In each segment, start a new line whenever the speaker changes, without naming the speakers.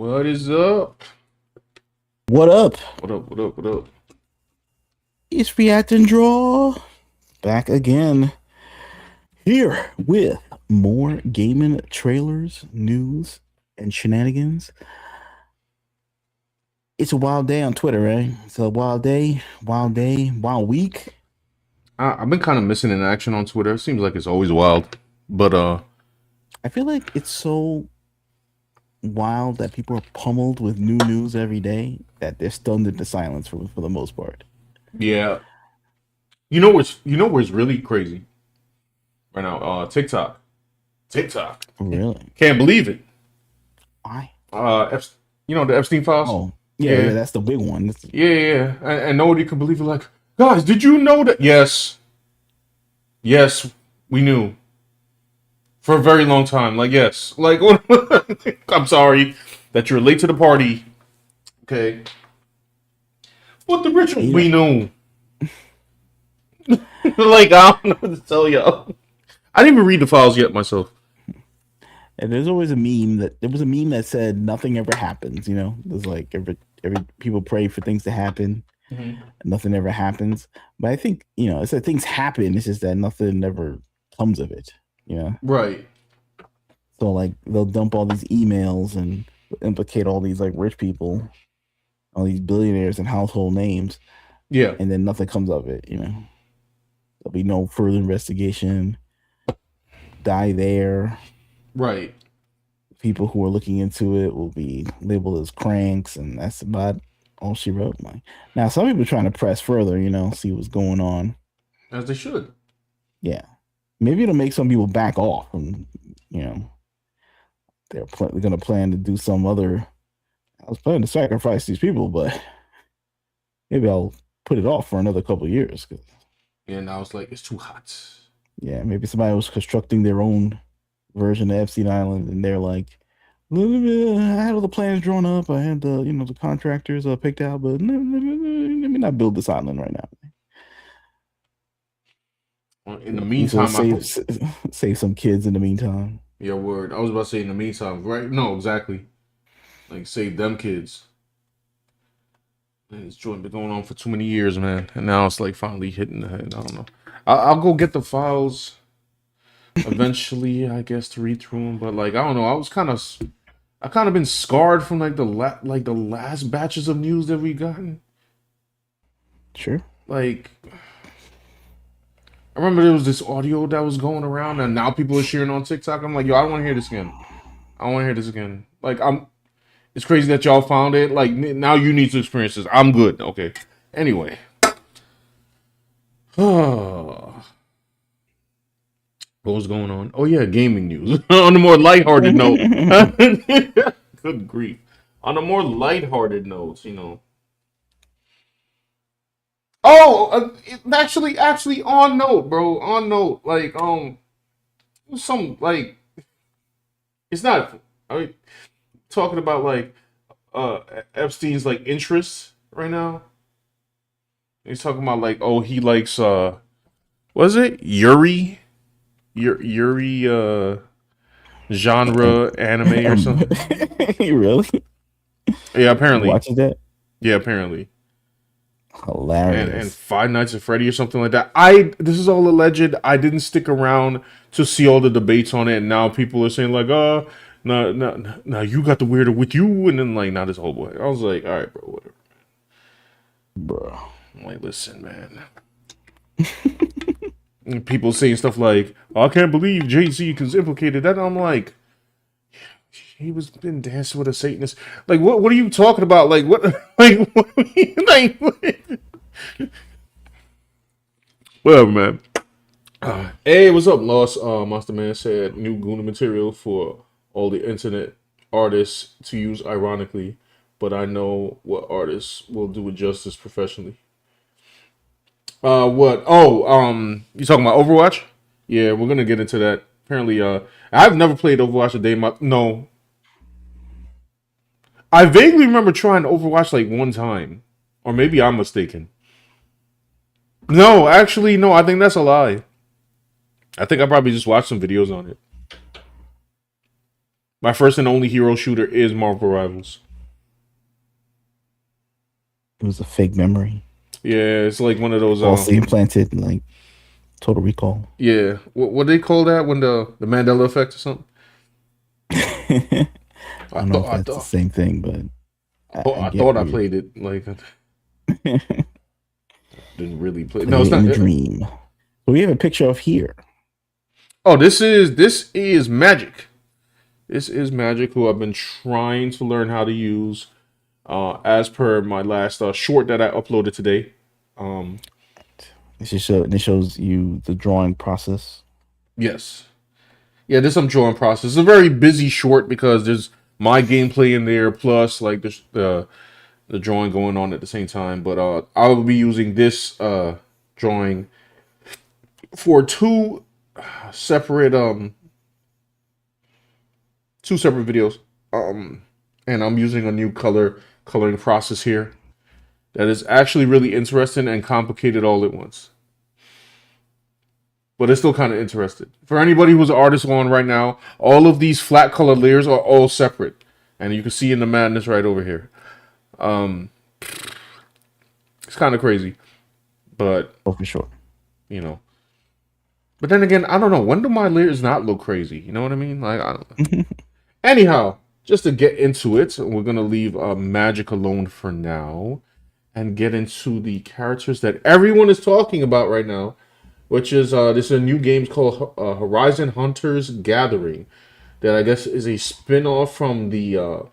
What is up?
What up?
What up? What up? What up?
It's React and Draw back again here with more gaming trailers, news, and shenanigans. It's a wild day on Twitter, right? It's a wild day, wild week.
I've been kind of missing in action on Twitter. It seems like it's always wild, but
I feel like it's so wild that people are pummeled with new news every day that they're stunned into silence for the most part.
yeah. You know what's really crazy right now? TikTok.
Really?
Can't believe it.
Why?
You know the Epstein files.
Oh, yeah,
Yeah,
that's the big one.
yeah. And nobody could believe it. Like, guys, did you know that? Yes, we knew for a very long time. Like, yes, like I'm sorry that you're late to the party. Okay, but the ritual
You
we
know,
knew. Like, I don't know what to tell y'all. I didn't even read the files yet myself.
and there's always a meme that there was a meme that said nothing ever happens. There's like every people pray for things to happen,
Mhm.
and nothing ever happens. But I think it's that things happen. It's just that nothing ever comes of it. You know,
Right.
so like they'll dump all these emails and implicate all these like rich people, all these billionaires and household names,
Yeah.
and then nothing comes of it. There'll be no further investigation. Die there.
Right.
People who are looking into it will be labeled as cranks, and that's about all she wrote. Like, now, some people are trying to press further, see what's going on.
As they should.
Yeah, maybe it'll make some people back off, and you know they're going to plan to do some other. I was planning to sacrifice these people, but maybe I'll put it off for another couple of years.
Yeah. Now it's like it's too hot.
Yeah, maybe somebody was constructing their own version of Epstein Island, and they're like, I had all the plans drawn up. I had the contractors picked out, but let me not build this island right now.
In the
So
meantime, I
save
hope.
save some kids in the meantime.
Yeah, word. I was about to say in the meantime, right? No, exactly. Like save them kids. Man, this joint been going on for too many years, man, and now it's like finally hitting the head. I don't know. I'll go get the files eventually, I guess, to read through them. But like, I don't know. I kind of been scarred from like the last batches of news that we gotten.
Sure.
Like, I remember there was this audio that was going around, and now people are sharing on TikTok. I'm like, yo, I don't want to hear this again. I don't want to hear this again. Like, It's crazy that y'all found it. Like, now you need to experience this. I'm good. Okay. Anyway. What was going on? Oh yeah, gaming news. On a more lighthearted note. Good grief. On a more lighthearted note. Oh, actually, on note, bro. On note, like, some like, it's not. I mean, talking about like, uh, Epstein's like interests right now. He's talking about like, oh, he likes was it Yuri genre anime or something.
You really
Yeah, apparently.
watching that?
Yeah, apparently. And
Hilarious.
Five Nights at Freddy or something like that. This is all alleged. I didn't stick around to see all the debates on it, and now people are saying like, no, you got the weirder with you, and then like, not this whole boy. I was like, all right, bro, whatever.
Bro.
I'm like, listen, man. And people saying stuff like, oh, I can't believe Jay-Z is implicated. That I'm like, he was been dancing with a Satanist. Like, what are you talking about? Like, what? Like, what, whatever, man. Hey, what's up, Lost? Monster Man said new Guna material for all the internet artists to use ironically, but I know what artists will do it justice professionally. What? Oh, you talking about Overwatch? Yeah, we're gonna get into that. Apparently, I've never played Overwatch a day. No, I vaguely remember trying Overwatch like one time, or maybe I'm mistaken. No, actually, no. I think that's a lie. I think I probably just watched some videos on it. My first and only hero shooter is Marvel Rivals.
It was a fake memory,
Yeah, it's like one of those.
falsely implanted, like Total Recall.
Yeah, what they call that when the Mandela effect or something?
I
I
don't know
thought
if
I
that's the
thought
same thing, but I
I
get
thought I
where you're
played it like I didn't really play. No,
playing
it's
it in
not.
a dream. So we have a picture of here.
Oh, this is Magic. This is Magic, who I've been trying to learn how to use. As per my last short that I uploaded today. Um,
This shows you the drawing process.
yes, yeah, this I'm drawing process. It's a very busy short because there's my gameplay in there plus like the drawing going on at the same time. But I will be using this drawing for separate um two separate videos. And I'm using a new coloring process here that is actually really interesting and complicated all at once. But it's still kind of interesting. For anybody who's an artist on right now, all of these flat color layers are all separate. And you can see in the madness right over here. Um, it's kind of crazy. But,
Oh, for sure.
you know. But then again, I don't know. When do my layers not look crazy? You know what I mean? Like, I don't know. Anyhow, just to get into it, we're going to leave Magic alone for now and get into the characters that everyone is talking about right now, which is this is a new game called Horizon Hunters Gathering that I guess is a spin-off from the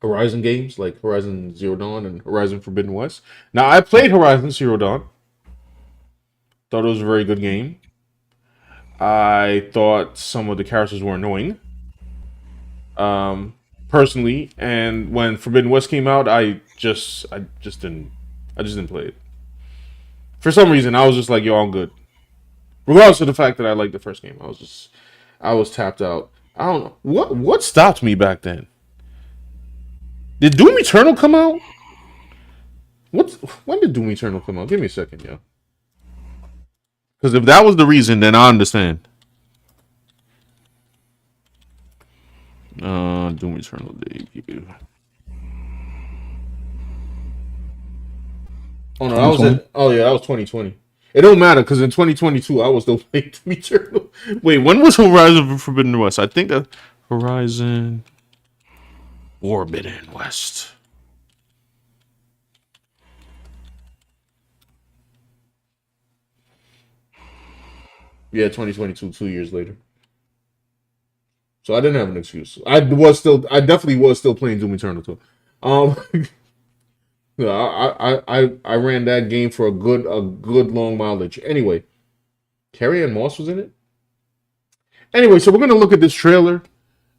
Horizon games like Horizon Zero Dawn and Horizon Forbidden West. Now I played Horizon Zero Dawn. Thought it was a very good game. I thought some of the characters were annoying. Um Personally, and when Forbidden West came out, I just didn't play it. For some reason, I was just like, yo, I'm good. Regardless of the fact that I liked the first game. I was tapped out. I don't know. What stopped me back then? Did Doom Eternal come out? What when did Doom Eternal come out? Give me a second, yo. Because if that was the reason, then I understand. Doom Eternal debut. Oh no, that was
2020.
it. Oh yeah, that was 2020. It don't matter because in 2022 I was still playing Doom Eternal. Wait, when was Horizon Forbidden West? I think that Horizon Forbidden West. Yeah, 2022, 2 years later. So I didn't have an excuse. I definitely was still playing Doom Eternal too. Um, yeah, I ran that game for a good long mileage. Anyway, Carrie Ann Moss was in it. Anyway, so we're gonna look at this trailer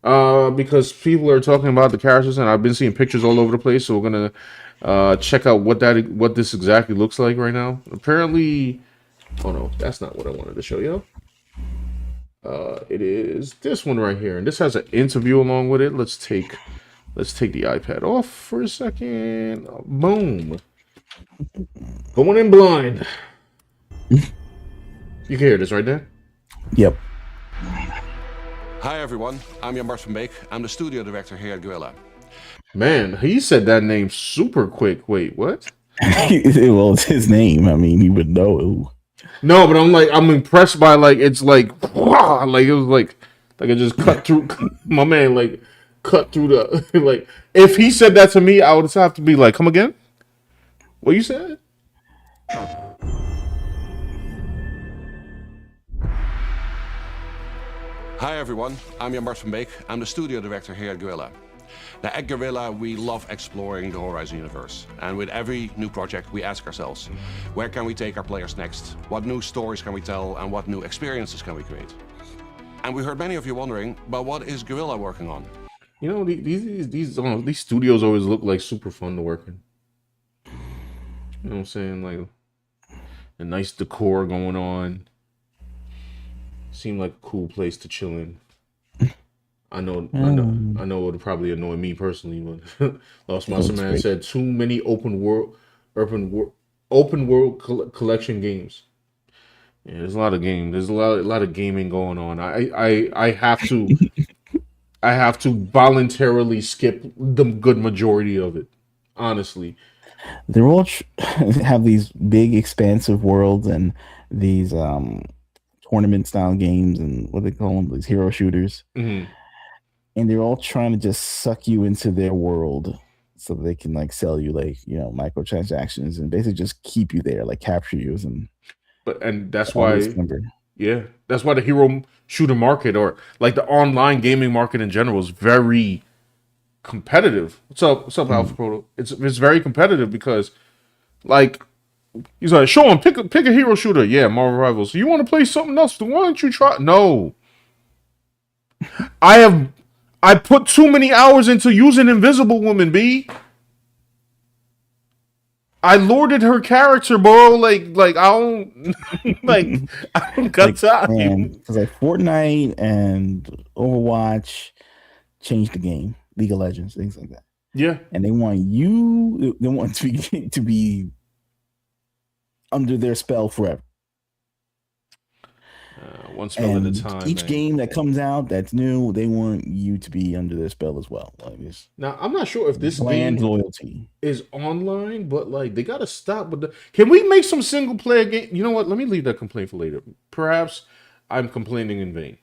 because people are talking about the characters and I've been seeing pictures all over the place. So we're gonna check out what this exactly looks like right now. Apparently, oh no, that's not what I wanted to show you. It is this one right here, and this has an interview along with it. Let's take the iPad off for a second. Boom. Going in blind. You can hear this right there.
Yep.
Hi everyone, I'm Jan Bart van Beek. I'm the studio director here at Guerrilla.
Man, he said that name super quick. Wait, what?
Well, it's his name. I mean, he would know.
No, but I'm impressed by like it's like like it was like it just cut through my man like cut through the like if he said that to me, I would have to be like, come again? What you said?
Hi everyone, I'm Jan Bart van Beek. I'm the studio director here at Guerrilla. Now at Guerrilla, we love exploring the Horizon universe. And with every new project, we ask ourselves, where can we take our players next? What new stories can we tell and what new experiences can we create? And we heard many of you wondering, but what is Guerrilla working on?
You know, these studios always look like super fun to work in. You know what I'm saying? Like a nice decor going on. Seemed like a cool place to chill in. I know it would probably annoy me personally, but Lost Master
Looks
Man
great.
said too many open world, collection games. Yeah, there's a lot of games. There's a lot of gaming going on. I have to I have to voluntarily skip the good majority of it. Honestly,
They're all have these big, expansive worlds and these tournament style games and what they call them, these hero shooters.
hmm
And they're all trying to just suck you into their world so they can like sell you like microtransactions and basically just keep you there, like capture you and
and that's
always
why,
remember.
yeah, that's why the hero shooter market or like the online gaming market in general is very competitive. What's up, Alpha
Mm.
Proto? It's very competitive because like he's like, show him pick a hero shooter. Yeah, Marvel Rivals. You want to play something else? Why don't you try? No, I have I put too many hours into using Invisible Woman. B. I lorded her character, bro. Like I don't I don't got
Like man,
time.
because like Fortnite and Overwatch changed the game, League of Legends, things like that,
Yeah,
and they want to be to be under their spell forever.
one spell at a
And
time,
each
man.
game that comes out that's new, they want you to be under their spell as well. Like it's
Now I'm not sure if this
bland
game
loyalty.
is online, but like they gotta stop with the. Can we make some single player game? You know what? Let me leave that complaint for later. Perhaps I'm complaining in vain.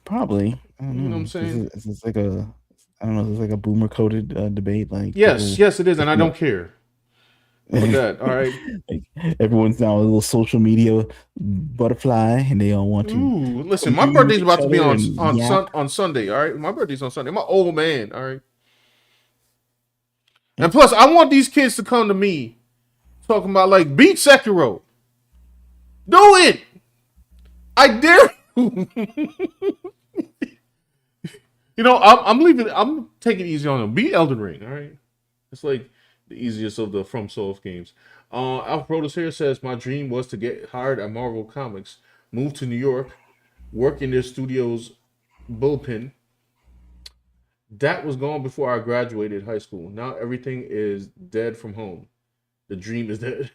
Probably, I don't
You know what I'm
know.
saying?
This is like a, I don't know. This is like a boomer coded debate. Like
Yes,
people,
yes, it is, and I
you
don't care. How about
know,
that? All right.
like everyone's now a little social media butterfly, and they all want to
Ooh, listen, my
commune with
birthday's
each
about to be
other and yap.
on Sunday. All right, my birthday's on Sunday. I'm an old man. All right, and plus, I want these kids to come to me talking about like beat Sekiro. Do it. I dare you. You know, I'm leaving. I'm taking it easy on them. Beat Elden Ring. All right, it's like the easiest of the From Soft games. Alfredo's here says my dream was to get hired at Marvel Comics, move to New York, work in their studio's bullpen. That was gone before I graduated high school. Now everything is dead from home. The dream is dead.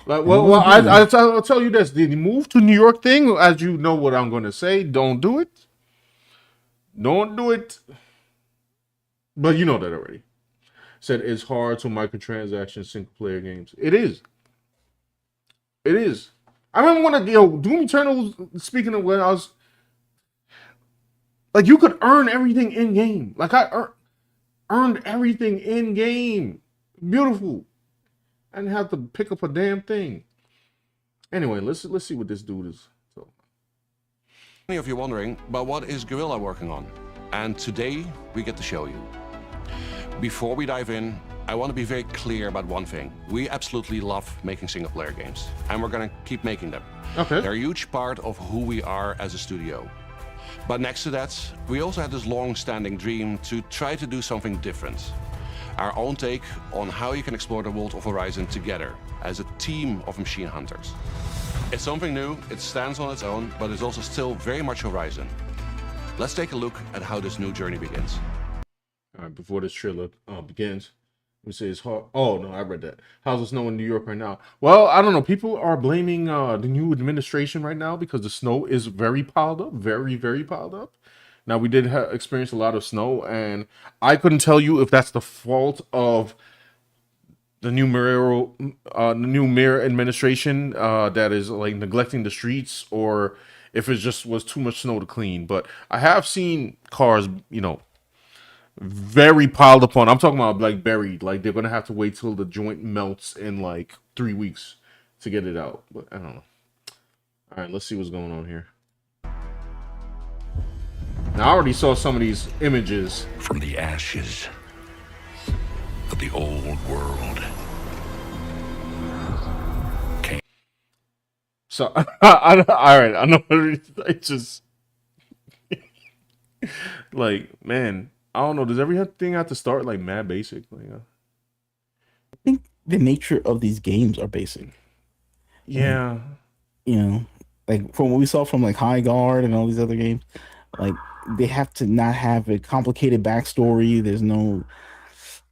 Like,
And
well,
we'll do.
I'll tell you this: the move to New York thing, as you know what I'm going to say, don't do it. Don't do it. But you know that already. Said it's hard to microtransaction single player games. It is. It is. I remember when Doom Eternal. Speaking of when I was like, you could earn everything in game. Like earned everything in game. Beautiful. I didn't have to pick up a damn thing. Anyway, let's see what this dude is. So
Many of you wondering, but what is Guerrilla working on? And today we get to show you. Before we dive in, I want to be very clear about one thing. We absolutely love making single player games, and we're going to keep making them.
okay.
They're a huge part of who we are as a studio. But next to that, we also had this long-standing dream to try to do something different. Our own take on how you can explore the world of Horizon together as a team of machine hunters. It's something new, it stands on its own, but it's also still very much Horizon. Let's take a look at how this new journey begins.
All right, before this trailer begins, let me say it's hard. Oh no, I read that. How's the snow in New York right now? Well, I don't know. People are blaming the new administration right now because the snow is very piled up, very piled up. Now we did experience a lot of snow, and I couldn't tell you if that's the fault of the new mayor administration that is like neglecting the streets, or if it just was too much snow to clean. But I have seen cars, very piled upon. I'm talking about like buried. Like they're gonna have to wait till the joint melts in like 3 weeks to get it out. But I don't know. All right, let's see what's going on here. Now I already saw some of these images.
From the ashes of the old world.
So all right, I know what it is. It's just like, man, I don't know. Does everything have to start like mad basic? Like,
I think the nature of these games are basic.
yeah,
You know, like from what we saw from like High Guard and all these other games, like they have to not have a complicated backstory. There's no,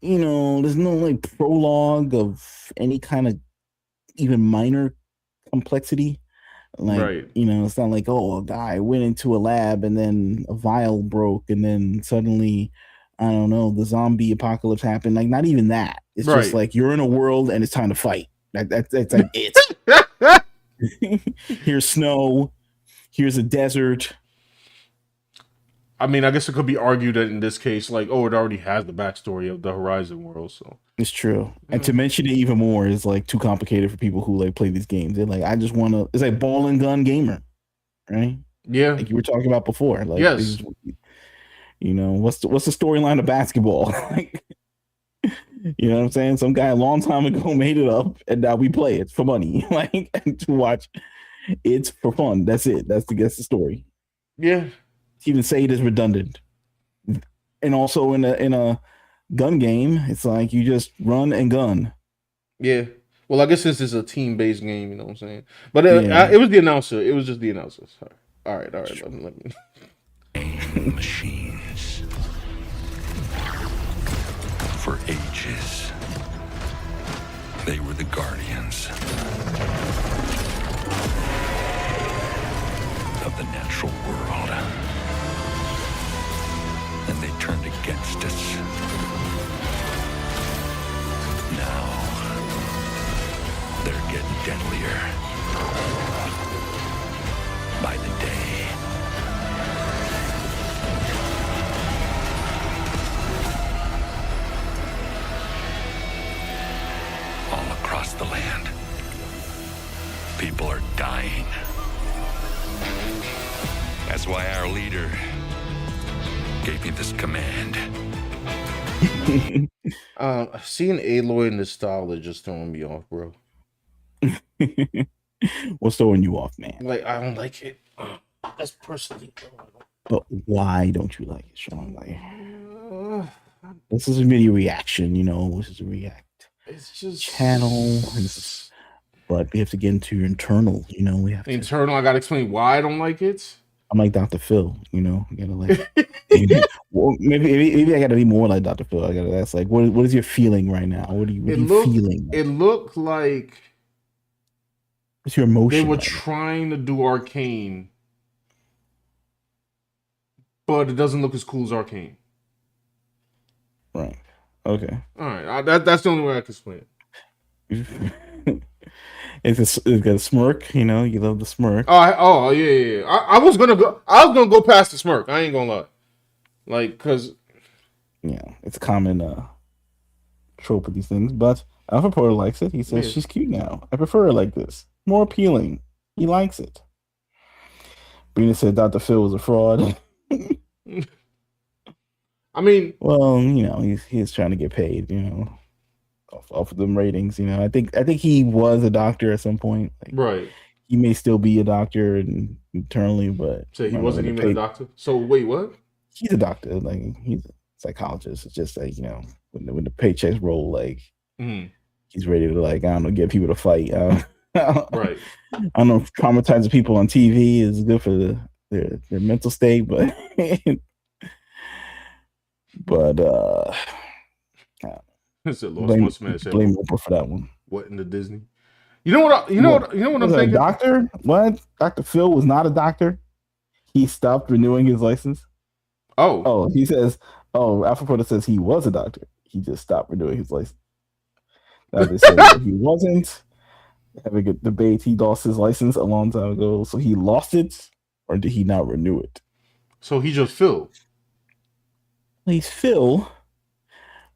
there's no like prologue of any kind of even minor complexity. Like,
Right.
it's not like, oh, a guy went into a lab and then a vial broke and then suddenly, I don't know, the zombie apocalypse happened. Like, not even that. It's just
Right.
like you're in a world and it's time to fight. That's like it. Here's snow. Here's a desert.
I mean, I guess it could be argued that in this case, like, oh, it already has the backstory of the Horizon world, so
It's true. And to mention it even more is like too complicated for people who like play these games. They're like, I just want to. It's like ball and gun gamer, right?
yeah,
Like you were talking about before. Like,
yes,
what's the storyline of basketball? Like, you know what I'm saying? Some guy a long time ago made it up, and now we play it for money, like and to watch. It's for fun. That's it. That's the story.
yeah,
To even say it is redundant, and also in a gun game, it's like you just run and gun.
yeah. Well, I guess this is a team-based game, you know what I'm saying? But
Yeah.
it was the announcer. It was just the announcer. Sorry. All right. Let me.
Machines. For ages, they were the guardians of the natural world. And they turned against us. Now, they're getting deadlier by the day. All across the land, people are dying. That's why our leader gave me this command.
Seeing Aloy in this style is just throwing me off, bro.
What's throwing you off, man?
Like, I don't like it. That's personally.
But why don't you like it, Sean? Like, this is a video reaction, This is a react
It's just
channel. But we have to get into your internal, we have to.
internal. I gotta explain why I don't like it.
I'm like Dr. Phil, I gotta like. Well, maybe I gotta be more like Dr. Phil. I gotta ask, like, what is your feeling right now? What are you feeling?
It looked like
What's your emotion?
they were
right
trying to do Arcane, but it doesn't look as cool as Arcane.
now? Right. Okay.
All right, that's the only way I can explain it.
It's got a smirk, you love the smirk.
Oh yeah. I was gonna go past the smirk. I ain't gonna lie, like, cause
It's a common trope of these things. But Alpha Porter likes it. He says she's cute now. I prefer her like this, more appealing. He likes it. Brina said Dr. Phil was a fraud.
I mean,
well, he's trying to get paid, off of them ratings. I think he was a doctor at some point. Like,
right.
He may still be a doctor internally, but
So he wasn't even a doctor. So wait, what?
He's a doctor. Like, he's a psychologist. It's just like, when the paychecks roll, like he's ready to, like, I don't know, get people to fight.
Right.
I don't know if traumatizing people on TV is good for their mental state, but
It's a
blame Oprah for that one.
What in the Disney? You know what I'm thinking?
Doctor? What? Dr. Phil was not a doctor. He stopped renewing his license. Oh, he says. Oh, Alpha Porter says he was a doctor. He just stopped renewing his license. Now they say that he wasn't. Having a debate, he lost his license a long time ago. So he lost it, or did he not renew it?
So he just Phil.
He's Phil,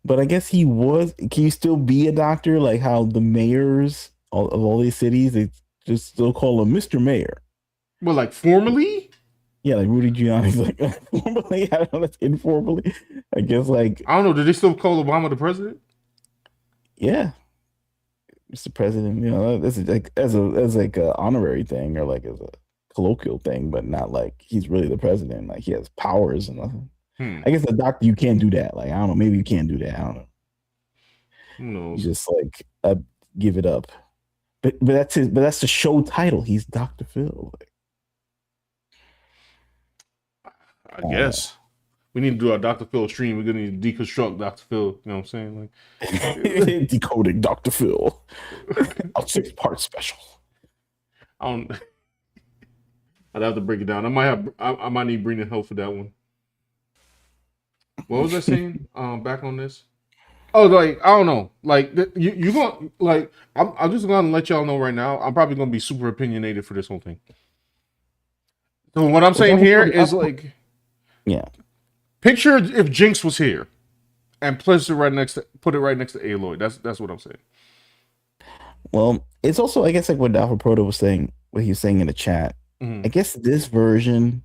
but I guess he was. Can you still be a doctor? Like how the mayors of all these cities, they just still call him Mr. Mayor.
Well, like formally?
Yeah, like Rudy Giuliani's like formally. I don't know, that's informally. I guess like
I don't know. Did they still call Obama the president?
Yeah, Mr. President. This is like as like a honorary thing or like as a colloquial thing, but not like he's really the president. Like he has powers and nothing. I guess the doctor, you can't do that. Like, I don't know. Maybe you can't do that. I don't know.
Who knows?
You just like give it up. But that's the show title. He's Dr. Phil.
I guess we need to do our Dr. Phil stream. We're gonna need to deconstruct Dr. Phil. You know what I'm saying?
Like decoding Dr. Phil. A 6-part special.
I don't. I'd have to break it down. I might need Brina help for that one. What was I saying? Back on this. Oh, like I don't know. Like you going like I'm just gonna let y'all know right now. I'm probably gonna be super opinionated for this whole thing. So what I'm saying here is like,
yeah.
picture if Jinx was here, and put it right next to Aloy. That's what I'm saying.
Well, it's also, I guess, like what Alpha Proto was saying, what he was saying in the chat.
Mm-hmm.
I guess this version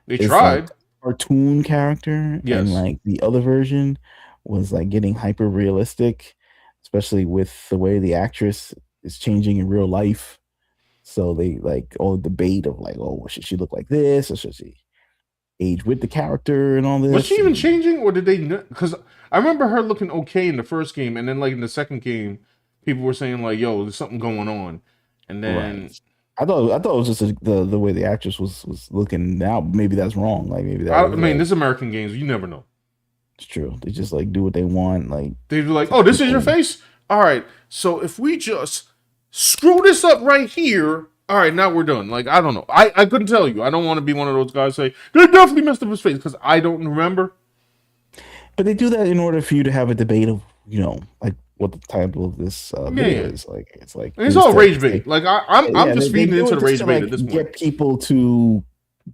they tried
like cartoon character,
yes,
and like the other version was like getting hyper realistic, especially with the way the actress is changing in real life. So they like all the debate of like, oh, should she look like this, or should she age with the character and all this?
Was she even changing, or did they? Because I remember her looking okay in the first game, and then like in the second game, people were saying like, "Yo, there's something going on," and then
right. I thought it was just the way the actress was looking. Now maybe that's wrong. Like maybe that.
I mean, this American games, you never know.
It's true. They just like do what they want. Like
they'd be like, "Oh, this is your face. All right. So if we just screw this up right here, all right, now we're done." Like I don't know. I couldn't tell you. I don't want to be one of those guys say they definitely messed up his face because I don't remember.
But they do that in order for you to have a debate of like what the title of this video is. Like it's like
it's all rage bait. Like I'm just feeding into the rage bait at this point.
Get people to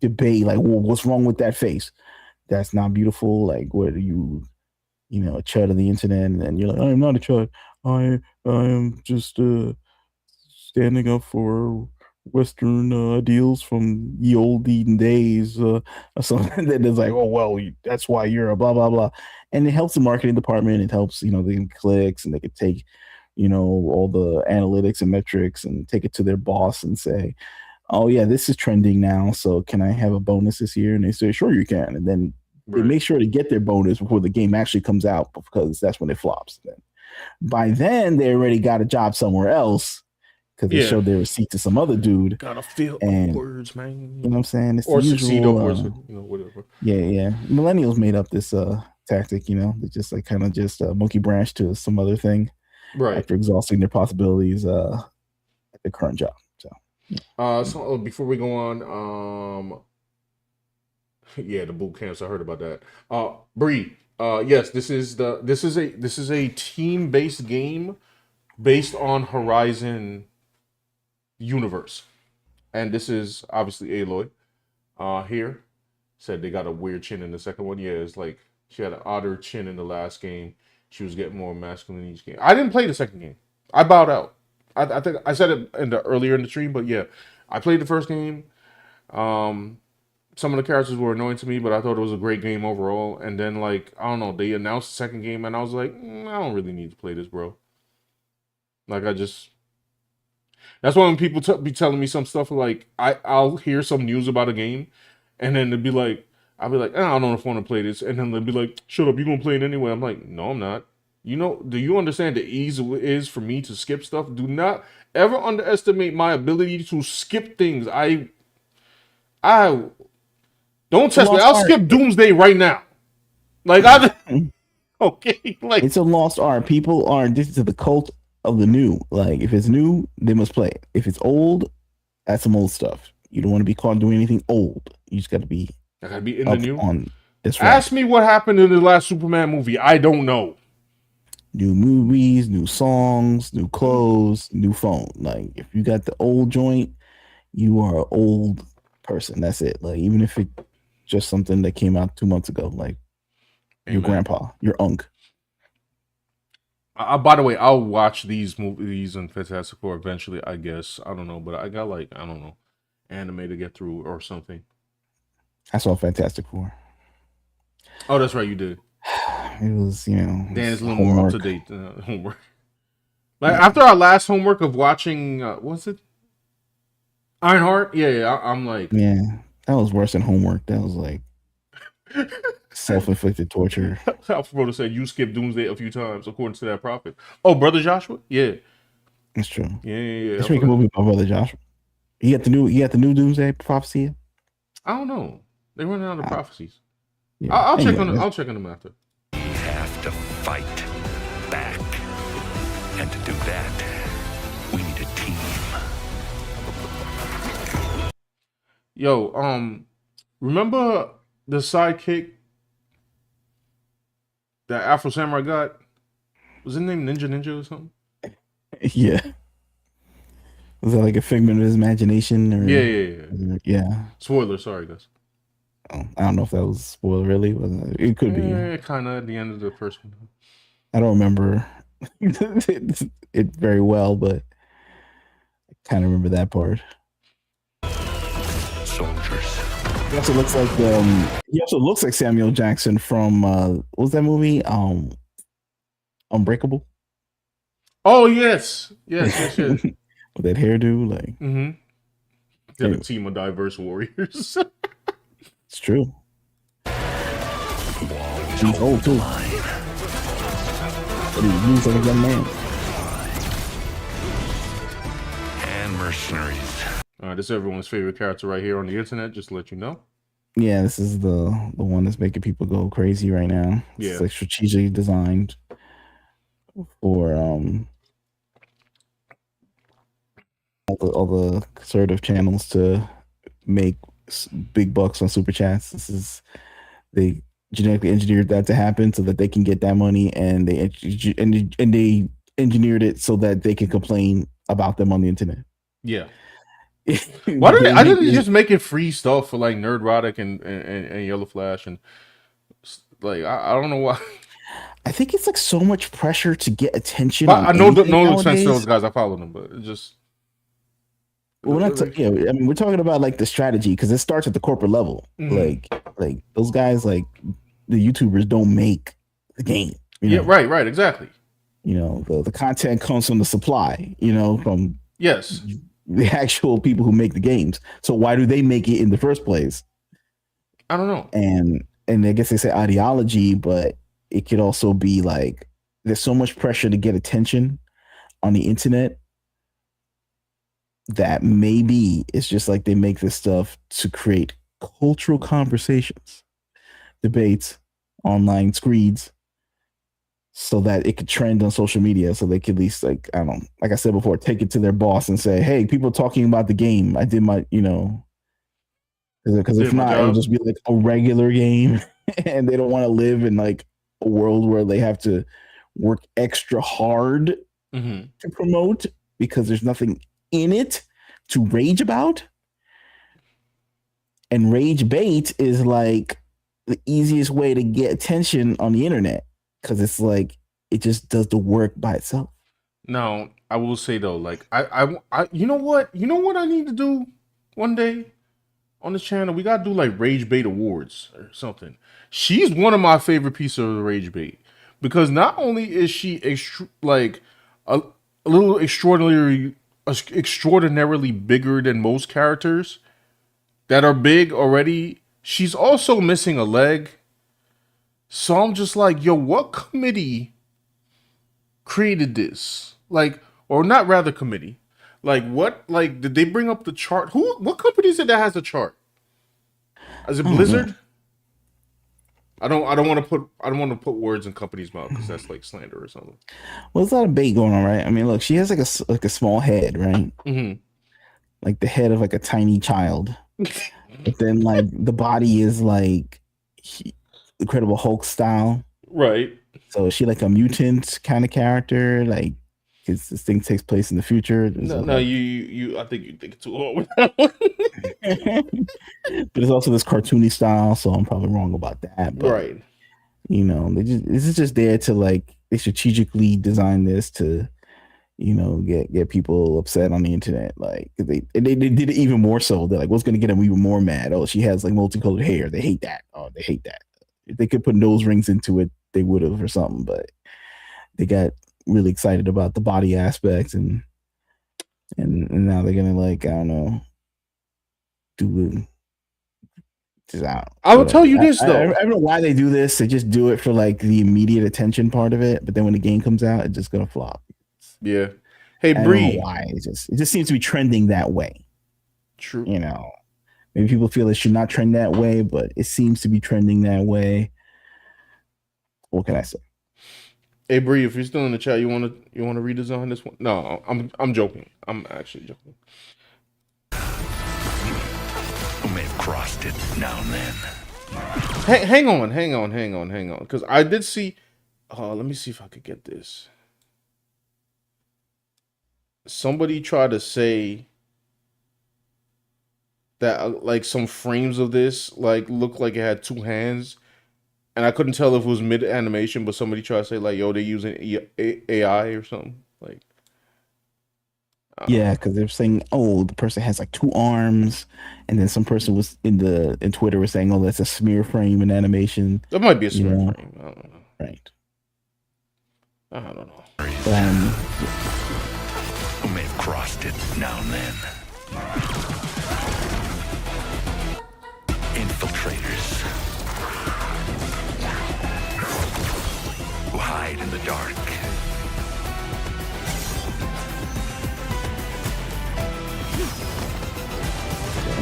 debate like, well, what's wrong with that face? That's not beautiful. Like, what are you a chud of the internet? And you're like, I am not a chud. I am just standing up for Western ideals from the olden days. Or something that is like, oh well, that's why you're a blah blah blah. And it helps the marketing department. It helps they can clicks, and they could take all the analytics and metrics and take it to their boss and say, oh yeah, this is trending now, so can I have a bonus this year? And they say, sure, you can. And then they make sure to get their bonus before the game actually comes out, because that's when it flops. Then by then they already got a job somewhere else because they showed their receipt to some other dude.
Gotta feel upwards, man.
You know what I'm saying? It's
or
the
succeed
usual,
upwards, whatever.
Yeah. Millennials made up this tactic. They just like kind of just monkey branch to some other thing,
right?
After exhausting their possibilities at the current job.
So before we go on, the boot camps, I heard about that. Bree, yes, this is a team-based game based on Horizon universe, and this is obviously Aloy. Here said they got a weird chin in the second one. Yeah, it's like she had an odder chin in the last game. She was getting more masculine in each game. I didn't play the second game. I bowed out. I think I said it earlier in the stream, but yeah, I played the first game. Some of the characters were annoying to me, but I thought it was a great game overall. And then, like, I don't know, they announced the second game, and I was like, I don't really need to play this, bro. Like, that's why when people be telling me some stuff, like, I'll hear some news about a game, and then I'll be like, I don't know if I want to play this. And then they'll be like, shut up, you're going to play it anyway. I'm like, no, I'm not. Do you understand the ease it is for me to skip stuff? Do not ever underestimate my ability to skip things. I don't test me. I'll skip Doomsday right now. Like okay, like
it's a lost art. People are addicted to the cult of the new. Like if it's new, they must play it. If it's old, that's some old stuff. You don't want to be caught doing anything old. You just got to be.
I gotta be in the new.
That's
right. Ask me what happened in the last Superman movie. I don't know.
New movies, new songs, new clothes, new phone. Like if you got the old joint, you are an old person. That's it. Like even if it just something that came out 2 months ago, like your grandpa, your uncle.
By the way, I'll watch these movies and Fantastic Four eventually, I guess. I don't know, but I got anime to get through or something.
I saw Fantastic Four.
Oh, that's right, you did.
It was,
Dan's a little more up to date homework. Like after our last homework of watching, what's it? Ironheart? Yeah. I'm like,
yeah, that was worse than homework. That was like self-inflicted torture.
Alpha said you skipped Doomsday a few times, according to that prophet. Oh, Brother Joshua? Yeah,
that's true.
Yeah.
Let's make a movie about Brother Joshua. You got the new Doomsday prophecy?
I don't know. They're running out of prophecies.
Yeah.
I'll check on them. I'll check on them after.
We have to fight back, and to do that, we need a team.
Yo, remember the sidekick that Afro Samurai got? Was his name Ninja or something?
Yeah. Was that like a figment of his imagination? Or yeah.
Spoiler, sorry guys.
Oh, I don't know if that was a spoiler, really. It could be.
Kind of at the end of the first one.
I don't remember it very well, but I kind of remember that part.
Soldiers.
He also looks like Samuel Jackson from what was that movie? Unbreakable.
Oh yes. With
With that hairdo, like
Got a team of diverse warriors.
It's true. He's old too. But he moves like a young man.
And mercenaries.
All right, this is everyone's favorite character right here on the internet. Just to let you know.
Yeah, this is the one that's making people go crazy right now. It's like strategically designed for all the conservative channels to make big bucks on super chats. They genetically engineered that to happen so that they can get that money, and they engineered it so that they can complain about them on the internet.
Yeah. Why didn't they just make it free stuff for like Nerdrotic and Yellow Flash and like I don't know why.
I think it's like so much pressure to get attention.
I know no offense to those guys, I follow them, but it just
we're not. I mean, we're talking about like the strategy because it starts at the corporate level. Like those guys, like the YouTubers, don't make the game. You know?
Right, exactly.
You know, the content comes from the supply. You know, from the actual people who make the games. So why do they make it in the first place?
I don't know.
And I guess they say ideology, but it could also be like there's so much pressure to get attention on the internet that maybe it's just like they make this stuff to create cultural conversations, debates, online screeds, so that it could trend on social media, so they could at least, like, I don't know, like I said before, take it to their boss and say, hey, people are talking about the game. I did my, because if not, it'll just be like a regular game and they don't want to live in like a world where they have to work extra hard to promote because there's nothing in it to rage about. And rage bait is like the easiest way to get attention on the internet because it's like it just does the work by itself.
No, I will say though, like I you know what I need to do one day on this channel? We gotta do like rage bait awards or something. She's one of my favorite pieces of the rage bait because not only is she like a little extraordinarily bigger than most characters that are big already, she's also missing a leg. So I'm just like, yo, what committee created this? Like, or not rather committee. Like, what, like, did they bring up the chart? What company is it that has a chart? Is it Blizzard? I don't want to put words in companies' mouth because that's like slander or something.
Well, there's a lot of bait going on, right? I mean, look, she has like a small head, right? Like the head of like a tiny child. But then like the body is like Incredible Hulk style,
right?
So is she like a mutant kind of character? Like, because this thing takes place in the future.
No, you. I think you think too hard with that one.
But it's also this cartoony style, so I'm probably wrong about that. But,
right.
This is just there to like they strategically design this to, get people upset on the internet. Like they did it even more so. They're like, what's going to get them even more mad? Oh, she has like multicolored hair. They hate that. Oh, they hate that. If they could put nose rings into it, they would have or something. But they got really excited about the body aspects, and now they're gonna like, I don't know, do it.
I will tell you this though.
I don't know why they do this. They just do it for like the immediate attention part of it, but then when the game comes out, it's just gonna flop.
Yeah. Hey, Bree.
I don't know why. It just seems to be trending that way.
True.
Maybe people feel it should not trend that way, but it seems to be trending that way. What can I say?
Hey, Bree, if you're still in the chat, you want to redesign this one? No, I'm joking. I'm actually joking.
crossed it now and then.
Hang on, because I did see. Let me see if I could get this. Somebody tried to say that like some frames of this like looked like it had two hands, and I couldn't tell if it was mid animation, but somebody tried to say like, "Yo, they're using AI or something." Like,
Yeah, because they're saying, oh, the person has like two arms, and then some person was in Twitter was saying, oh, that's a smear frame in animation.
that might be a smear frame. I don't know.
Right.
I don't know.
Who may have crossed it now and then. Infiltrators who hide in the dark.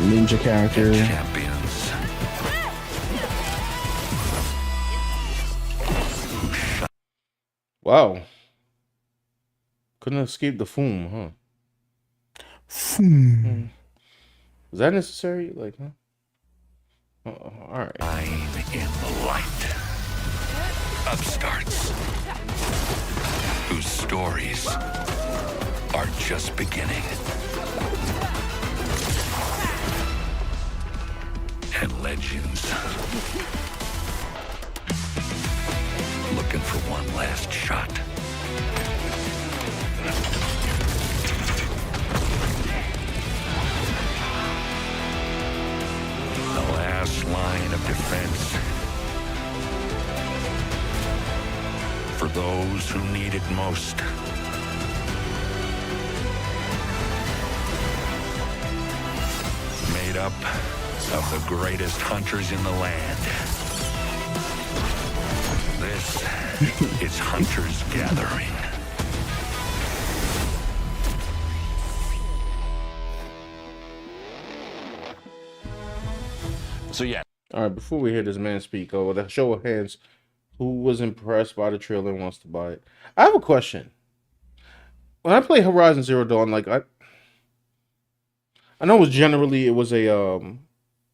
Ninja character.
Champions.
Wow. Couldn't escape the foom, huh? Was that necessary? Like, huh? All right.
Shine in the light. Upstarts whose stories are just beginning. And legends looking for one last shot. The last line of defense for those who need it most. Made up of the greatest hunters in the land. This is Hunter's Gathering.
So yeah.
All right, before we hear this man speak, with a show of hands, who was impressed by the trailer and wants to buy it? I have a question. When I play Horizon Zero Dawn, like I know it was a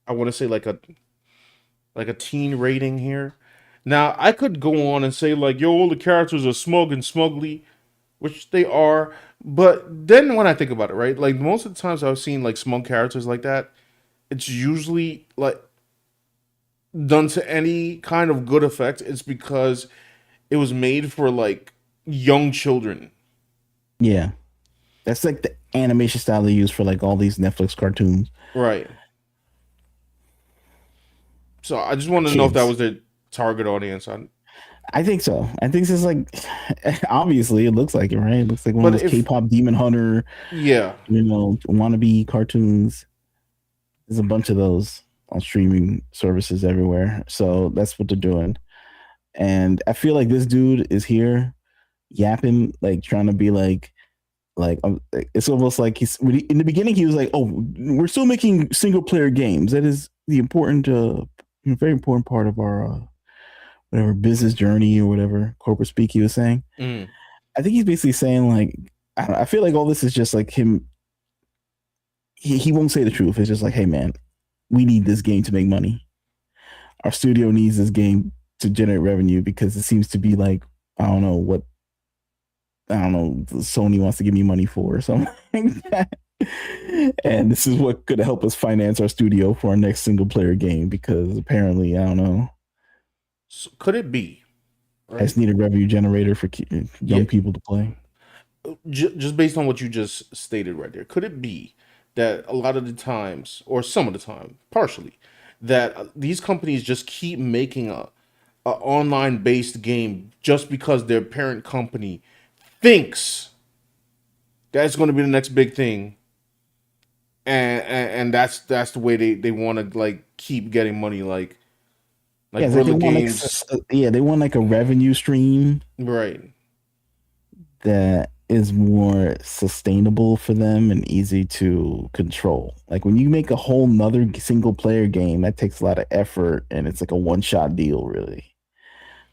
I want to say like a teen rating here. Now I could go on and say like, yo, all the characters are smug and smugly, which they are. But then when I think about it, right, like most of the times I've seen like smug characters like that, it's usually like done to any kind of good effect. It's because it was made for like young children.
Yeah. That's like the animation style they use for like all these Netflix cartoons.
Right. So I just wanted to know if that was their target audience.
I think so. I think it's like, obviously it looks like it, right? It looks like one of those K-pop Demon Hunter, wannabe cartoons. There's a bunch of those on streaming services everywhere. So that's what they're doing. And I feel like this dude is here yapping, like trying to be like it's almost like in the beginning he was like, oh, we're still making single player games. That is the important, very important part of our whatever business journey or whatever corporate speak he was saying. I think he's basically saying like, I feel like all this is just like him. He won't say the truth. It's just like, hey man, we need this game to make money. Our studio needs this game to generate revenue because it seems to be like, Sony wants to give me money for or something like that. And this is what could help us finance our studio for our next single player game because apparently, I don't know.
So could it be?
Right? I just need a revenue generator for young people to play.
Just based on what you just stated right there, could it be that a lot of the times, or some of the time, partially, that these companies just keep making a online based game just because their parent company thinks that's going to be the next big thing, and that's the way they want to like keep getting money, like
guerrilla games. They want like a revenue stream,
right?
That is more sustainable for them and easy to control. Like when you make a whole nother single player game, that takes a lot of effort and it's like a one-shot deal, really.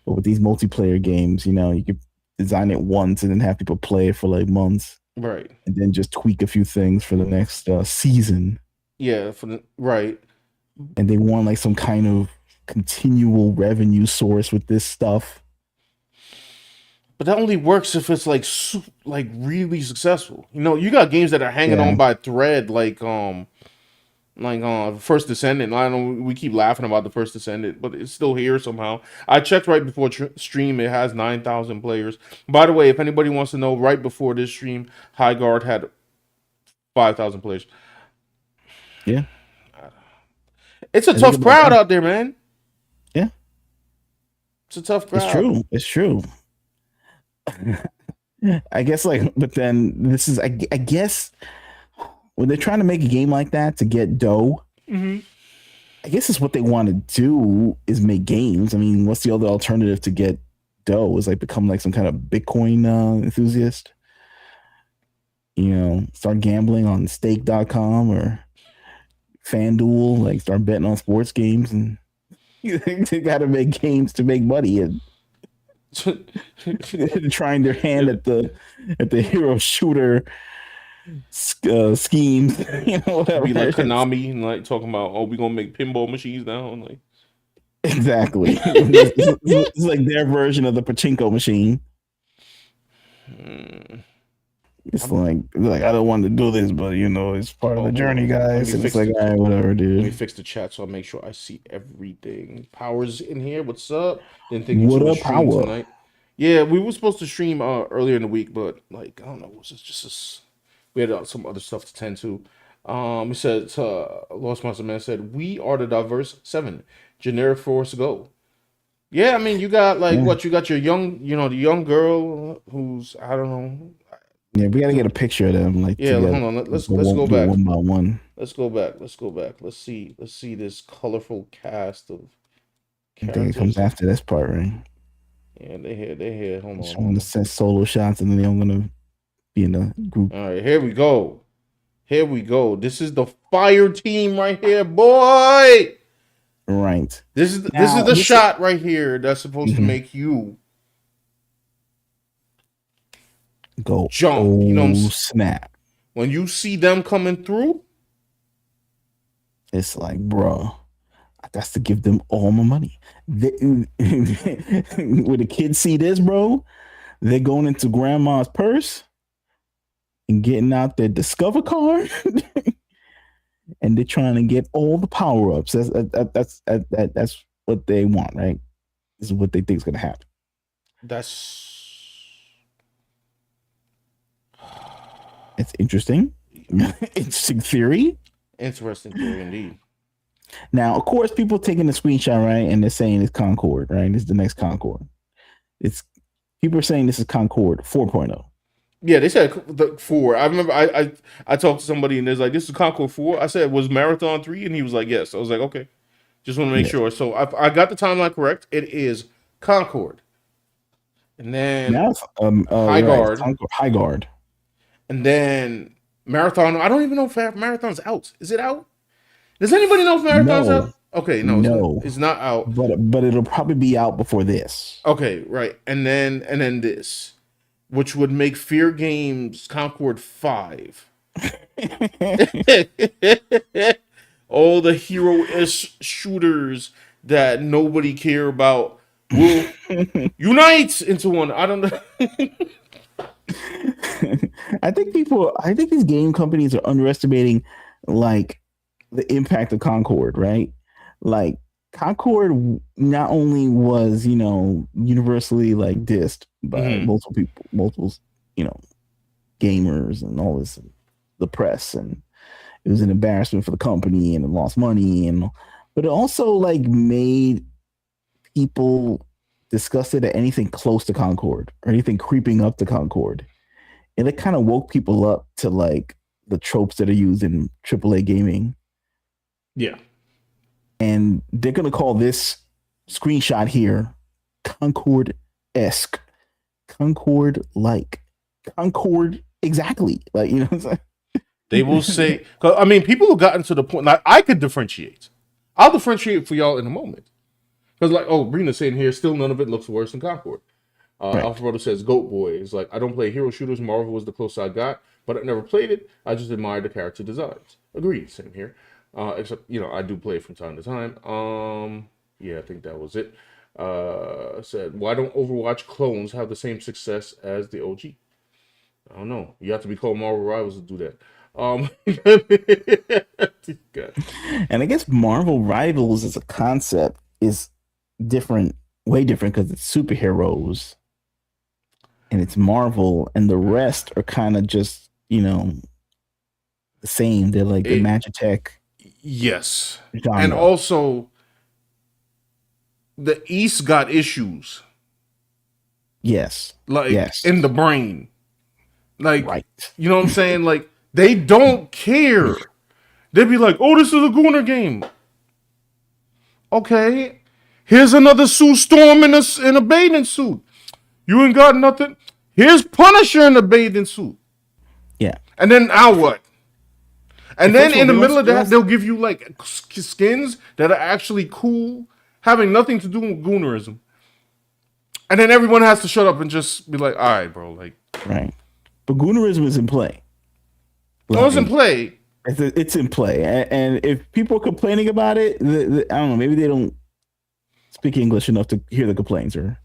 But with these multiplayer games, you could design it once and then have people play it for like months,
right?
And then just tweak a few things for the next season.
Yeah, right.
and they want like some kind of continual revenue source with this stuff.
But that only works if it's like really successful. You know, you got games that are hanging
Yeah.
on by a thread, like First Descendant. I don't know, we keep laughing about the First Descendant, but it's still here somehow. I checked right before stream; it has 9,000 players. By the way, if anybody wants to know, right before this stream, High Guard had 5,000 players.
Yeah.
It's a
I think
tough
about
crowd
that.
out there, man.
Yeah.
It's a tough
It's
crowd.
true. It's true. I guess like, but then this is, I guess when they're trying to make a game like that to get dough, I guess it's what they want to do is make games. I mean, what's the other alternative to get dough? Is like become like some kind of Bitcoin enthusiast, start gambling on stake.com or FanDuel, like start betting on sports games, and they got to make games to make money, and trying their hand at the hero shooter schemes, whatever.
Be like Konami and like talking about, oh, we gonna make pinball machines now, and like
exactly. It's like their version of the pachinko machine. It's like I don't want to do this, but it's part of the journey, guys. And it's like, all right, whatever,
let me
dude.
fix the chat so I make sure I see everything. Power's in here. What's up? Didn't think you
What
would
up,
stream
Power?
tonight. Yeah, we were supposed to stream earlier in the week, but like I don't know, it was just we had some other stuff to tend to. It said Lost Monster Man said, "We are the diverse seven. Generic force go." Yeah, I mean, you got like
Yeah.
what you got your young, the young girl who's I don't know.
Yeah, we gotta get a picture of them. Like,
Yeah,
together.
hold on. Let's
We'll
go
do it
back.
one by one.
Let's go back. Let's go back. Let's see this colorful cast of
I think it
characters.
comes after this part, right?
Yeah, they here. Hold
I
on.
want to send solo shots, and then they're gonna be in a group.
All right, here we go. Here we go. This is the fire team right here, boy.
Right.
This is the shot right here that's supposed to make you
go
jump.
Oh,
You know what I'm saying?
snap!
When you see them coming through,
It's like, bro, I got to give them all my money. When the kids see this, bro, they're going into grandma's purse and getting out their Discover card, and they're trying to get all the power ups. That's what they want, right? This is what they think is gonna happen. It's interesting. Interesting theory.
Interesting theory indeed.
Now, of course, people taking the screenshot, right, and they're saying it's Concord, right? This is the next Concord. It's people are saying this is Concord 4.0.
Yeah, they said the 4. I remember I talked to somebody and there's like, this is Concord 4. I said, was Marathon 3? And he was like, yes. I was like, okay. Just want to make sure. So I got the timeline correct. It is Concord. And then
now it's,
High Guard.
High Guard.
And then Marathon. I don't even know if Marathon's out. Is it out? Does anybody know if Marathon's out? Okay, no. It's not out.
But it'll probably be out before this.
Okay, right. And then this, which would make Fear Games Concord 5. All the hero-ish shooters that nobody care about will unite into one. I don't know.
I think these game companies are underestimating like the impact of Concord, right? Like Concord not only was, universally like dissed by multiple people, gamers and all this, the press, and it was an embarrassment for the company and it lost money, but it also like made people disgusted at anything close to Concord or anything creeping up to Concord. And it kind of woke people up to like the tropes that are used in AAA gaming.
Yeah.
And they're going to call this screenshot here Concord-esque. Concord-like. Concord exactly. Like, what I'm saying?
They will say, I mean, people have gotten to the point, like, I could differentiate. I'll differentiate for y'all in a moment. Because, like, Brina's saying here, still none of it looks worse than Concord. Right. Alpharado says, Goat Boy is like, I don't play hero shooters. Marvel was the closest I got, but I never played it. I just admired the character designs. Agreed. Same here. Except, I do play it from time to time. Yeah, I think that was it. Said, why don't Overwatch clones have the same success as the OG? I don't know. You have to be called Marvel Rivals to do that. God.
And I guess Marvel Rivals as a concept is different, way different because it's superheroes and it's Marvel, and the rest are kind of just, the same. They're like the Magitech
Yes.
genre.
And also, the East got issues.
Yes.
Like,
yes.
in the brain. Like,
right.
You know what I'm saying? Like, they don't care. They'd be like, oh, this is a Gooner game. Okay. Here's another Sue Storm in a bathing suit. You ain't got nothing. Here's Punisher in a bathing suit.
Yeah.
And then now what? And then in the middle of that, they'll give you like skins that are actually cool, having nothing to do with Goonerism. And then everyone has to shut up and just be like, all right, bro. Like,
right. But Goonerism is in play.
Like, it's in play.
It's in play. And if people are complaining about it, I don't know, maybe they don't speak English enough to hear the complaints, or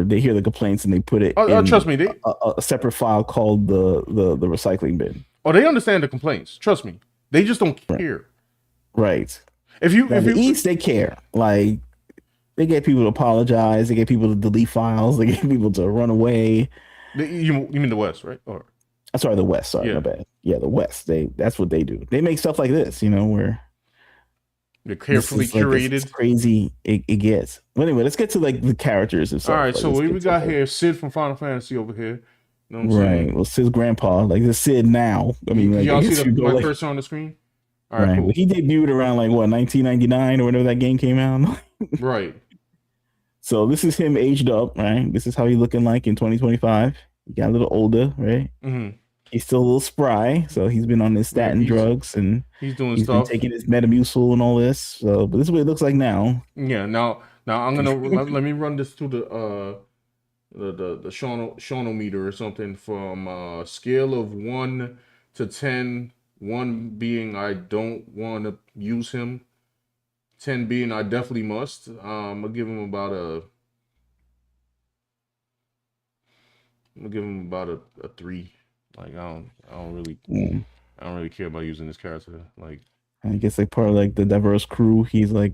they hear the complaints and they put it in
trust me,
a separate file called the recycling bin.
Oh, they understand the complaints. Trust me. They just don't care.
Right.
If you
East, they care. Like, they get people to apologize. They get people to delete files. They get people to run away.
You mean the West, right? Or
sorry, the West. Sorry, my bad. Yeah, the West. That's what they do. They make stuff like this, where
they're carefully curated.
It's crazy. It gets. But anyway, let's get to like the characters and stuff.
All right,
like,
so we got here Sid from Final Fantasy over here. You know what I'm
right.
saying?
Well, Sid's grandpa, like this Sid now. I mean, like,
y'all see the white person on the screen?
All right, cool. Well, he debuted around like what 1999 or whenever that game came out.
Right.
So this is him aged up, right? This is how he's looking like in 2025. He got a little older, right?
Mm-hmm.
He's still a little spry, so he's been on his statin drugs and
he's doing
he's
stuff.
Been taking his Metamucil and all this. So, but this is what it looks like now.
Yeah. Now I'm gonna let me run this through the Shonometer or something from scale of 1 to 10. 1 being I don't want to use him. 10 being I definitely must. I'll give him about a 3. Like I don't really care about using this character. Like,
I guess like part of like the diverse crew, he's like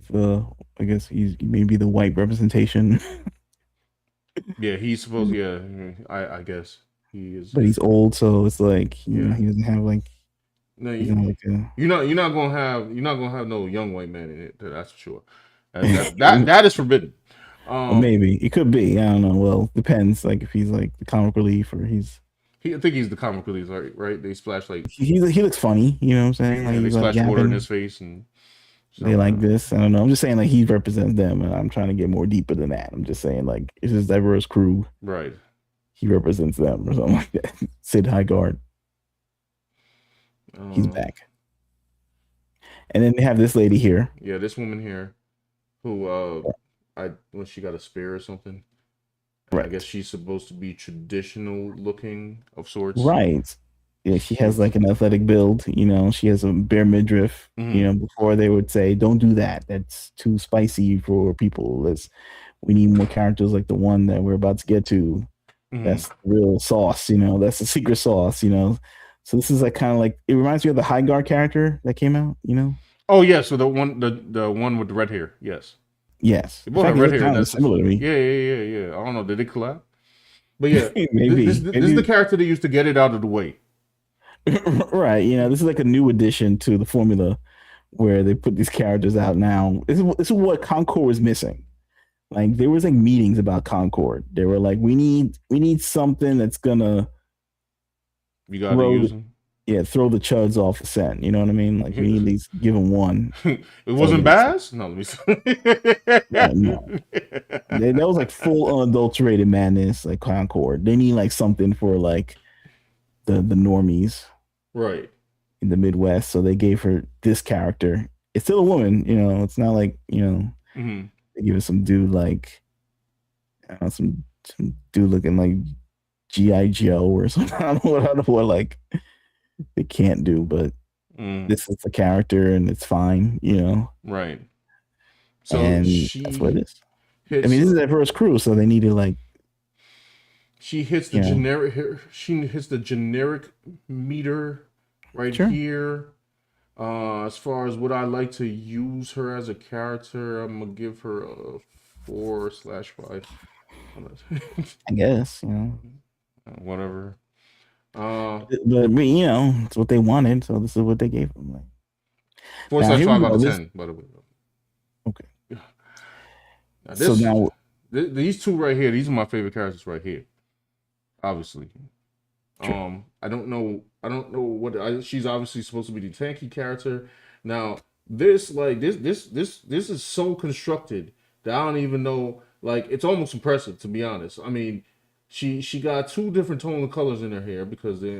he's maybe the white representation.
Yeah, he's supposed. Yeah, I guess he is.
But he's old, so it's like he doesn't have like.
No, you're not gonna have no young white man in it. That's for sure. That is forbidden.
Maybe it could be. I don't know. Well, depends. Like if he's like the comic relief or I
think he's the comic relief, right? They splash like
he looks funny. You know what I'm saying?
Yeah,
like,
they splash water in his face and.
They like this. I don't know. I'm just saying like he represents them, and I'm trying to get more deeper than that. I'm just saying like it's his diverse crew.
Right.
He represents them or something like that. Sid Highguard. He's back. And then they have this lady here.
Yeah, this woman here, who she got a spear or something. Right. I guess she's supposed to be traditional looking of sorts.
Right. Yeah, she has like an athletic build. She has a bare midriff.
Mm-hmm.
Before they would say, "Don't do that. That's too spicy for people. We need more characters like the one that we're about to get to. Mm-hmm. That's real sauce. That's the secret sauce. So this is like kind of like it reminds me of the Highguard character that came out.
Oh yeah, so the one with the red hair. Yes.
Yes.
They have red hair. That's similar to me. Yeah. I don't know. Did they collab? But yeah,
maybe.
This is the character they used to get it out of the way.
Right. This is like a new addition to the formula where they put these characters out now. This is what Concord was missing. Like there was like meetings about Concord. They were like, we need something that's gonna
use them.
Yeah, throw the chuds off the scent. You know what I mean? Like we need at least give them one.
It wasn't Baz? No, let me see.
No. That was like full unadulterated madness, like Concord. They need like something for like the normies.
Right.
In the Midwest. So they gave her this character. It's still a woman, it's not like,
mm-hmm.
They give her some dude like some dude looking like G.I. Joe or something. I don't know what like they can't do, but this is the character and it's fine, you know.
Right. So
And that's what it is.
hits.
I mean, this is their first crew, so they need to like.
She hits the generic. She hits the generic meter right here. As far as what I like to use her as a character, I'm gonna give her a 4/5.
I guess, you know.
Whatever.
But you know, it's what they wanted, so this is what they gave them. Like
4/5 out of 10, by the way.
Okay.
Now
so now
these two right here, these are my favorite characters right here. Obviously.
Sure.
I don't know what she's obviously supposed to be the tanky character. Now, this is so constructed that I don't even know, like, it's almost impressive, to be honest. I mean, she got two different tone of colors in her hair because they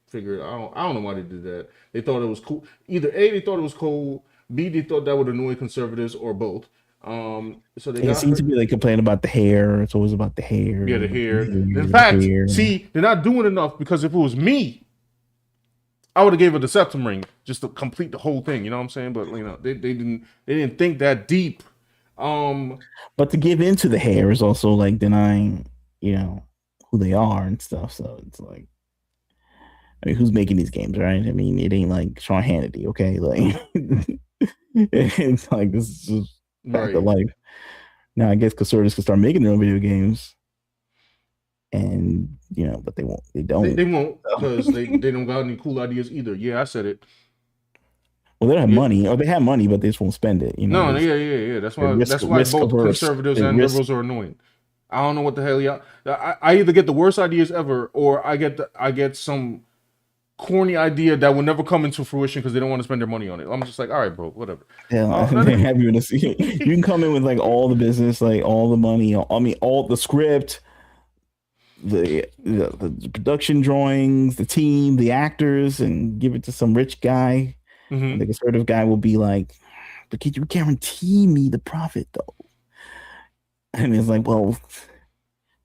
figured I don't know why they did that. They thought it was cool. Either A, they thought it was cool, B, they thought that would annoy conservatives, or both. So they
seem to be like complaining about the hair. It's always about the hair.
Yeah, the hair. In fact, see, they're not doing enough, because if it was me, I would have gave her the septum ring just to complete the whole thing. You know what I'm saying? But you know, they didn't think that deep.
But to give into the hair is also like denying, you know, who they are and stuff. So it's like, I mean, who's making these games, right? I mean, it ain't like Sean Hannity, okay? Like, it's like this is just back of life. Now, I guess conservatives can start making their own video games, and you know, but they won't. They don't.
They won't, because they don't got any cool ideas either. Yeah, I said it.
Well, they don't have money, or they have money, but they just won't spend it. You know.
No, yeah. That's why both conservatives and liberals are annoying. I don't know what the hell y'all. I either get the worst ideas ever, or I get some corny idea that will never come into fruition because they don't want to spend their money on it. I'm just like, all right, bro, whatever.
Yeah, they have you in you can come in with like all the business, like all the money. I mean, all the script, the production drawings, the team, the actors, and give it to some rich guy. Mm-hmm. The conservative guy will be like, "But can you guarantee me the profit, though?" And it's like, well,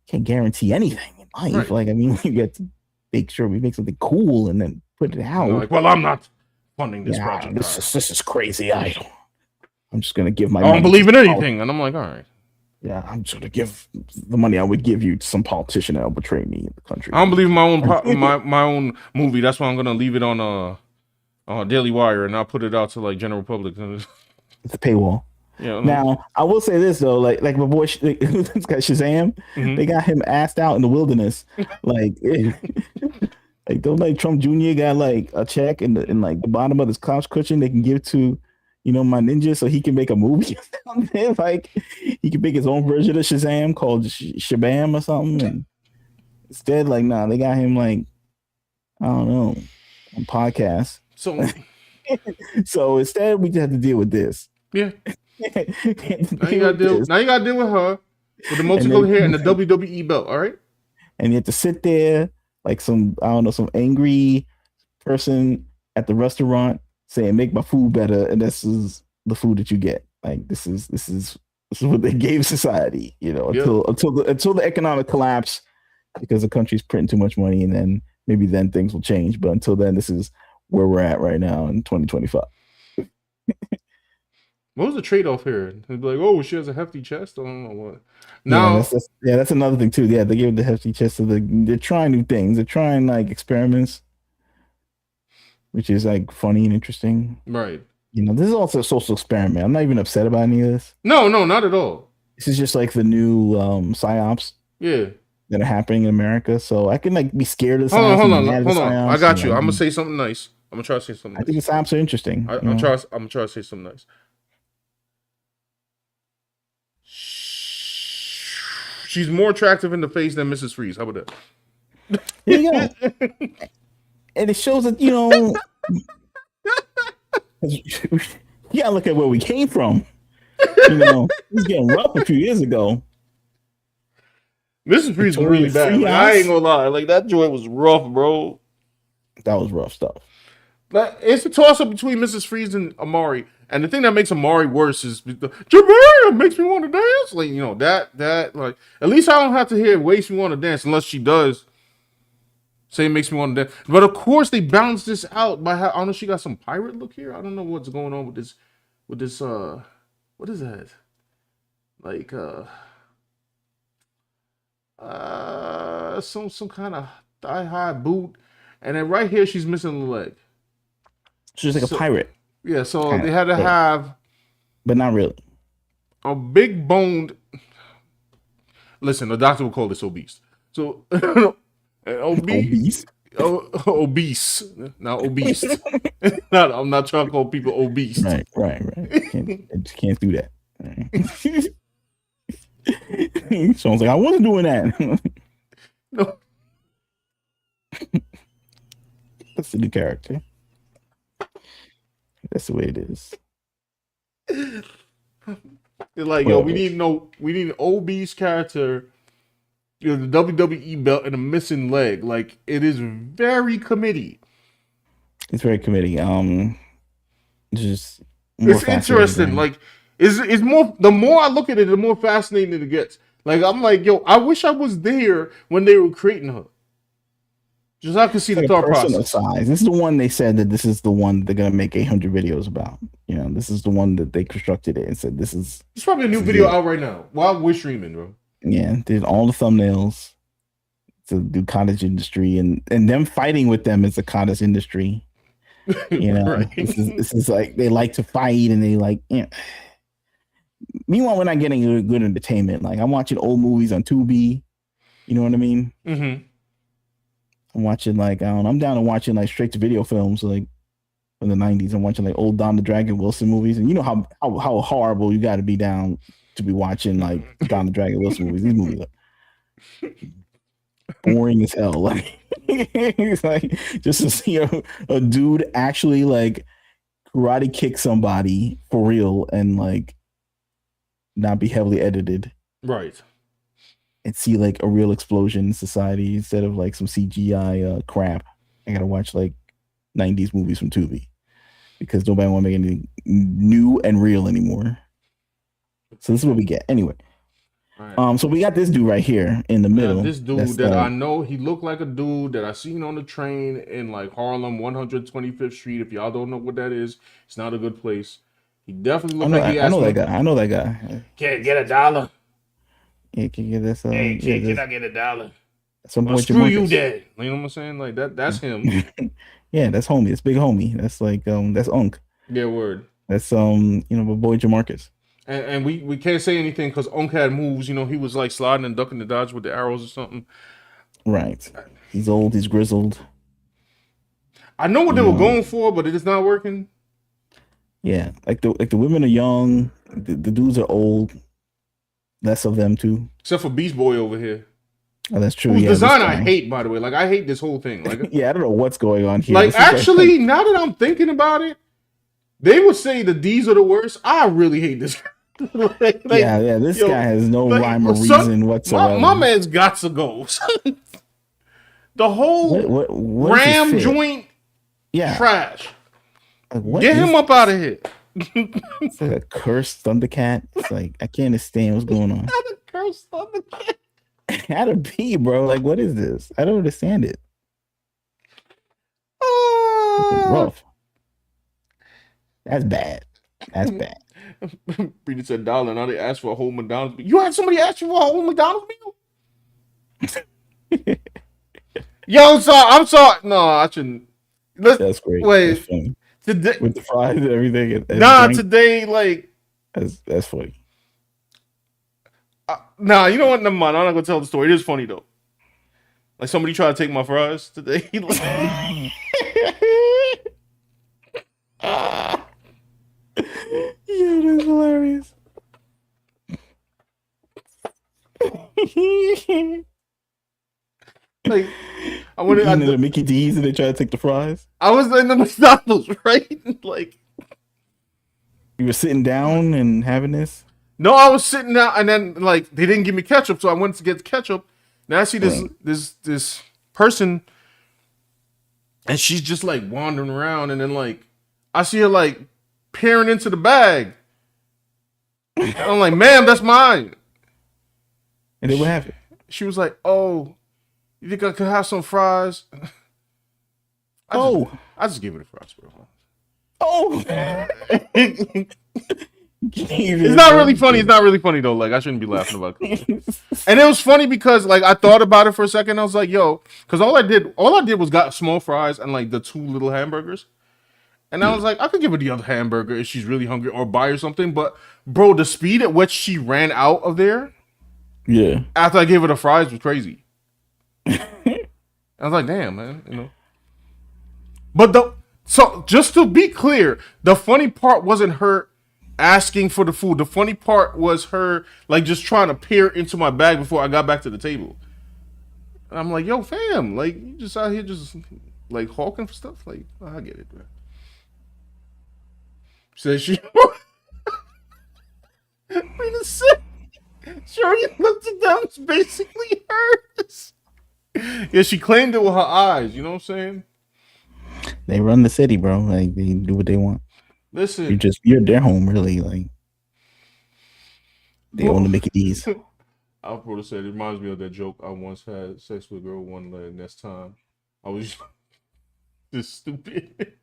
can't guarantee anything in life. Right. Like, I mean, you get to make sure we make something cool and then put it out.
Like, well, I'm not funding this project.
This is crazy. I'm just gonna give my.
I don't believe in anything, and I'm like, all right.
Yeah, I'm just gonna give the money I would give you to some politician that'll betray me in the country.
I don't believe in my own my own movie. That's why I'm gonna leave it on Daily Wire and not put it out to like general public.
It's a paywall. Yeah. Now I will say this though, like my boy, this guy Shazam, they got him assed out in the wilderness, like don't like Trump Jr. got like a check in like the bottom of his couch cushion they can give to, you know, my ninja so he can make a movie. Like he can make his own version of Shazam called Shabam or something. And instead, like they got him like I don't know on podcasts. So instead, we just have to deal with this.
Yeah. Now you gotta deal with her with the multiple hair and the WWE belt, all right?
And you have to sit there like some angry person at the restaurant saying, "Make my food better," and this is the food that you get. Like this is what they gave society, you know, until the economic collapse because the country's printing too much money, and then maybe then things will change. But until then, this is where we're at right now in 2025.
What was the trade-off here? They'd be like, "Oh, she has a hefty chest." I don't know what. Now,
that's another thing too. Yeah, they gave the hefty chest. So they're trying new things. They're trying like experiments, which is like funny and interesting.
Right.
You know, this is also a social experiment. I'm not even upset about any of this.
No, not at all.
This is just like the new psyops.
Yeah.
That are happening in America. So I can like be scared of the
psyops. Hold on. I got you. I'm gonna say something nice. I'm gonna try to say something nice.
I think the psyops are interesting.
I'm gonna try to say something nice. She's more attractive in the face than Mrs. Freeze. How about
that? There you go. And it shows that, you know, you gotta look at where we came from. You know, it was getting rough a few years ago.
Mrs. Freeze was really bad. Like, I ain't gonna lie. Like, that joint was rough, bro.
That was rough stuff.
But it's a toss-up between Mrs. Freeze and Amari. And the thing that makes Amari worse is Jamaica makes me want to dance. Like, you know, that like, at least I don't have to hear it makes me want to dance unless she does. Same makes me want to. But of course, they balance this out by how I don't know. She got some pirate look here. I don't know what's going on with this. With this, what is that? Like, some kind of thigh high boot, and then right here she's missing the leg.
She's like a pirate.
Yeah, so
Kinda,
they had to have,
but not really.
a big boned. Listen, the doctor will call this obese. So obese. Obese, not obese. I'm not trying to call people obese.
Right. Can't do that. Right. Someone's like, I wasn't doing that.
No.
That's the new character. That's the way it is.
They're like, yo, we need an obese character, the WWE belt and a missing leg. Like, it is very committee.
It's very committee. Just
it's interesting. Like, it's more. The more I look at it, the more fascinating it gets. Like, I'm like, yo, I wish I was there when they were creating her. Just so I can see the thought process.
Size. This is the one they said that this is the one they're gonna make 800 videos about. You know, this is the one that they constructed it and said this is.
There's probably a new video out right now while we're streaming, bro.
Yeah, did all the thumbnails to do cottage industry and them fighting with them is a cottage industry. You know,
right.
this is like they like to fight and they like. You know. Meanwhile, we're not getting good entertainment. Like I'm watching old movies on Tubi. You know what I mean?
Mm-hmm.
I'm watching like I'm down to watching like straight to video films like from the 90s. I'm watching like old Don the Dragon Wilson movies, and you know how horrible you got to be down to be watching like Don the Dragon Wilson movies. These movies are boring as hell. Like it's like just to see a dude actually like karate kick somebody for real and like not be heavily edited,
right?
And see like a real explosion in society instead of like some CGI crap. I gotta watch like 90s movies from Tubi because nobody want to make anything new and real anymore. So this is what we get anyway. Right. So we got this dude right here in the middle.
This dude that I know, he looked like a dude that I seen on the train in like Harlem, 125th Street. If y'all don't know what that is, it's not a good place. He definitely looked like he asked.
I know that guy.
Can't get $1.
Yeah, can you get this?
Hey, can I get $1?
Some point
screw you, Dad. You know what I'm saying? Like that's him.
Yeah, that's homie. It's big homie. That's like that's Unk.
Yeah, word.
That's my boy Jamarcus.
And we can't say anything because Unk had moves. You know, he was like sliding and ducking the dodge with the arrows or something.
Right. He's old. He's grizzled.
I know what they were going for, but it is not working.
Yeah, like the women are young. The dudes are old. Less of them too,
except for Beast Boy over here.
Oh, that's true.
Whose design I hate, by the way. Like I hate this whole thing. Like
yeah, I don't know what's going on here.
Like actually, now that I'm thinking about it, they would say that these are the worst. I really hate this.
Yeah. This guy has no rhyme or reason whatsoever.
My man's got to go. The whole
what
ram joint, trash.
Like,
get him up out of here.
It's like a cursed Thundercat. It's like I can't understand what's going on.
Not a cursed Thundercat.
How to be, bro? Like, what is this? I don't understand it. Rough. That's bad. That's bad.
Brady said $1. Now they asked for a whole McDonald's meal. You had somebody ask you for a whole McDonald's meal? Yo, I'm sorry. No, I shouldn't.
That's great.
Wait.
That's funny.
Today,
with the fries and everything.
Today, like
that's funny.
You know what? Never mind. I'm not gonna tell the story. It is funny though. Like somebody tried to take my fries today.
Yeah, that's hilarious.
Like I went
into the Mickey D's and they try to take the fries.
I was in the McDonald's, right? Like
you were sitting down and having this.
No, I was sitting down, and then like they didn't give me ketchup, so I went to get ketchup. Now I see this person, and she's just like wandering around, and then like I see her like peering into the bag. And I'm like, "Ma'am, that's mine."
And then what happened?
She was like, "Oh, You think I could have some fries? I just give it a fries, bro.
Oh.
It's not really funny. It's not really funny though. Like I shouldn't be laughing about it. And it was funny because like I thought about it for a second. I was like, yo, because all I did was got small fries and like the 2 little hamburgers. And I was like, I could give her the other hamburger if she's really hungry or buy her something. But bro, the speed at which she ran out of there,
Yeah.
after I gave her the fries was crazy. I was like, damn, man, you know. But so just to be clear, the funny part wasn't her asking for the food. The funny part was her like just trying to peer into my bag before I got back to the table. And I'm like, yo, fam, like you just out here just like hawking for stuff. Like, I get it, bro. Says she. Wait a sec. Sure, you looked at them. It's basically hers. Yeah, she claimed it with her eyes. You know what I'm saying?
They run the city, bro. Like they do what they want.
Listen,
you're their home, really. Like they own the Mickey D's.
I would have said it reminds me of that joke. I once had sex with a girl one leg. Next time, I was just stupid.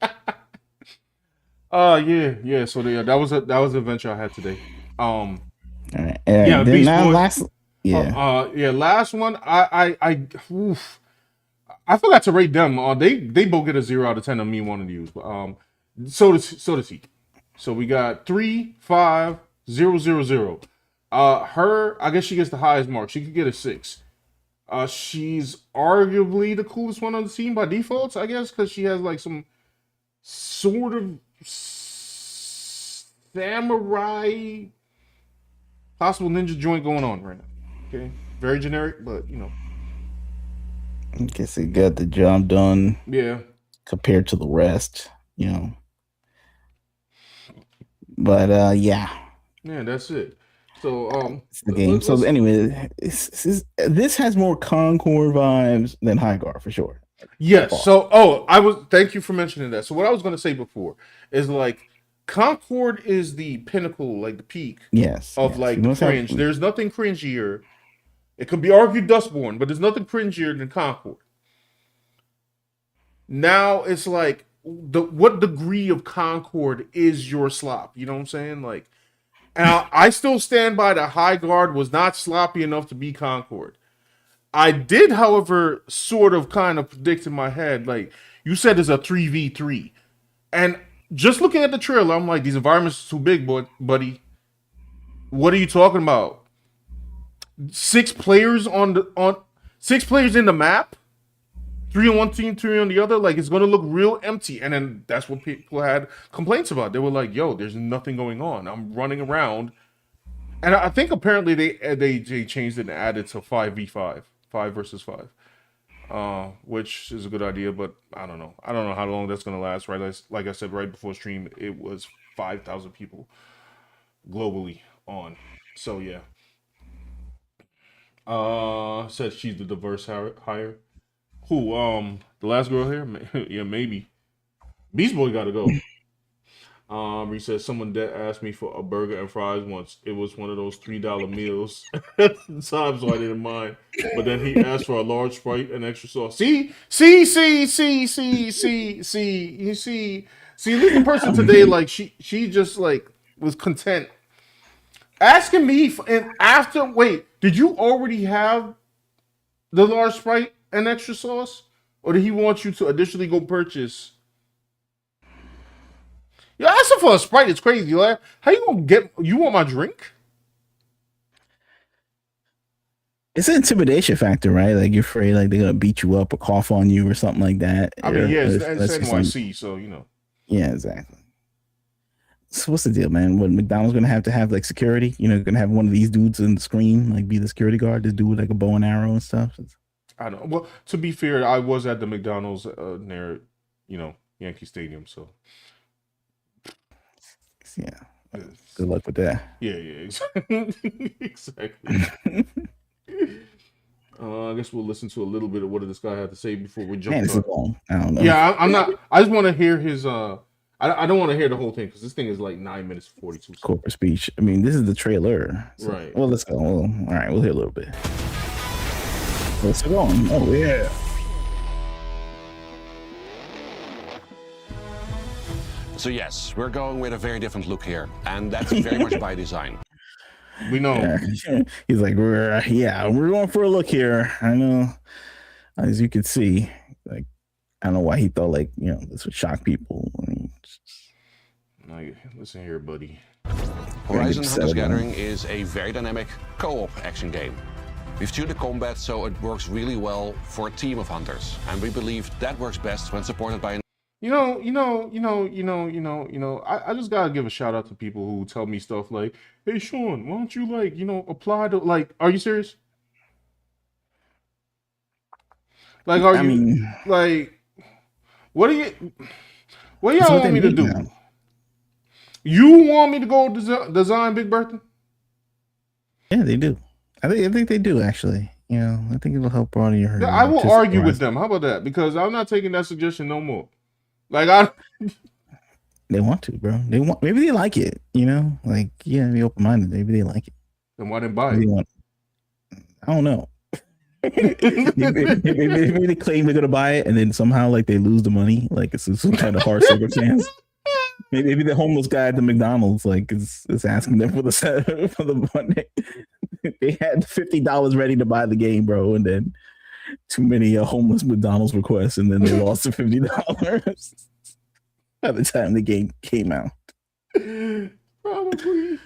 Yeah. So that was an adventure I had today.
All right.
Yeah,
then
Beast
now
Boy.
last. Yeah.
Yeah. Last one. I forgot to rate them. They both get a 0 out of 10 on me wanting to use. But so does he. So we got 3, 5, 0, 0, 0. Her, I guess she gets the highest mark. She could get a 6. She's arguably the coolest one on the team by default, I guess, because she has like some sort of samurai possible ninja joint going on right now. Okay, very generic, but you know.
I guess it got the job done.
Yeah.
Compared to the rest, you know. But yeah.
Yeah, that's it. So
it's the game. So anyway, this has more Concord vibes than High Guard for sure.
Yes. So thank you for mentioning that. So what I was gonna say before is like Concord is the pinnacle, like the peak of like cringe. There's nothing cringier. It could be argued Dustborn, but there's nothing cringier than Concord. Now it's like what degree of Concord is your slop? You know what I'm saying? Like, and I still stand by the High Guard was not sloppy enough to be Concord. I did, however, sort of kind of predict in my head, like you said, it's a 3v3, and just looking at the trailer, I'm like, these environments are too big, buddy. What are you talking about? 6 players on 6 players in the map, 3 on one team, 3 on the other. Like it's gonna look real empty. And then that's what people had complaints about. They were like, "Yo, there's nothing going on. I'm running around." And I think apparently they changed it and added to 5v5, 5 versus 5, which is a good idea. But I don't know. I don't know how long that's gonna last. Right? Like I said right before stream, it was 5,000 people globally on. So yeah. Said she's the diverse hire. Who? The last girl here? Yeah, maybe. Beast Boy gotta go. He said someone that asked me for a burger and fries once. It was one of those $3 meals at the time, so I didn't mind. But then he asked for a large Sprite and extra sauce. See. You see. Look, the person today, like she just like was content. Asking me and after did you already have the large Sprite and extra sauce, or did he want you to additionally go purchase? You're asking for a Sprite. It's crazy. Like, how you gonna get? You want my drink?
It's an intimidation factor, right? Like you're afraid, like they're gonna beat you up or cough on you or something like that.
I mean, yeah, it's NYC, so you know.
Yeah, exactly. So what's the deal, man? What McDonald's gonna have like security? You know, gonna have one of these dudes in the screen, like be the security guard, to do with like a bow and arrow and stuff.
I don't know. Well, to be fair, I was at the McDonald's near, Yankee Stadium, so
yeah. Good luck with that.
Yeah, exactly. I guess we'll listen to a little bit of what this guy had to say before we jump.
Man, this is long. I don't know.
Yeah, I'm not. I just want to hear his. I don't want to hear the whole thing because this thing is like 9 minutes 42.
Corporate speech. I mean, this is the trailer. So,
right.
Well, let's go. Well, all right, we'll hear a little bit. What's it on? Oh yeah.
So yes, we're going with a very different look here, and that's very much by design.
We know.
Yeah. He's like, we're going for a look here. I know, as you can see, like, I don't know why he thought like, this would shock people. I mean,
No, listen here, buddy.
Horizon Hunters Gathering is a very dynamic co-op action game. We've tuned the combat so it works really well for a team of hunters, and we believe that works best when supported by an
I just gotta give a shout out to people who tell me stuff like, "Hey, Sean, why don't you apply to are you serious? Like, are you what do y'all want me to do? Now. You want me to go design Big Bertha?
Yeah, they do. I think they do actually. I think it'll help broaden your.
I will argue with them. How about that? Because I'm not taking that suggestion no more. They
want to, bro. Maybe they like it. Be open minded. Maybe they like it.
Then why didn't buy it?
I don't know. maybe they claim they're gonna buy it, and then somehow they lose the money. It's some kind of hard circumstance. Maybe the homeless guy at the McDonald's is asking them for the money. They had $50 ready to buy the game, bro, and then too many homeless McDonald's requests, and then they lost the $50 by the time the game came out.
Probably.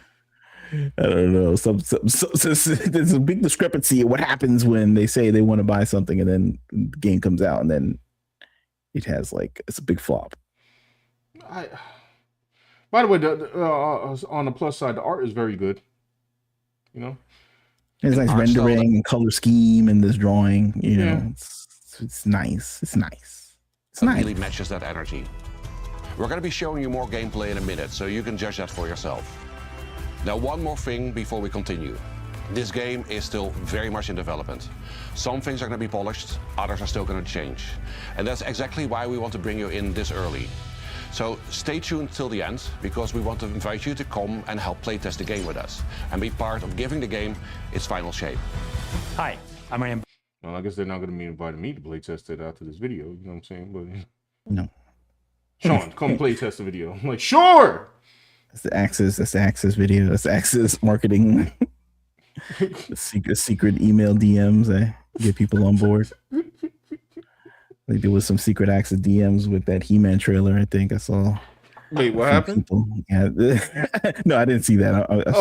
I don't know. There's a big discrepancy in what happens when they say they want to buy something, and then the game comes out, and then it has it's a big flop.
By the way, on the plus side, the art is very good.
There's nice rendering and color scheme in this drawing. It's nice. It's nice. It
really matches that energy. We're going to be showing you more gameplay in a minute, so you can judge that for yourself. Now, one more thing before we continue. This game is still very much in development. Some things are going to be polished, others are still going to change. And that's exactly why we want to bring you in this early. So stay tuned till the end, because we want to invite you to come and help playtest the game with us and be part of giving the game its final shape.
Hi, I'm Ryan.
Well, I guess they're not going to be inviting me to playtest it after this video, you know what I'm saying? But
no.
Sean, come playtest the video. I'm like, sure!
That's the Axis video. That's Axis marketing. the secret email DMs that get people on board. There was some secret Axis DMs with that He-Man trailer, I think I saw.
Wait, what happened?
Yeah. No, I didn't see that. I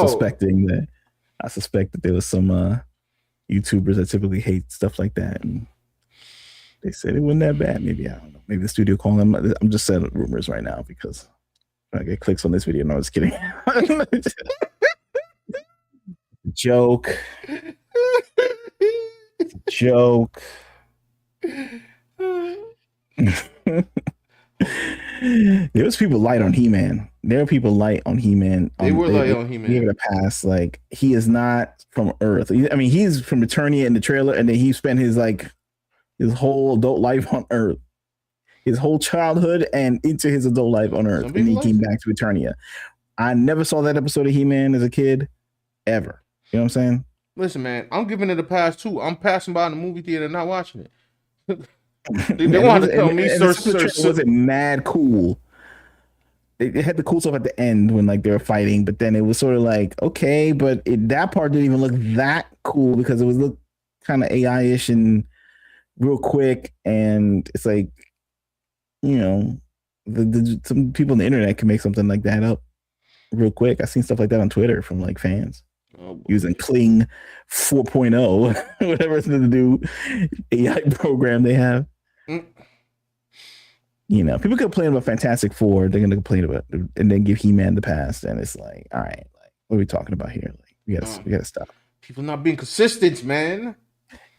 suspect that there was some YouTubers that typically hate stuff like that, and they said it wasn't that bad. Maybe, I don't know. Maybe the studio calling them. I'm just saying rumors right now because I get clicks on this video. No, I was kidding. Joke. There was people light on He-Man. There are people light on He-Man.
They were light on He-Man.
Gave it a pass. He is not from Earth. I mean, he's from Eternia in the trailer, and then he spent his whole adult life on Earth, his whole childhood and into his adult life on Earth, and he came back to Eternia. I never saw that episode of He-Man as a kid, ever. You know what I'm saying?
Listen, man, I'm giving it a pass too. I'm passing by in the movie theater, not watching it. They wanted to tell me,
was it mad cool? They had the cool stuff at the end when they were fighting, but then it was sort of okay, but that part didn't even look that cool because it was look kind of AI-ish and real quick, and it's some people on the internet can make something like that up real quick. I've seen stuff like that on Twitter from fans. Using Kling 4.0, whatever it's the new AI program they have. People complain about Fantastic Four. They're going to complain about it and then give He-Man the pass. And it's all right, what are we talking about here? We gotta stop.
People not being consistent, man.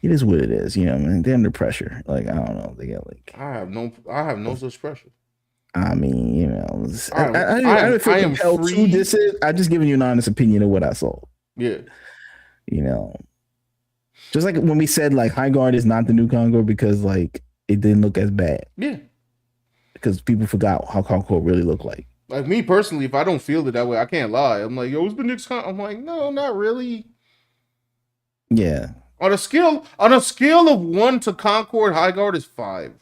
It is what it is. Man, they're under pressure. I don't know. They get
I have no such pressure.
I mean, I feel compelled to this. I'm just giving you an honest opinion of what I saw.
Yeah.
Just like when we said High Guard is not the new Congo because it didn't look as bad.
Yeah.
Because people forgot how Congo really looked like.
Like me personally, if I don't feel it that way, I can't lie. I'm like, yo, what's the next Congo? I'm like, no, not really.
Yeah.
On a scale of 1 to Concord, High Guard is 5.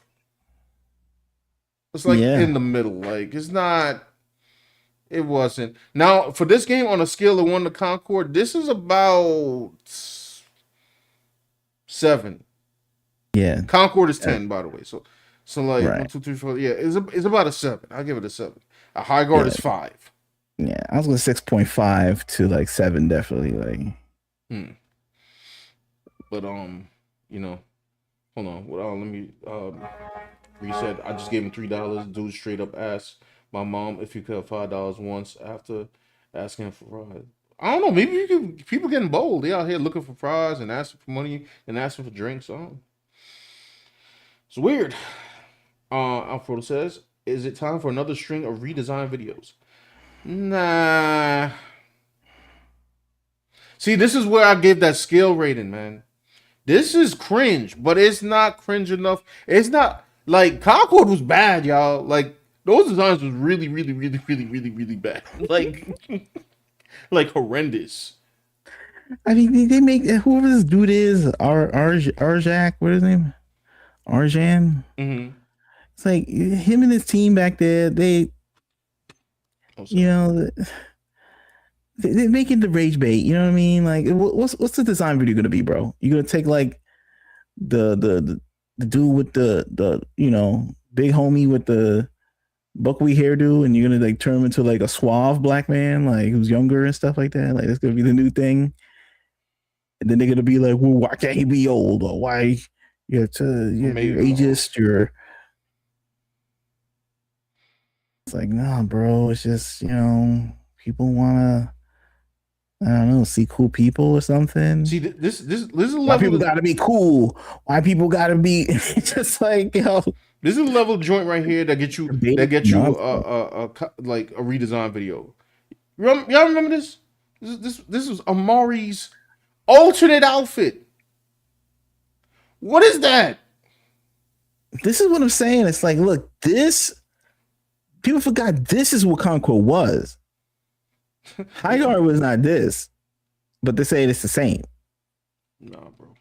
It's like in the middle. Like it's not. It wasn't. Now for this game, on a scale of 1 to Concord, this is about 7.
Yeah.
Concord is 10, by the way. So like
Right.
1, 2, 3, 4. Yeah, it's about a 7. I'll give it a 7. A High Guard is 5.
Yeah, I was going 6.5 to like 7, definitely. Like,
but you know, hold on. Well, let me reset. I just gave him $3. Dude straight up asked my mom if he could have $5 once after asking for fries. I don't know. Maybe people getting bold. They out here looking for fries and asking for money and asking for drinks. It's weird. Alfredo says, "Is it time for another string of redesign videos?" Nah. See, this is where I give that scale rating, man. This is cringe, but it's not cringe enough. It's not like Concord was bad, y'all. Like those designs was really, really, really, really, really, really bad. Like, like horrendous.
I mean, they make whoever this dude is, Arjak, what is his name? Arjan.
Mm-hmm.
It's like him and his team back there. They, you know, they're making the rage bait. You know what I mean? Like, what's the design video gonna be, bro? You gonna take like the dude with the you know, big homie with the buckwheat hairdo, and you're gonna like turn him into like a suave black man, like who's younger and stuff like that. Like that's gonna be the new thing. And then they're gonna be like, well, why can't he be old? Or why you're ageist? You're. It's like, nah, bro. It's just, you know, people wanna, I don't know, see cool people or something.
See, this is a level.
Why people gotta be cool? Why people gotta be just like, you know?
This is a level of joint right here that get you like a redesign video. Y'all remember this? This was Amari's alternate outfit. What is that?
This is what I'm saying. It's like, look, this people forgot this is what Concord was. High Guard was not this, but they say it's the same.
Nah, bro.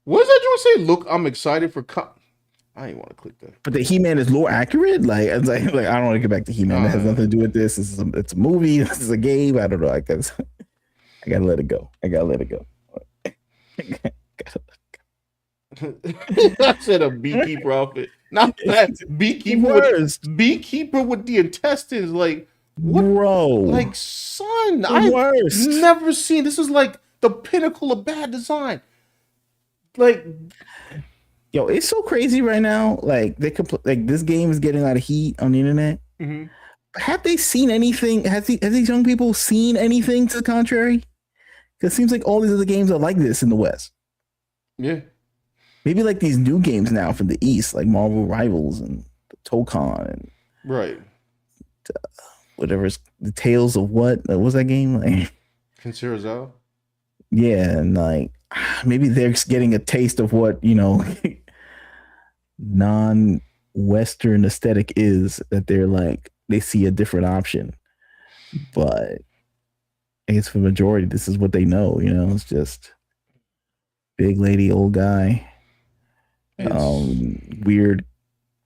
What does that joint say? Look, I'm excited for I ain't want to click that.
But the He-Man is lore accurate. Like I don't want to get back to He-Man. That has nothing to do with this. It's a movie. This is a game. I don't know. I gotta let it go. I
said a beekeeper outfit. Not that beekeeper with the intestines. Like what?
Bro.
Like son, I've never seen. This is like the pinnacle of bad design. Like.
Yo, it's so crazy right now. Like this game is getting a lot of heat on the internet.
Mm-hmm.
Have they seen anything? Has these young people seen anything to the contrary? Because it seems like all these other games are like this in the West.
Yeah.
Maybe like these new games now from the East, like Marvel Rivals and Tokon and
right.
Whatever's the Tales of what was that game like?
Consirazal.
Yeah, and like maybe they're getting a taste of what, you know, non-Western aesthetic is, that they're like, they see a different option. But I guess for the majority, this is what they know, you know, it's just big lady, old guy, weird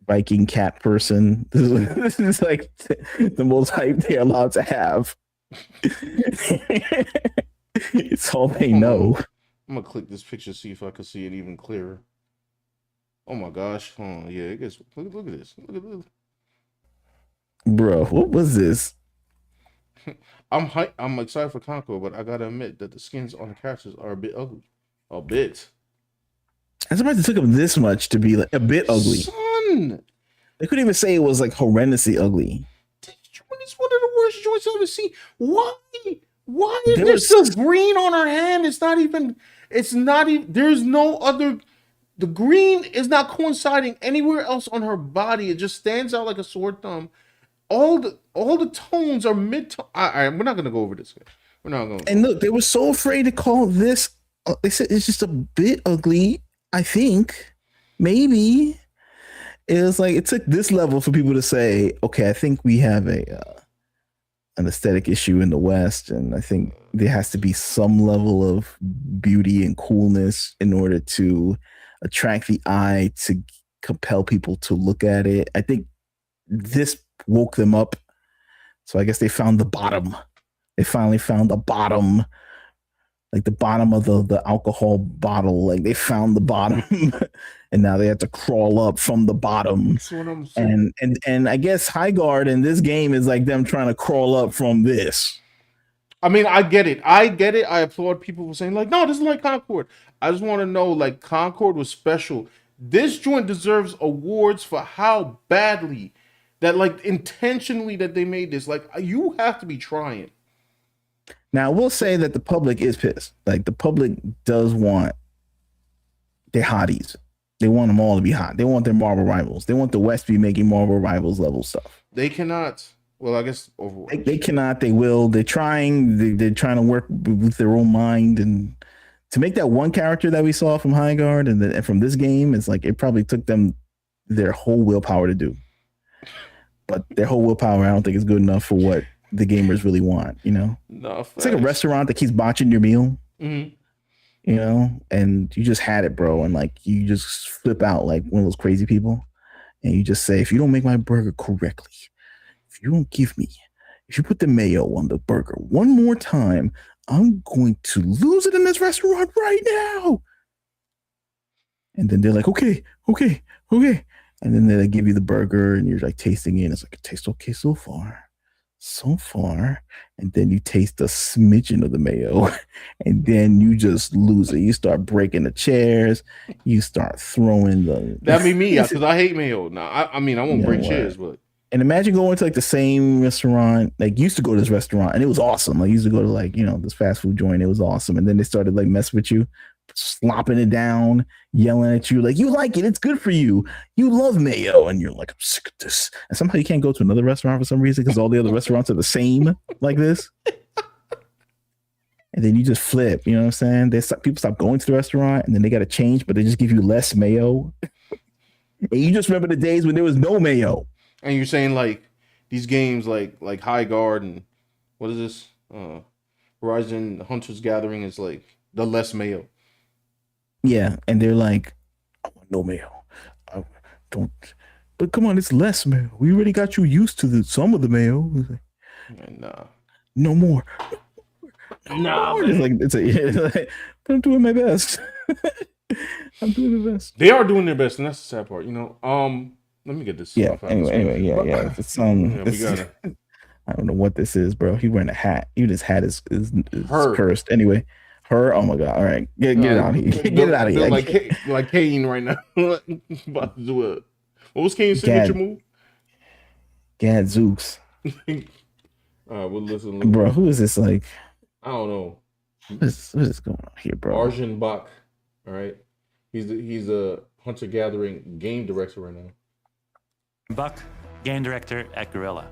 Viking cat person. This is like the most hype they're allowed to have. It's all they know.
I'm gonna click this picture, see if I can see it even clearer. Oh my gosh! Oh yeah, it gets. Look at this. Look at this.
Bro, what was this?
I'm excited for Conquer, but I gotta admit that the skins on the characters are a bit ugly. A bit.
I'm surprised it took them this much to be like a bit ugly.
Son,
they couldn't even say it was like horrendously ugly.
It's one of the worst joints I've ever seen. Why is there still green on her hand? It's not even. There's no other. The green is not coinciding anywhere else on her body. It just stands out like a sore thumb. All the tones are mid-tone. All right, we're not gonna go over this. We're not going.
And look, they were so afraid to call this. They said it's just a bit ugly. I think maybe it was like it took this level for people to say, okay, I think we have a an aesthetic issue in the West, and I think there has to be some level of beauty and coolness in order to attract the eye to compel people to look at it. I think this woke them up. So I guess they found the bottom. They finally found the bottom, like the bottom of the alcohol bottle. Like they found the bottom, and now they have to crawl up from the bottom.
That's what I'm saying.
And I guess Highguard in this game is like them trying to crawl up from this.
I mean, I get it. I applaud people for saying like, no, this is like Concord. I just want to know, like, Concord was special. This joint deserves awards for how badly that, like, intentionally that they made this. Like, you have to be trying.
Now, I will say that the public is pissed. Like, the public does want their hotties. They want them all to be hot. They want their Marvel rivals. They want the West to be making Marvel rivals level stuff.
They cannot. Well, I guess Overwatch.
They cannot. They will. They're trying. They're trying to work with their own mind, and to make that one character that we saw from Highguard and from this game, it's like it probably took them their whole willpower to do. But their whole willpower, I don't think is good enough for what the gamers really want. You know,
No,
it's like a restaurant that keeps botching your meal.
Mm-hmm.
You know, and you just had it, bro, and like you just flip out like one of those crazy people, and you just say, if you don't make my burger correctly, if you don't give me, if you put the mayo on the burger one more time, I'm going to lose it in this restaurant right now. And then they're like, okay. And then they give you the burger and you're like tasting it. And it's like, it tastes okay so far. And then you taste a smidgen of the mayo and then you just lose it. You start breaking the chairs. You start throwing the...
That'd be me, because I hate mayo. Now, I mean, I won't break chairs, but...
And imagine going to like the same restaurant, like used to go to this restaurant and it was awesome. Like used to go to like, you know, this fast food joint. It was awesome. And then they started like messing with you, slopping it down, yelling at you like, you like it. It's good for you. You love mayo. And you're like, I'm sick of this. And somehow you can't go to another restaurant for some reason because all the other restaurants are the same like this. And then you just flip, you know what I'm saying? People stop going to the restaurant and then they got to change, but they just give you less mayo. And you just remember the days when there was no mayo.
And you're saying like these games like Highguard and what is this? Horizon Hunter's Gathering is like the less mayo.
Yeah, and they're like, I want no mayo. I don't. But come on, it's less mayo. We already got you used to some of the mayo.
Like, nah.
No more.
Nah.
It's like, but I'm doing my best. I'm doing my best.
They are doing their best, and that's the sad part, you know. Let me get this.
Yeah. Anyway. It's
we gotta.
I don't know what this is, bro. He wearing a hat. Even his hat is cursed. Anyway, her. Oh my god. All right, get it out of here. Get it out of here.
Like Kane right now. About to do it. What was Kane's signature move?
Gadzooks.
All right, we'll listen.
Bro, who is this? Like,
I don't know.
What is going on here, bro?
Arjun Bach. All right, he's a Hunter Gathering game director right now.
Buck, game director at Guerrilla.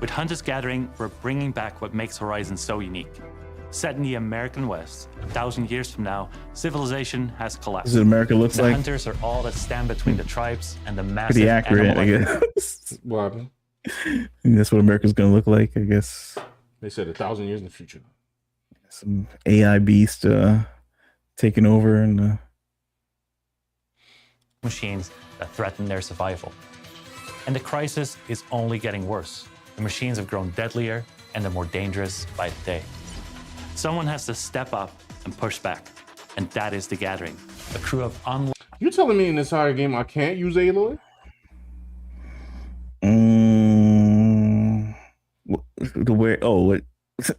With Hunter's Gathering, we're bringing back what makes Horizon so unique. Set in the American West, 1,000 years from now, civilization has collapsed.
This is what America looks
the
like.
Hunters are all that stand between the tribes and the massive
Pretty accurate, I
animal
guess.
What happened?
I think that's what America's gonna look like, I guess.
They said 1,000 years in the future.
Some AI beast taking over and
machines that threaten their survival. And the crisis is only getting worse. The machines have grown deadlier and they're more dangerous by the day. Someone has to step up and push back. And that is the Gathering. A crew of
You telling me in this entire game I can't use Aloy?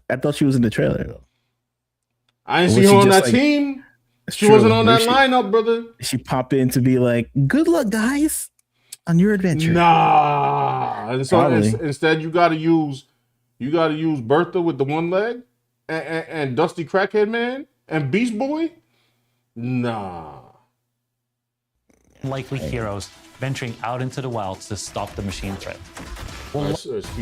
I thought she was in the trailer though.
I didn't see her on that team. She wasn't on that lineup, brother.
She popped in to be like, good luck, guys, on your adventure.
Nah. And so instead you gotta use Bertha with the one leg and Dusty Crackhead Man and Beast Boy. Nah.
Unlikely heroes venturing out into the wilds to stop the machine threat.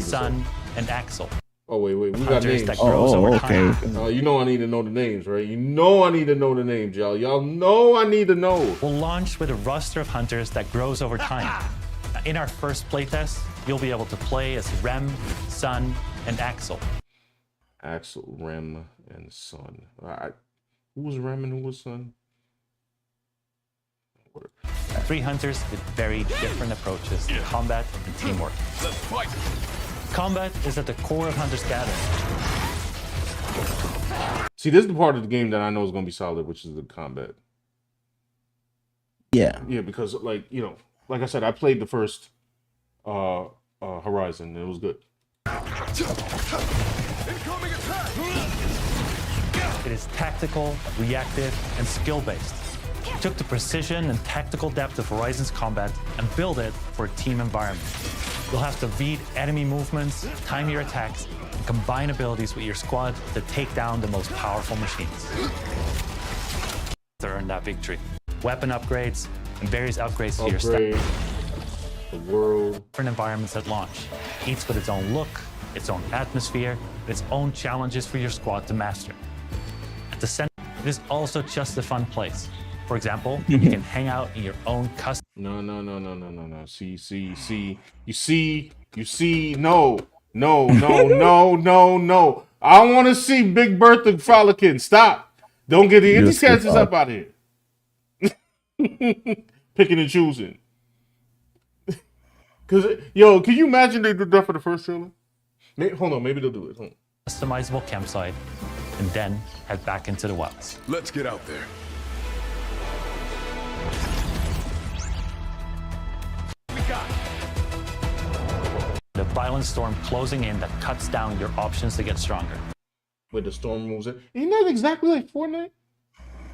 Sun and Axel.
Oh wait, we got names.
Okay.
You know I need to know the names, right? You know I need to know the names, y'all. Y'all know I need to know.
We'll launch with a roster of hunters that grows over time. In our first playtest, you'll be able to play as Rem, Sun, and Axel.
Axel, Rem, and Son. Who was Rem and who was Son?
3 hunters with very different approaches to combat and teamwork.
Let's fight.
Combat is at the core of Hunter's Gathering.
See, this is the part of the game that I know is going to be solid, which is the combat.
Yeah.
Yeah, because, like, you know, like I said, I played the first Horizon, and it was good.
Incoming attack.
It is tactical, reactive, and skill-based. We took the precision and tactical depth of Horizon's combat and built it for a team environment. You'll have to read enemy movements, time your attacks, and combine abilities with your squad to take down the most powerful machines. To earn that victory. Weapon upgrades and various upgrades to your
Upgrade the world.
different environments at launch, each with its own look, its own atmosphere, and its own challenges for your squad to master. At the center, it is also just a fun place. For example, you can hang out in your own custom
No. See. No. I want to see Big Bertha Frolicking. Stop. Don't get these characters up out of here. Picking and choosing. Cause yo, can you imagine they did that for the first trailer? Hold on, maybe they'll do it. Hold on.
customizable campsite, and then head back into the wilds.
Let's get out there.
The violent storm closing in that cuts down your options to get stronger.
Where the storm moves in. Isn't that exactly like Fortnite?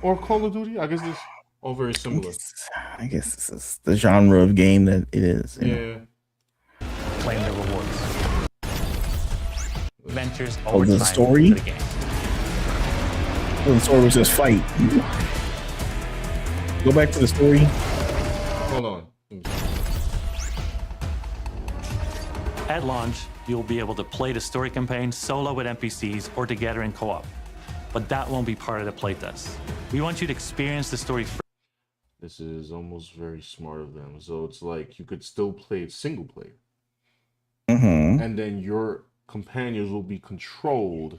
Or Call of Duty? I guess it's all very similar.
I guess this is the genre of game that it is. You know?
Yeah.
Claim the rewards. Adventures over
the
time
story?
into the game.
Oh, the story was just fight. Go back to the story.
Hold on.
At launch, you'll be able to play the story campaign solo with NPCs or together in co-op. But that won't be part of the playtest. We want you to experience the story first.
This is almost very smart of them. So it's like you could still play it single player.
Mm-hmm.
And then your companions will be controlled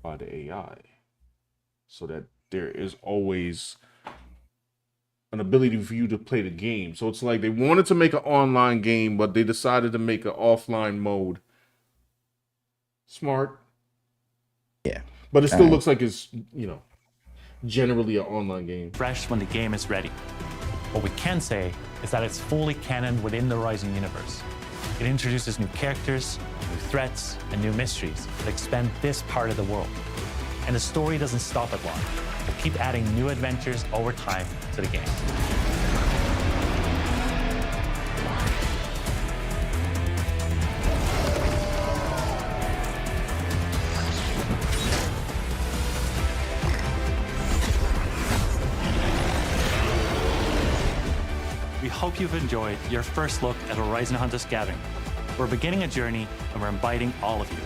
by the AI. So that there is always an ability for you to play the game. So it's like they wanted to make an online game, but they decided to make an offline mode. Smart.
Yeah.
But it still looks like it's, you know, generally an online game.
Fresh when the game is ready. What we can say is that it's fully canon within the Horizon universe. It introduces new characters, new threats, and new mysteries that expand this part of the world. And the story doesn't stop at launch. We'll keep adding new adventures over time to the game. We hope you've enjoyed your first look at Horizon Hunters Gathering. We're beginning a journey and we're inviting all of you.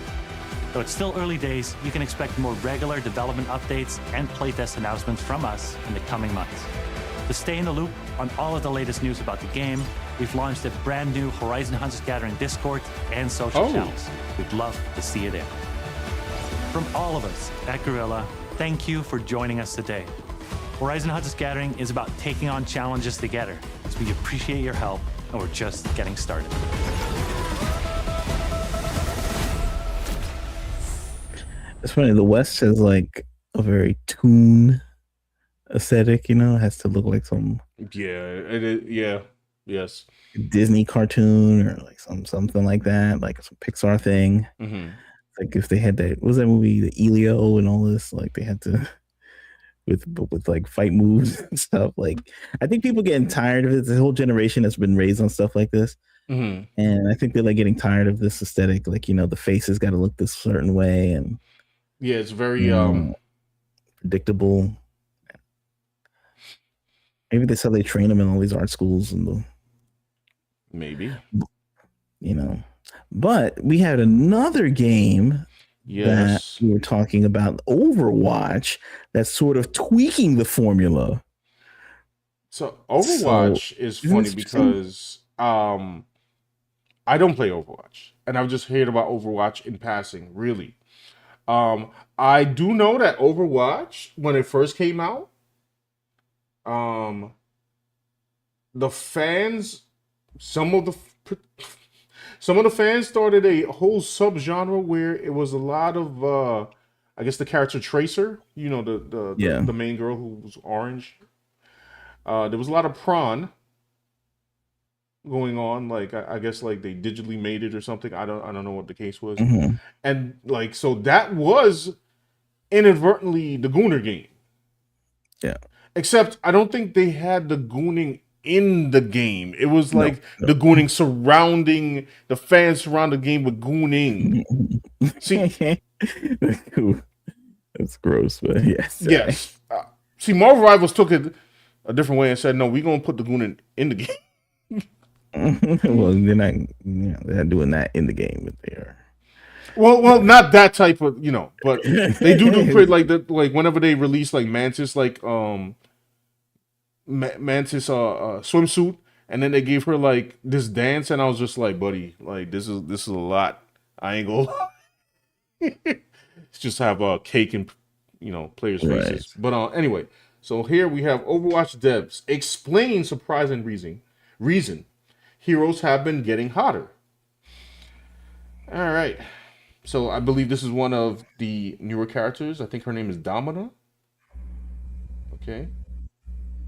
Though it's still early days, you can expect more regular development updates and playtest announcements from us in the coming months. To stay in the loop on all of the latest news about the game, we've launched a brand new Horizon Hunters Gathering Discord and social channels. We'd love to see you there. From all of us at Guerrilla, thank you for joining us today. Horizon Hunters Gathering is about taking on challenges together, so we appreciate your help, and we're just getting started.
It's funny. The West has like a very toon aesthetic. You know, it has to look like some
Yes.
Disney cartoon or like something like that, like some Pixar thing.
Mm-hmm.
Like if they had that, what was that movie, the Elio and all this? Like they had to with like fight moves and stuff. Like I think people getting tired of it. The whole generation has been raised on stuff like this.
Mm-hmm.
And I think they're like getting tired of this aesthetic. Like, you know, the faces got to look this certain way and
Yeah, it's very
predictable. Maybe that's how they train them in all these art schools and
maybe.
You know. But we had another game that we were talking about, Overwatch, that's sort of tweaking the formula.
So Overwatch is funny because I don't play Overwatch, and I've just heard about Overwatch in passing. Really, I do know that Overwatch, when it first came out, um, the fans, some of the some of the fans started a whole subgenre where it was a lot of, I guess, the character Tracer. You know,
Yeah.
the main girl who was orange. There was a lot of prawn going on. Like I guess like they digitally made it or something. I don't know what the case was.
Hmm.
And like so that was inadvertently the Gooner game.
Yeah.
Except I don't think they had the gooning in the game. It was
No.
like the gooning surrounding the fans surround the game with gooning. See,
That's gross, but yes.
yes. See, Marvel Rivals took it a different way and said, "No, we're gonna put the gooning in the game."
Well, they're not. They're not doing that in the game, but they are.
Well, not that type of, but they do create like the like whenever they release like Mantis Mantis swimsuit, and then they gave her like this dance, and I was just like, buddy, like this is a lot. I ain't gonna just have a cake and players'
Right.
faces. But anyway, so here we have Overwatch devs explain surprising reason heroes have been getting hotter. All right. So I believe this is one of the newer characters. I think her name is Domina. Okay.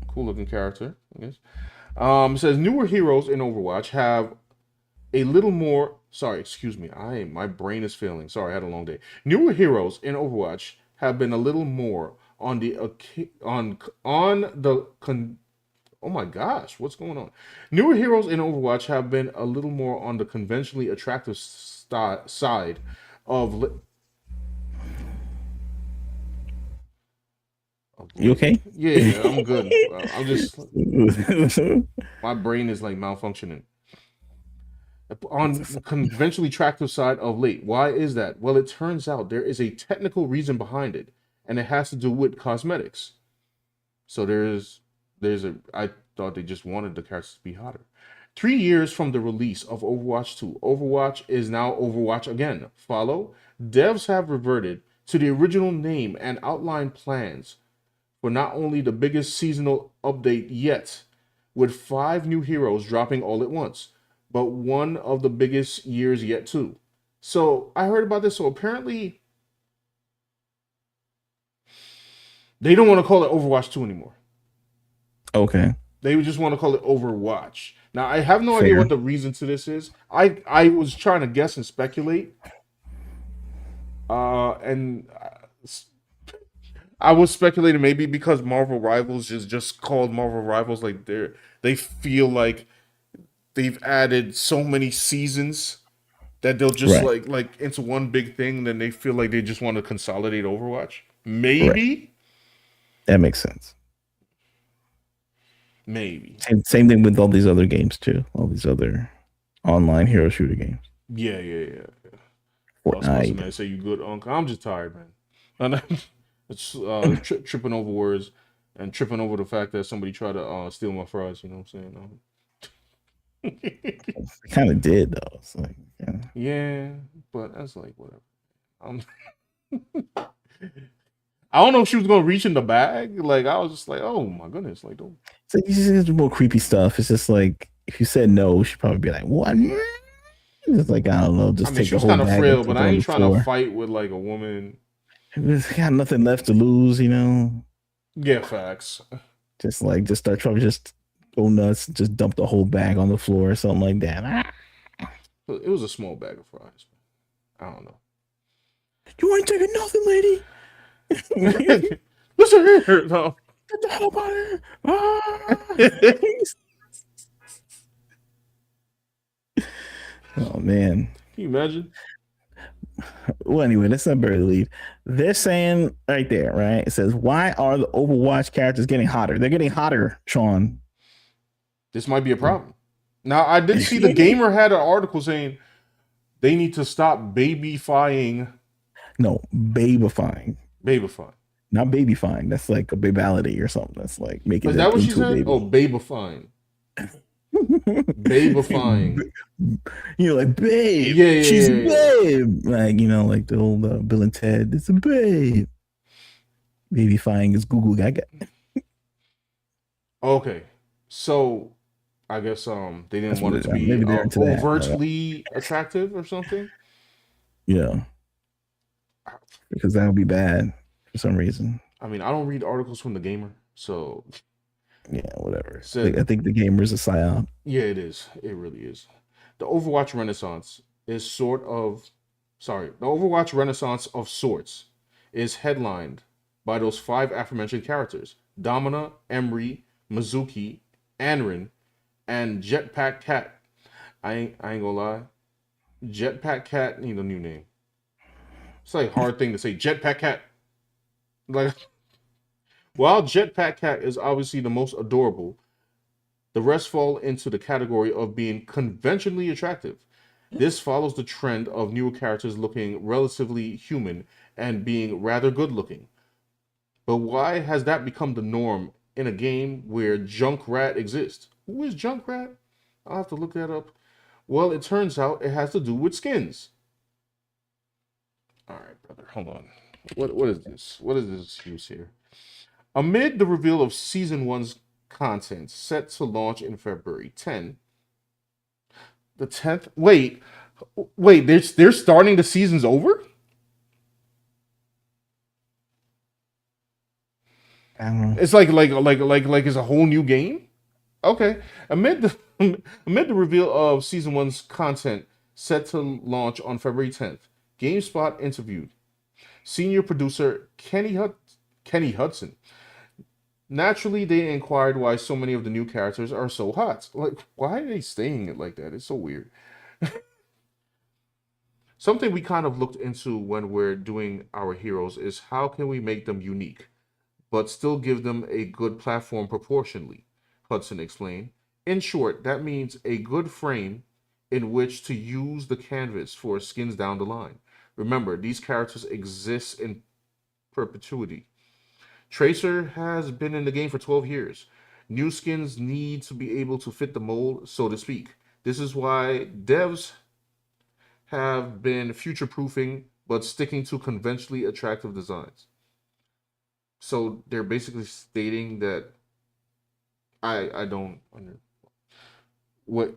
Cool looking character, I guess. It says newer heroes in Overwatch have a little more. Sorry, excuse me. My brain is failing. Sorry, I had a long day. Newer heroes in Overwatch have been a little more on the oh my gosh, what's going on? Newer heroes in Overwatch have been a little more on the conventionally attractive side of.
You okay?
Yeah, I'm good. I'm just my brain is like malfunctioning. On the conventionally attractive side of late. Why is that? Well, it turns out there is a technical reason behind it, and it has to do with cosmetics. So I thought they just wanted the characters to be hotter. 3 years from the release of Overwatch 2, Overwatch is now Overwatch again. Follow? Devs have reverted to the original name and outlined plans for not only the biggest seasonal update yet, with 5 new heroes dropping all at once, but one of the biggest years yet too. So I heard about this. So apparently they don't want to call it Overwatch 2 anymore.
Okay.
They would just want to call it Overwatch. Now I have no idea what the reason to this is. I was trying to guess and speculate. And I was speculating maybe because Marvel Rivals is just called Marvel Rivals, like they feel like they've added so many seasons that they'll just like into one big thing. Then they feel like they just want to consolidate Overwatch. Maybe.
Right. That makes sense.
Maybe.
Same thing with all these other games too. All these other online hero shooter games.
Yeah.
Fortnite.
Man, say you good, Uncle. I'm just tired, man. It's tripping over words and tripping over the fact that somebody tried to steal my fries. You know what I'm saying?
It kind of did though. It's like,
yeah, but that's like whatever. I don't know if she was gonna reach in the bag. Like I was just like, oh my goodness, like don't.
It's just more creepy stuff. It's just like if you said no, she'd probably be like, what? It's like I don't know. Just take
she
the
was
whole
kind of
bag
frail, but I ain't trying
floor.
to fight with like a woman.
It's got nothing left to lose, you know.
Yeah, facts.
Just start trying to just go nuts, just dump the whole bag on the floor or something like that.
It was a small bag of fries. I don't know.
You ain't taking nothing, lady.
Listen here, no.
Get the hell out of here. Oh man.
Can you imagine?
Well, anyway, let's not bury the lead. They're saying right there, right? It says, why are the Overwatch characters getting hotter? They're getting hotter, Sean.
This might be a problem. Now, I did see the Gamer had an article saying they need to stop babyfying.
No, babifying.
Babifying.
Not babyfying. That's like a babality or something. That's like making.
Is that what she said? Oh, babifying. Babeifying.
Like babe.
Yeah, yeah,
She's
yeah,
a
yeah.
babe. Like like the old Bill and Ted. It's a babe. Babyfying is Google Gaga.
Okay, so I guess they didn't
That's
want
what
it to be
maybe they're into that.
overtly attractive or something.
Yeah, because that would be bad for some reason.
I mean, I don't read articles from the gamer, so
Yeah, whatever.
said
I think the gamer's a psyop.
yeah, it is. It really is. The Overwatch Renaissance is the Overwatch Renaissance of sorts is headlined by those five aforementioned characters: Domina, Emery, Mizuki, Anrin, and Jetpack Cat. I ain't gonna lie. Jetpack Cat need a new name. It's like a hard thing to say. Jetpack Cat. Like while Jetpack Cat is obviously the most adorable, the rest fall into the category of being conventionally attractive. This follows the trend of newer characters looking relatively human and being rather good looking. But why has that become the norm in a game where Junkrat exists? Who is Junkrat? I'll have to look that up. Well, it turns out it has to do with skins. All right, brother, hold on. What is this? What is this excuse here? Amid the reveal of season one's content set to launch in February 10, the 10th. Wait, they're starting the season's over?
I don't know.
It's like it's a whole new game? Okay. Amid the amid the reveal of season one's content set to launch on February 10th, GameSpot interviewed senior producer Kenny Hudson. Naturally, they inquired why so many of the new characters are so hot. Like, why are they saying it like that? It's so weird. Something we kind of looked into when we're doing our heroes is how can we make them unique, but still give them a good platform proportionally, Hudson explained. In short, that means a good frame in which to use the canvas for skins down the line. Remember, these characters exist in perpetuity. Tracer has been in the game for 12 years. New skins need to be able to fit the mold, so to speak. This is why devs have been future proofing but sticking to conventionally attractive designs. So they're basically stating that I don't under what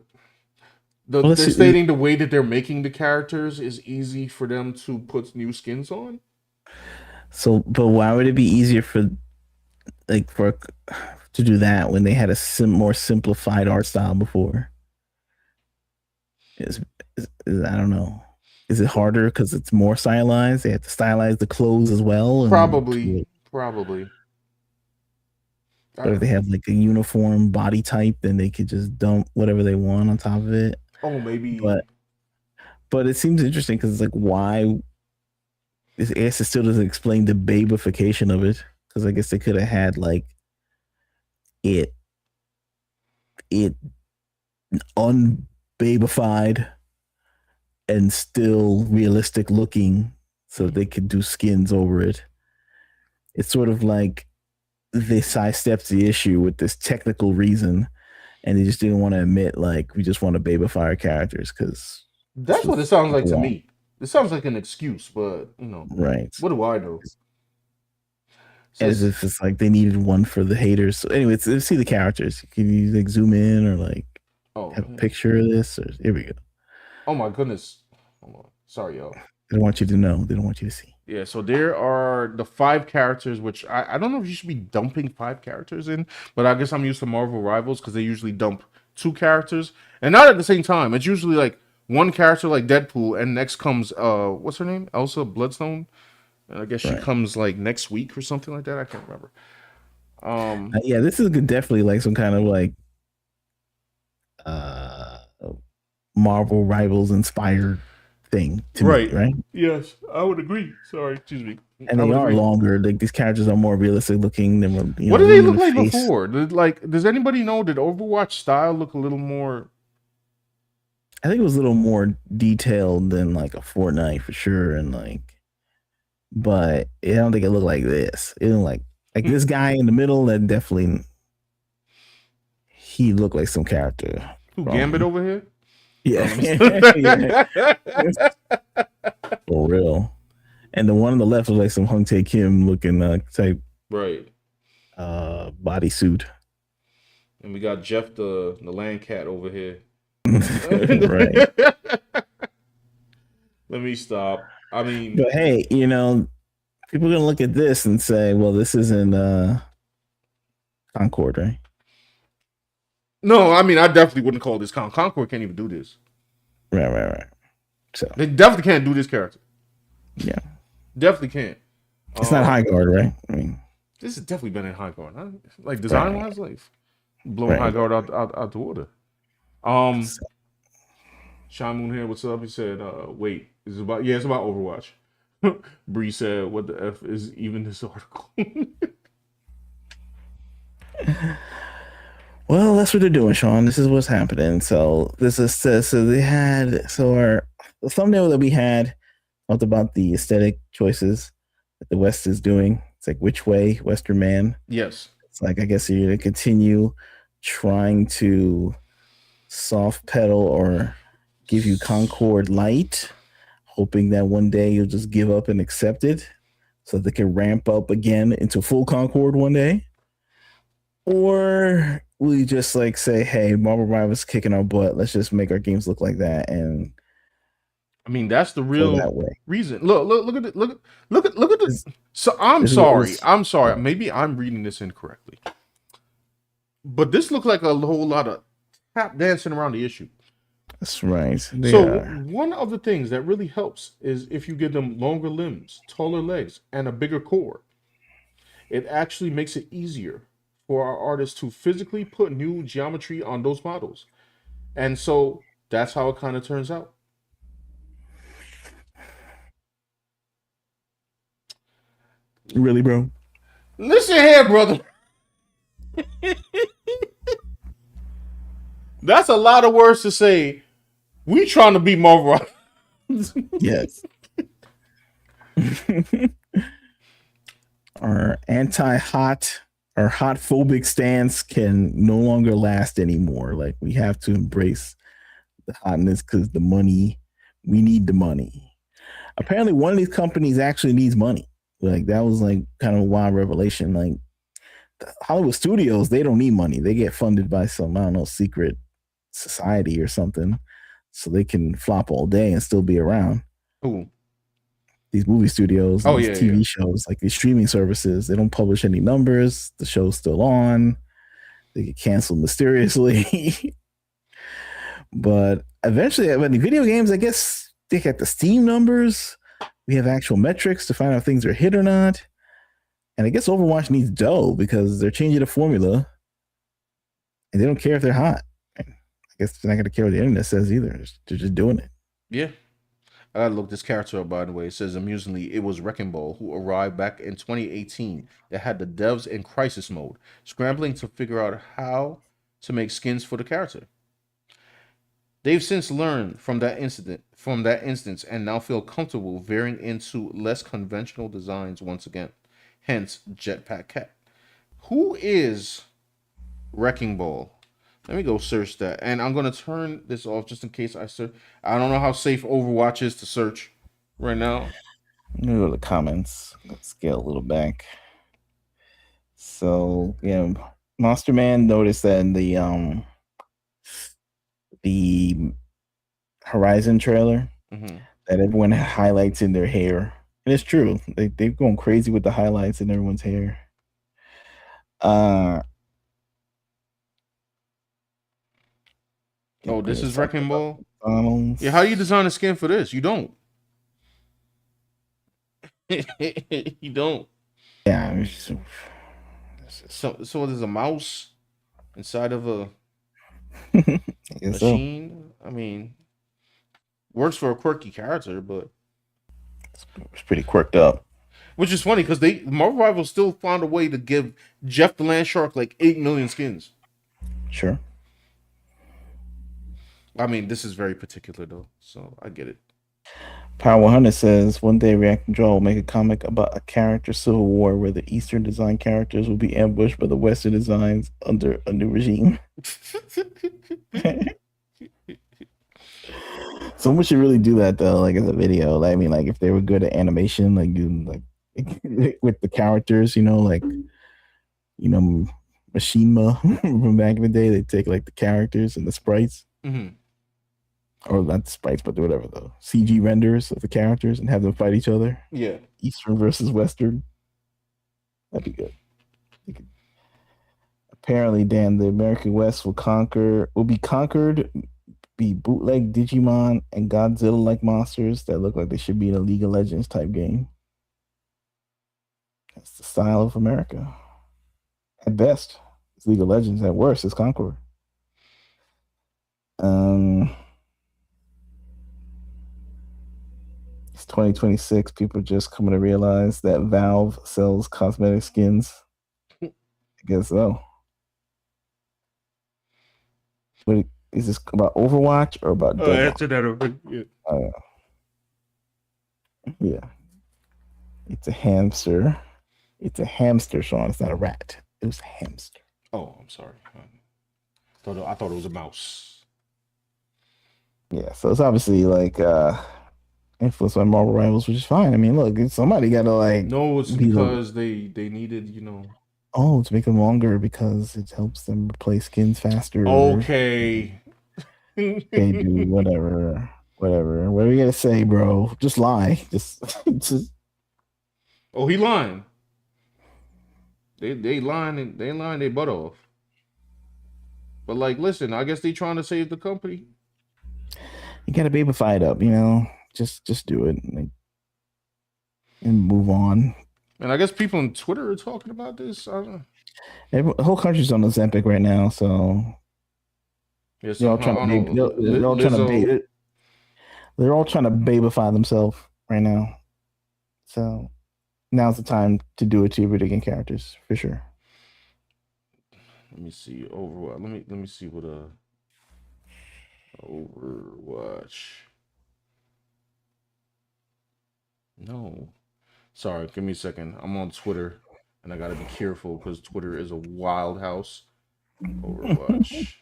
they're stating the way that they're making the characters is easy for them to put new skins on.
So, but why would it be easier for to do that when they had a more simplified art style before? I don't know. Is it harder because it's more stylized? They have to stylize the clothes as well.
Probably.
But if they have like a uniform body type, then they could just dump whatever they want on top of it.
Oh, maybe.
But it seems interesting because it's like, why? I guess it still doesn't explain the babification of it, because I guess they could have had like it unbabified and still realistic looking, so they could do skins over it. It's sort of like they sidestepped the issue with this technical reason, and they just didn't want to admit like we just want to babify our characters because
that's what it sounds like to me. It sounds like an excuse, but
right?
What do I know?
As if it's like they needed one for the haters. So anyway, let's see the characters. Can you like zoom in or like have a picture of this? Or here we go.
Oh my goodness! Hold on. Sorry, y'all.
They don't want you to know. They don't want you to see.
Yeah, so there are the 5 characters, which I don't know if you should be dumping 5 characters in, but I guess I'm used to Marvel Rivals because they usually dump 2 characters, and not at the same time. It's usually like one character like Deadpool, and next comes what's her name? Elsa Bloodstone. And I guess she comes like next week or something like that. I can't remember.
Yeah, this is definitely like some kind of like Marvel Rivals inspired thing to me, right?
Yes, I would agree. Sorry, excuse me.
And they are longer. Like these characters are more realistic looking than
what did they look like before? Does anybody know? Did Overwatch style look a little more?
I think it was a little more detailed than like a Fortnite for sure, and but I don't think it looked like this. It looked like this guy in the middle. That definitely he looked like some character.
Who, Gambit over here?
Yeah, for real. And the one on the left was like some Hung Tae Kim looking type
Right.
bodysuit.
And we got Jeff the land cat over here.
Right.
Let me stop. I mean,
But hey, you know, people are gonna look at this and say, well, this isn't Concord, right?
no, I mean, I definitely wouldn't call this Concord can't even do this.
Right. So
They definitely can't do this character.
yeah.
Definitely can't.
It's not High Guard, right? I mean,
This has definitely been in High Guard. Like design wise, like blowing
Right.
High Guard out the water. Sean Moon here, what's up? He said, wait, it's about Overwatch. Bree said, what the F is even this article?
well, that's what they're doing, Sean. This is what's happening. So this is so they had the thumbnail that we had talked about the aesthetic choices that the West is doing. It's like which way, Western man.
Yes.
It's like I guess you're gonna continue trying to soft pedal or give you Concord light, hoping that one day you'll just give up and accept it so they can ramp up again into full Concord one day. Or will you just like say, hey, Marvel Rivals kicking our butt, let's just make our games look like that and
I mean, that's the
go
real
that way.
reason. Look at it. Look at this. So I'm sorry. Maybe I'm reading this incorrectly. But this looked like a whole lot of tap dancing around the issue.
That's right.
One of the things that really helps is if you give them longer limbs, taller legs, and a bigger core. It actually makes it easier for our artists to physically put new geometry on those models. And so that's how it kind of turns out.
Really, bro?
Listen here, brother. That's a lot of words to say. We trying to be Marvel.
Yes. Our anti-hot or hot phobic stance can no longer last anymore. Like we have to embrace the hotness because the money, we need the money. Apparently one of these companies actually needs money. Like that was like kind of a wild revelation. Like Hollywood studios, they don't need money. They get funded by some, I don't know, secret society or something. So they can flop all day and still be around.
Ooh.
These movie studios, these TV shows, like these streaming services, they don't publish any numbers. The show's still on. They get canceled mysteriously. But eventually, when the video games, I guess they get the Steam numbers. We have actual metrics to find out if things are hit or not. And I guess Overwatch needs dough because they're changing the formula. And they don't care if they're hot. I guess they're not going to care what the internet says either. They're just doing it.
Yeah. I gotta look this character up, by the way. It says, amusingly, it was Wrecking Ball who arrived back in 2018 that had the devs in crisis mode, scrambling to figure out how to make skins for the character. They've since learned from that instance, and now feel comfortable veering into less conventional designs once again. Hence, Jetpack Cat. Who is Wrecking Ball? Let me go search that. And I'm going to turn this off just in case I search. I don't know how safe Overwatch is to search right now.
Let me go to the comments. Let's scale a little back. So, yeah, Monster Man noticed that in the Horizon trailer that everyone had highlights in their hair. And it's true. They've gone crazy with the highlights in everyone's hair.
Oh, this is Wrecking Ball?
McDonald's.
Yeah, how do you design a skin for this? You don't. You don't.
Yeah.
So there's a mouse inside of a
machine.
So. I mean, works for a quirky character, but
it's pretty quirked up.
Which is funny because Marvel Rivals still found a way to give Jeff the Land Shark like 8 million skins.
Sure.
I mean, this is very particular though, so I get it.
Power 100 says one day React and Draw will make a comic about a character civil war where the Eastern design characters will be ambushed by the Western designs under a new regime. Someone should really do that though, like as a video. Like, I mean, like if they were good at animation, like doing like with the characters, like Machinima from back in the day, they take like the characters and the sprites, or not the sprites, but whatever the CG renders of the characters and have them fight each other.
Yeah.
Eastern versus Western. That'd be good. Apparently, Dan, the American West will be conquered, be bootleg Digimon and Godzilla-like monsters that look like they should be in a League of Legends type game. That's the style of America. At best, it's League of Legends. At worst, it's Conqueror. It's 2026. People are just coming to realize that Valve sells cosmetic skins. I guess so. What is this about? Overwatch or about?
Answer that already. Yeah.
Yeah. It's a hamster. It's a hamster, Sean. It's not a rat. It was a hamster.
Oh, I'm sorry. I thought it was a mouse.
Yeah, so it's obviously like influenced by Marvel Rivals, which is fine. I mean, look, somebody got to like.
No, it's because they needed,
Oh, to make them longer because it helps them replace skins faster.
Okay.
Okay, dude, whatever. What are you gonna say, bro? Just lie. Just.
Oh, he lying. They lying their butt off. But like, listen, I guess they trying to save the company.
You gotta babyfy it up, Just do it and move on.
And I guess people on Twitter are talking about this. I don't know.
The whole country's on Ozempic right now, so
yes,
they're all trying to babyfy themselves right now. So now's the time to do it to your video game characters for sure.
Let me see Overwatch. Let me see what Overwatch. No, sorry. Give me a second. I'm on Twitter, and I gotta be careful because Twitter is a wild house. Overwatch.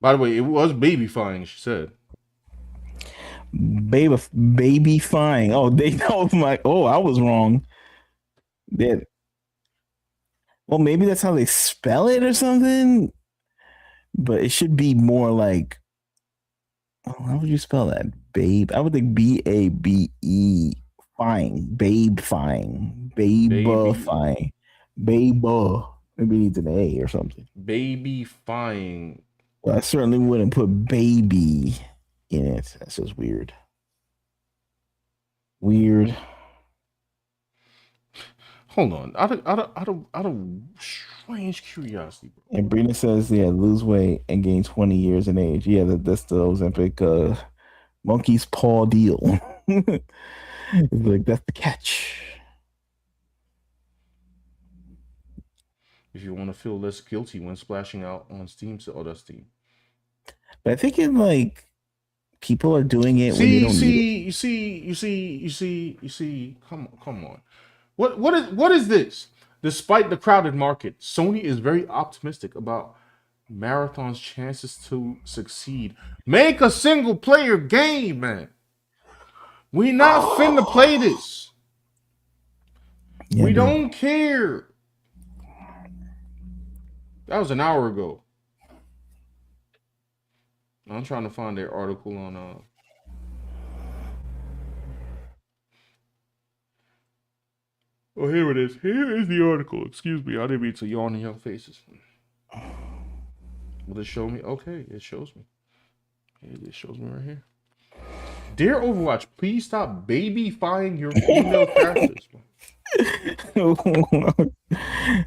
By the way, it was babyfying. She said.
Baby fine. Oh, they know my. Oh, I was wrong. Yeah. Well, maybe that's how they spell it or something. But it should be more like. Oh, how would you spell that? Babe. I would think BABE. Fine. Babe fine. Babe fine. Babe. Maybe it needs an A or something.
Babyfying.
Well, I certainly wouldn't put baby in it. That's just weird.
Hold on. Out of strange curiosity. Bro.
And Brina says, yeah, lose weight and gain 20 years in age. Yeah, that's the Ozempic monkey's paw deal. It's like, that's the catch.
If you want to feel less guilty when splashing out on Steam, so that's Steam.
But I think people are doing it when they don't need it.
You see. Come on. What is this? Despite the crowded market, Sony is very optimistic about Marathon's chances to succeed. Make a single player game, man. We not finna play this.
Yeah,
we don't care. That was an hour ago. I'm trying to find their article on Oh, here it is. Here is the article. Excuse me. I didn't mean to yawn in your faces. Will it show me? Okay, it shows me. It shows me right here. Dear Overwatch, please stop babyfying your female characters.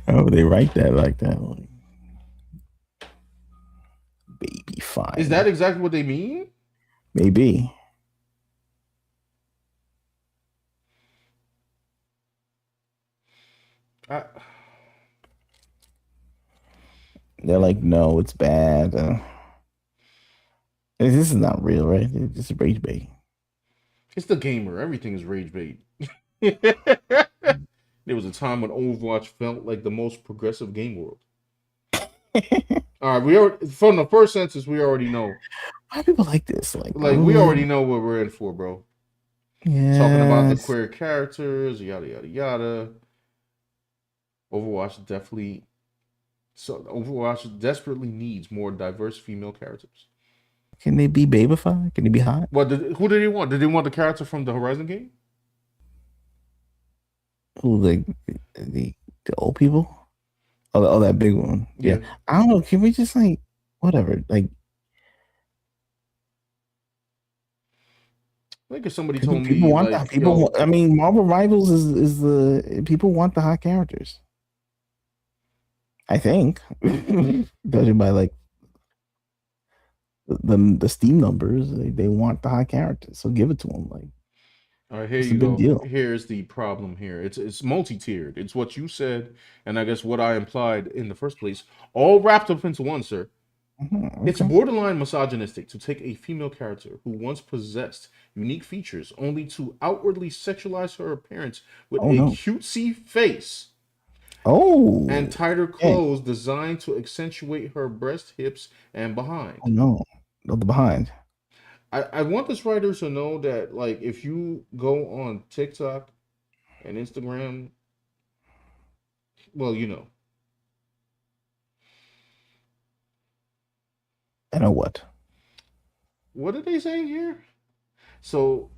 Oh, they write that like that. Babyfy.
Is that exactly what they mean?
Maybe.
I,
They're like, no, it's bad. This is not real, right? It's just rage bait.
it's the gamer. Everything is rage bait. There was a time when Overwatch felt like the most progressive game world. All right, we already, from the first sentence, we already know.
Why people like this? Like,
Like we already know what we're in for, bro. Talking about the
yes.
queer characters, yada yada yada. Overwatch definitely. So Overwatch desperately needs more diverse female characters.
Can they be babyfied? Can they be hot?
Who did they want? Did they want the character from the Horizon game?
Who like the old people? Oh, that big one. Yeah.
Yeah.
I don't know. Can we just like whatever? Like
Like if somebody
people,
told
people
me,
want that.
like,
People.
yo,
I mean, Marvel Rivals is the people want the hot characters. I think, judging by like the Steam numbers, they want the hot characters. So give it to them. Like
all right, here
it's a
you
big
go.
deal.
Here's the problem here. It's multi-tiered. It's what you said, and I guess what I implied in the first place, all wrapped up into one, sir. It's
Okay.
borderline misogynistic to take a female character who once possessed unique features only to outwardly sexualize her appearance with
Oh
a
no.
cutesy face
Oh.
and tighter
Yeah.
clothes designed to accentuate her breast, hips, and behind.
Oh no. No, the behind.
I want this writer to know that, like, if you go on TikTok and Instagram, well, you know.
I know what.
What are they saying here? So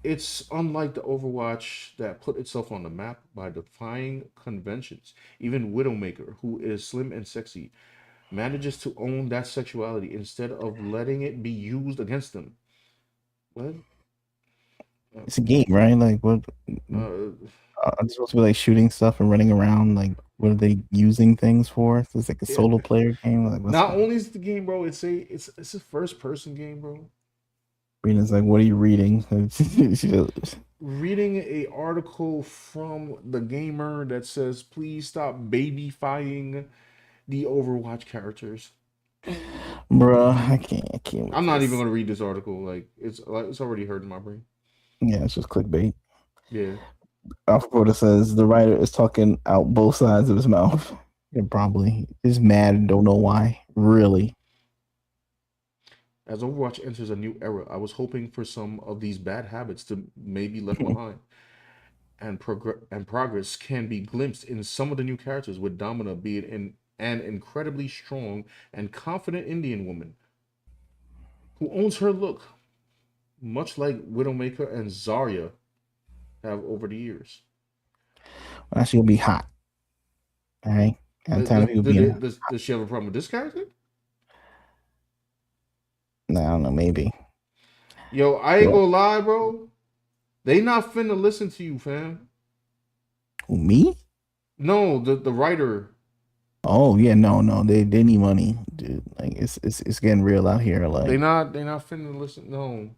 it's unlike the Overwatch that put itself on the map by defying conventions. Even Widowmaker, who is slim and sexy, manages to own that sexuality instead of letting it be used against them. What?
It's a game, right? Like what?
Uh,
Are they supposed to be like shooting stuff and running around? Like what are they using things for? It's like a
it,
solo player game. Like what's
not only is the game, bro, it's a first person game, bro.
Rena's like, what are you reading? She does-
Reading a article from the gamer that says, "Please stop babyfying the Overwatch characters."
Bruh, I can't with
I'm not even
this.
gonna read this article. It's already hurting my brain.
Yeah, it's just clickbait.
Yeah.
Alpha Quota says the writer is talking out both sides of his mouth. Yeah, probably is mad and don't know why. Really.
As Overwatch enters a new era, I was hoping for some of these bad habits to maybe left behind, and progress can be glimpsed in some of the new characters, with Domina being an incredibly strong and confident Indian woman who owns her look, much like Widowmaker and Zarya have over the years.
Well, she'll be hot. All right. I'm tired of people being.
Does she have a problem with this character?
Nah, I don't know. Maybe.
Yo, I ain't
Well,
gonna lie, bro. They not finna listen to you, fam.
who, me?
No, the writer.
Oh yeah, no. They need money, dude. Like it's getting real out here. Like
They not finna listen. No,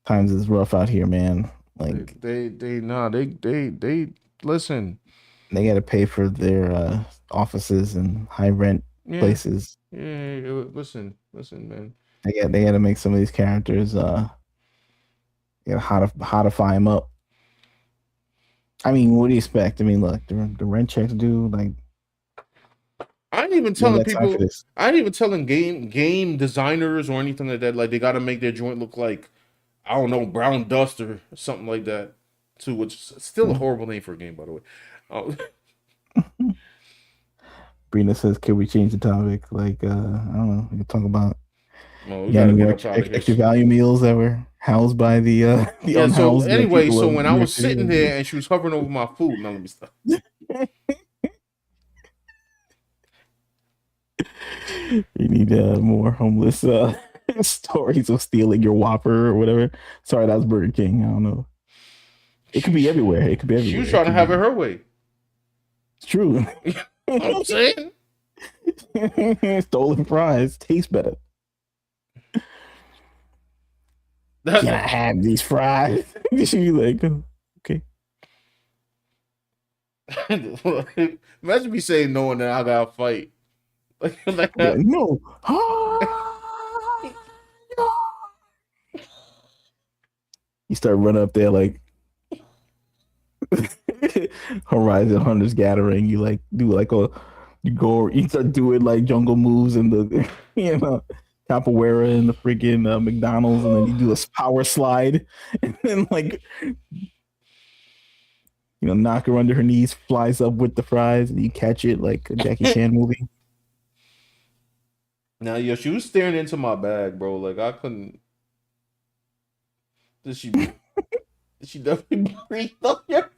times is rough out here, man. Like
they listen.
they got to pay for their offices and high rent
Yeah,
places.
yeah. Listen, man.
They got to make some of these characters how to them up. I mean, what do you expect? I mean, look, the rent checks due. Like,
I ain't even
you ain't
telling
got time for
people.
this.
I ain't even telling game designers or anything like that. Like they gotta make their joint look like, I don't know, brown dust or something like that. Too, which is still a horrible name for a game, by the way. Oh,
Brina says, "Can we change the topic? Like, I don't know. We can talk about
well, we
you got
gotta
any
get
more
up out of here.
extra value meals that were housed by the the
Yeah. So
unhoused
anyway,
people
so
of
when I
New York
was
City?
sitting there and she was hovering over my food, now let me stop.
You need more homeless stories of stealing your Whopper or whatever. Sorry, that was Burger King. I don't know. It could be everywhere. It could be everywhere.
She was trying to have it her way.
It's true.
You know what I'm saying?
Stolen fries taste better. Can I have these fries? She like, oh, okay.
Imagine me saying no and then I gotta fight. Like
Yeah,
that.
no. You start running up there like Horizon Hunters Gathering. You like do like you start doing like jungle moves and the capoeira and the freaking McDonald's, and then you do this power slide, and then like knock her under her knees, flies up with the fries, and you catch it like a Jackie Chan movie.
Now, yo, she was staring into my bag, bro. Like I couldn't. Did she? Did she definitely breathe on your?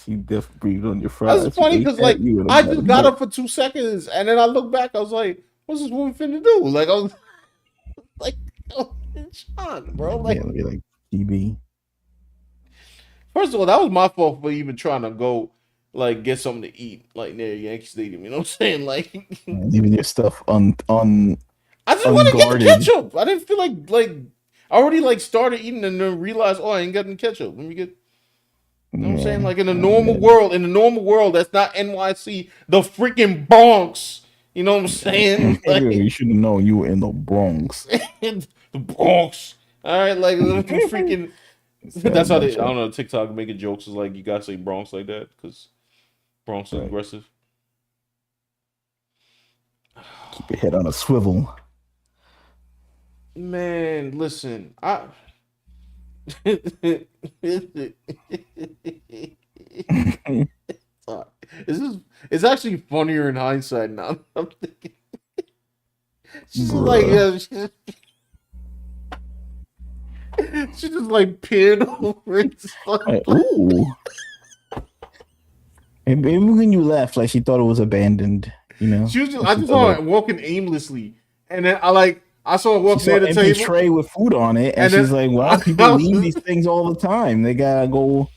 She definitely breathed on your fries.
That's funny because like
you
I just got up for 2 seconds and then I look back. I was like, "What's this woman finna do?" Like I was like, "Oh, Sean, bro." Like,
yeah, be like GB.
first of all, that was my fault for even trying to go like get something to eat like near Yankee Stadium. You know what I'm saying? Like,
Leaving your stuff on
I just want to get the
unguarded.
ketchup. I didn't feel like I already like started eating and then realized, oh, I ain't got any ketchup. Let me get. You know what I'm saying? Like in a normal world, that's not NYC, the freaking Bronx. You know what I'm saying? Like
You should have known you were in the Bronx.
the Bronx. All right, like freaking. That's how they. I don't know. TikTok making jokes is like you gotta say Bronx like that because Bronx is
Right.
aggressive.
Keep your head on a swivel.
Man, listen, I. It's actually funnier in hindsight now. I'm thinking. She's just like, yeah, she just like peered over it.
Like, ooh. And maybe when you left, like she thought it was abandoned,
She was just, I just saw her walking aimlessly, and then I saw her walking near the
empty
table
tray with food on it, and she's like, "Well, people leave these things all the time. They gotta go,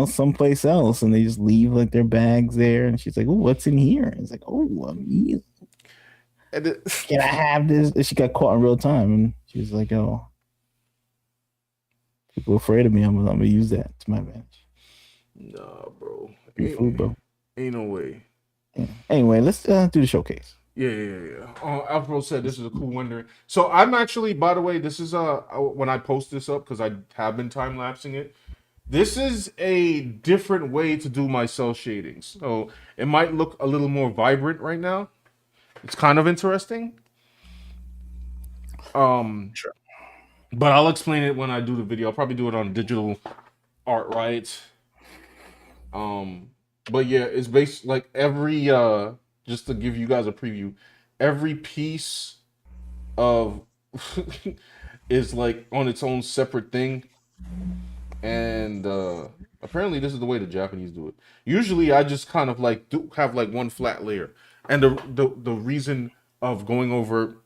someplace else, and they just leave like their bags there." And she's like, "Oh, what's in here?" And it's like, "Oh, can I have this?" And she got caught in real time, and she was like, "Oh, people are afraid of me. I'm gonna use that to my advantage."
Nah, bro.
Free food, bro.
Ain't no way.
Yeah. Anyway, let's do the showcase.
Yeah. Alfred said this is a cool rendering. So I'm actually, by the way, this is when I post this up because I have been time lapsing it. This is a different way to do my cell shading. So it might look a little more vibrant right now. It's kind of interesting.
Sure.
But I'll explain it when I do the video. I'll probably do it on digital art rights. But yeah, it's based like every just to give you guys a preview, every piece of is like on its own separate thing. And apparently this is the way the Japanese do it. Usually I just kind of like have like one flat layer. And the reason of going over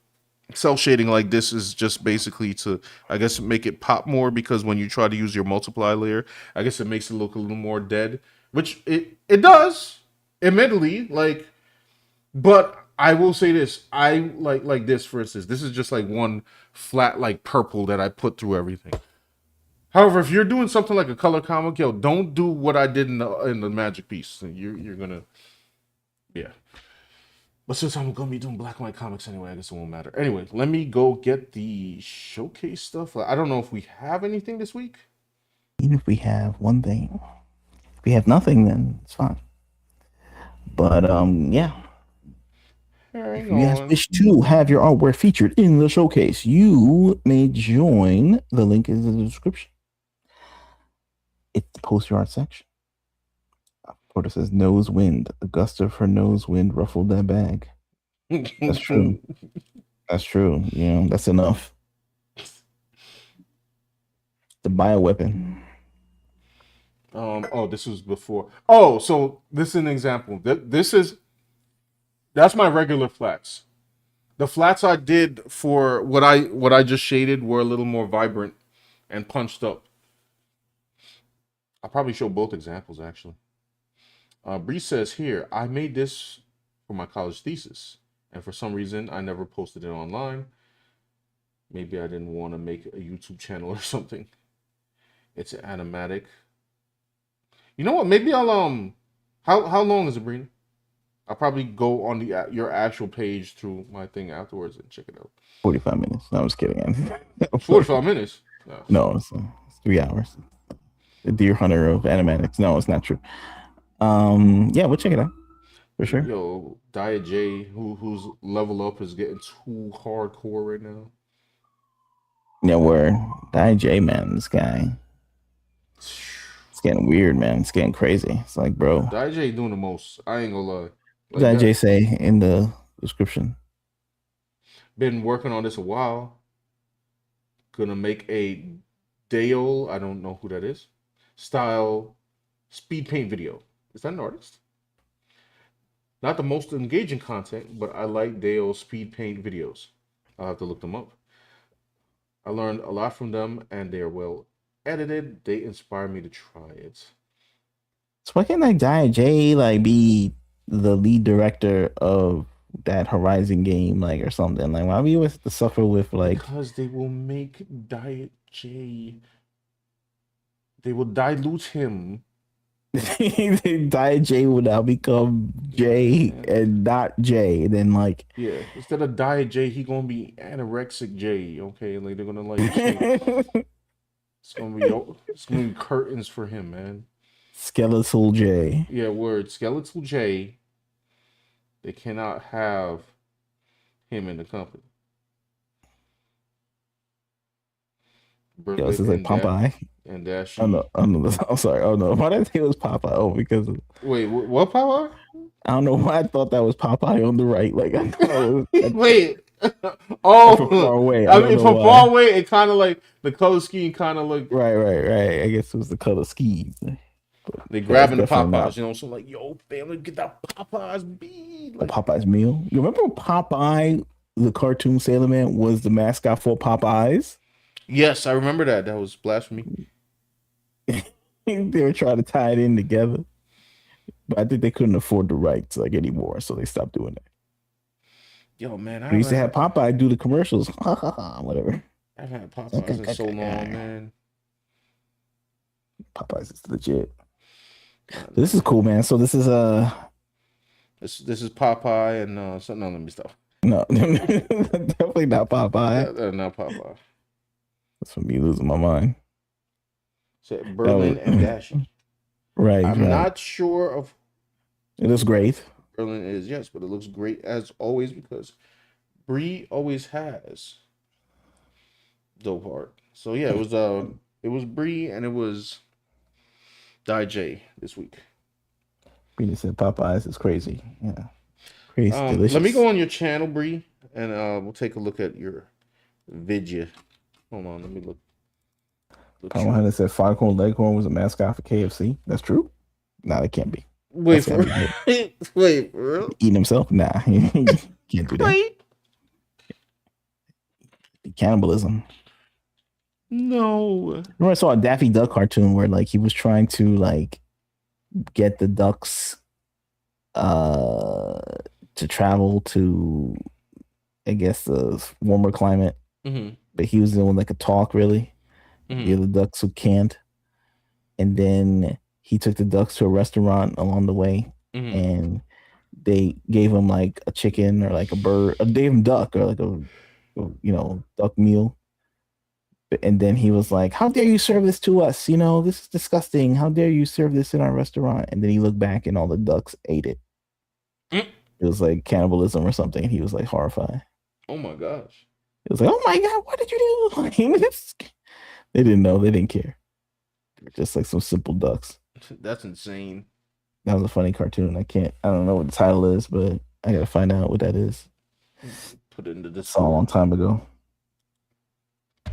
cell shading like this is just basically to, I guess, make it pop more, because when you try to use your multiply layer, I guess it makes it look a little more dead, which it does, admittedly, like, but I will say this, I like this, for instance, this is just like one flat like purple that I put through everything. However, if you're doing something like a color comic, yo, don't do what I did in the magic piece. You're gonna, yeah. But since I'm gonna be doing black and white comics anyway, I guess it won't matter. Anyway, let me go get the showcase stuff. I don't know if we have anything this week.
Even if we have one thing, if we have nothing, then it's fine. But yeah. If you guys wish to have your artwork featured in the showcase, you may join. The link is in the description. It's the post your art section. Porter says nose wind. A gust of her nose wind ruffled that bag. That's true. That's true. That's enough. The bioweapon.
Oh, this was before. Oh, so this is an example. That's my regular flats. The flats I did for what I just shaded were a little more vibrant and punched up. I'll probably show both examples actually. Bree says here, I made this for my college thesis, and for some reason I never posted it online. Maybe I didn't want to make a YouTube channel or something. It's an animatic. You know what? Maybe I'll. How long is it, Brina? I'll probably go on your actual page through my thing afterwards and check it out.
45 minutes. No, I'm just kidding.
45 minutes. No.
No, it's 3 hours. The Deer Hunter of animatics. No, it's not true. Yeah, we'll check it out for sure.
Yo, Diet J, whose level up is getting too hardcore right now.
Yeah, where DJ, man, this guy, it's getting weird, man. It's getting crazy. It's like, bro,
Diet J doing the most. I ain't gonna lie.
what did DJ say in the description?
Been working on this a while. Gonna make a Dale, I don't know who that is, style speed paint video. Is that an artist? Not the most engaging content, but I like Dale speed paint videos. I'll have to look them up. I learned a lot from them, and they're well edited. They inspire me to try it.
So why can't like DJ like be the lead director of that Horizon game, like, or something? Like, why do you always have to suffer with like?
Because they will make Diet J. They will dilute him.
Diet J will now become J and not J. And then like,
yeah, instead of Diet J, he gonna be anorexic J. Okay, like they're gonna like. It's gonna be curtains for him, man.
Skeletal J.
Yeah, word Skeletal J. They cannot have him in the company.
Yo, this is like Popeye.
And Dash.
Oh no, I'm sorry. Oh no, why did I think it was Popeye? Oh, because
wait, what Popeye?
I don't know why I thought that was Popeye on the right. Like, I thought it was,
wait. Oh,
from far away.
I mean, from far away, it kind of like the color scheme kind of looked.
Right. I guess it was the color scheme.
They grabbing the Popeyes, you know. So like, yo, family, get that Popeyes bead. Like,
the Popeyes meal. You remember Popeye, the cartoon Sailor Man, was the mascot for Popeyes?
Yes, I remember that. That was blasphemy.
They were trying to tie it in together, but I think they couldn't afford the rights like anymore, so they stopped doing that.
Yo, man,
we used to have Popeye do the commercials. Whatever.
I've had Popeyes in so long, man.
Popeyes is legit. So this is cool, man. So this is
this is Popeye and something. No, let me stop.
No, definitely not Popeye.
Yeah, not Popeye.
That's for me losing my mind.
Said Berlin and Dashie.
Right.
I'm not sure of.
It looks great.
Berlin is, yes, but it looks great as always because Bree always has dope art. So yeah, it was Bree and it was Di J this week.
Bree said Popeyes is crazy. Yeah. Crazy. Delicious.
Let me go on your channel, Bree, and we'll take a look at your video. Hold on, let me look.
Power Hunter said Foghorn Leghorn was a mascot for KFC. That's true? Nah, it can't be.
Wait, for wait, for real?
Eating himself? Nah, can't do that.
Wait.
Cannibalism.
No.
Remember I saw a Daffy Duck cartoon where like he was trying to like get the ducks to travel to, I guess, the warmer climate.
Mm-hmm.
But he was doing like a talk, really.
Mm-hmm.
The other ducks who can't. And then he took the ducks to a restaurant along the way, and they gave him like a chicken or like a bird. They gave him duck or like a duck meal. And then he was like, "How dare you serve this to us? You know, this is disgusting. How dare you serve this in our restaurant?" And then he looked back, and all the ducks ate it. It was like cannibalism or something. And he was like horrified.
Oh my gosh!
It was like, "Oh my god, what did you do?" They didn't know. They didn't care. Just like some simple ducks.
That's insane.
That was a funny cartoon. I don't know what the title is, but I gotta find out what that is.
Put it into this.
Saw a long time ago.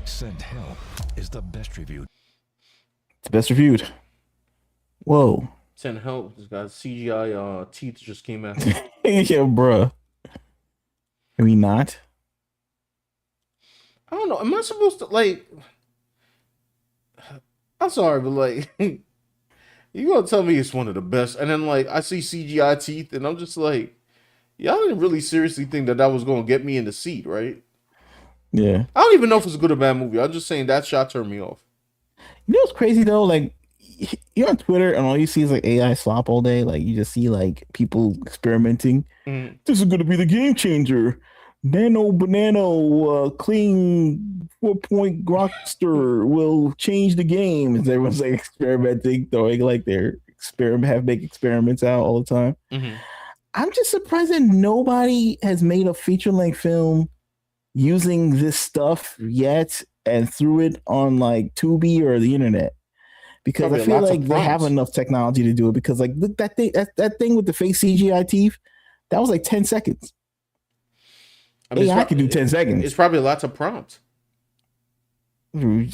Send Help is the best reviewed.
It's best reviewed. Whoa.
Send Help. This guy's CGI teeth just came out.
Yeah, bruh. Can we not?
I don't know. Am I supposed to like? I'm sorry, but like, you gonna tell me it's one of the best, and then like I see CGI teeth, and I'm just like, y'all didn't really seriously think that was gonna get me in the seat, right?
Yeah.
I don't even know if it's a good or bad movie. I'm just saying that shot turned me off.
You know what's crazy though? Like you're on Twitter and all you see is like AI slop all day. Like you just see like people experimenting.
Mm.
This is going to be the game changer. Nano banana clean 4-point Grokster will change the game. And everyone's like experimenting, throwing like their make experiments out all the time.
Mm-hmm.
I'm just surprised that nobody has made a feature length film using this stuff yet and threw it on like Tubi or the internet. Because
Probably
I feel
lots of
like they have
prompts.
enough technology to do it. Because like look, that thing with the fake CGI teeth, that was like 10 seconds.
I mean,
AI can do 10 seconds.
It's probably lots of prompts.
I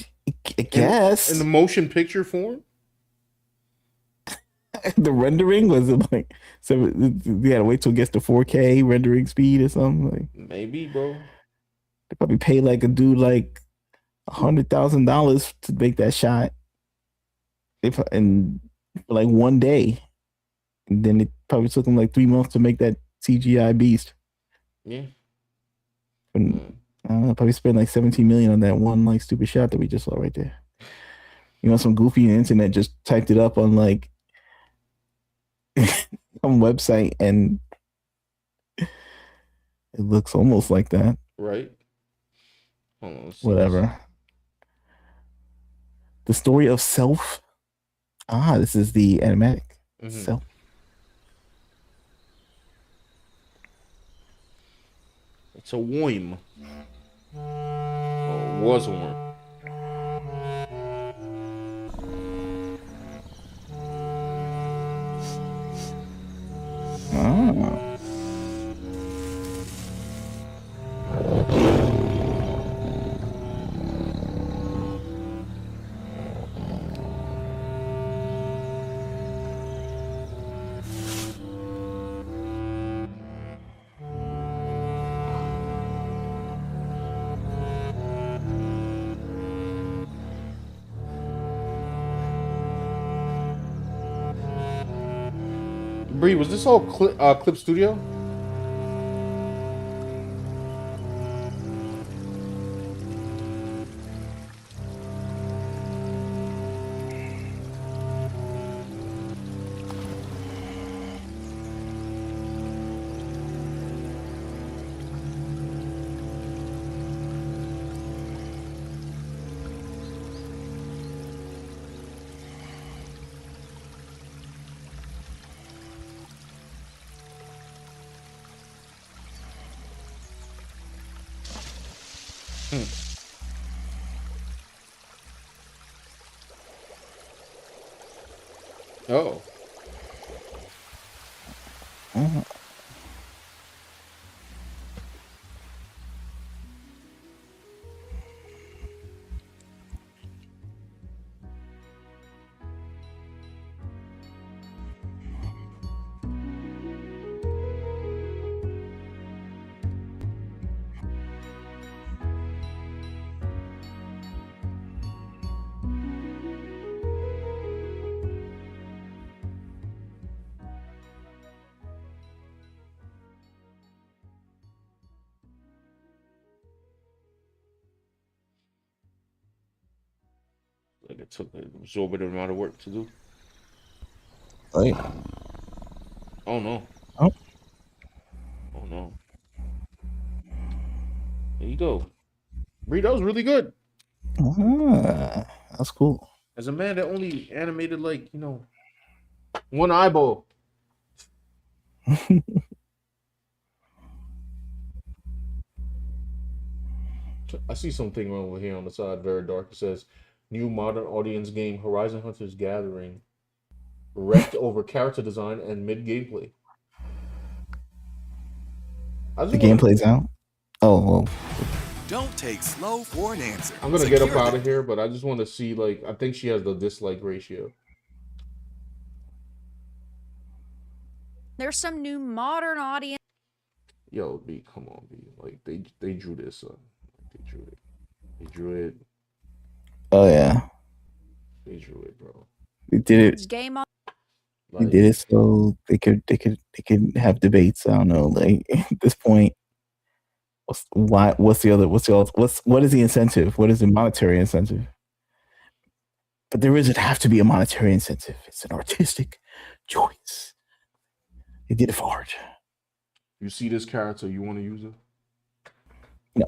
guess.
In the motion picture form?
The rendering was like we had to wait till it gets to 4K rendering speed or something. Like
Maybe, bro.
they probably paid like a dude like $100,000 to make that shot. And for like one day. And then it probably took them like 3 months to make that CGI beast.
Yeah.
And I don't know, probably spent like 17 million on that one like stupid shot that we just saw right there. You know, some goofy on the internet just typed it up on like some website and it looks almost like that.
Right. Hold on,
Whatever. The story of Self. This is the animatic. Self.
It's a worm. Oh, it was a worm. Bree, was this all Clip Studio? Oh. Like it took an absorbent amount of work to do.
Oh yeah.
Oh no.
Oh.
Oh no. There you go. Bree, that was really good.
That's cool.
As a man that only animated like, one eyeball. I see something wrong over here on the side, very dark. It says, new modern audience game Horizon Hunters Gathering. Wrecked over character design and mid gameplay.
The gameplay's out? Oh, well.
Don't take slow for an answer.
I'm going to get up out of here, but I just want to see, like, I think she has the dislike ratio.
There's some new modern audience.
Yo, B, come on, B. Like, they drew this, son. They drew it. They drew it.
Oh, yeah.
They drew it, bro.
They did it.
Game on.
They did it so they could have debates. I don't know. Like at this point, what is the incentive? What is the monetary incentive? But there doesn't have to be a monetary incentive. It's an artistic choice. They did it for art.
You see this character, you want to use it?
No.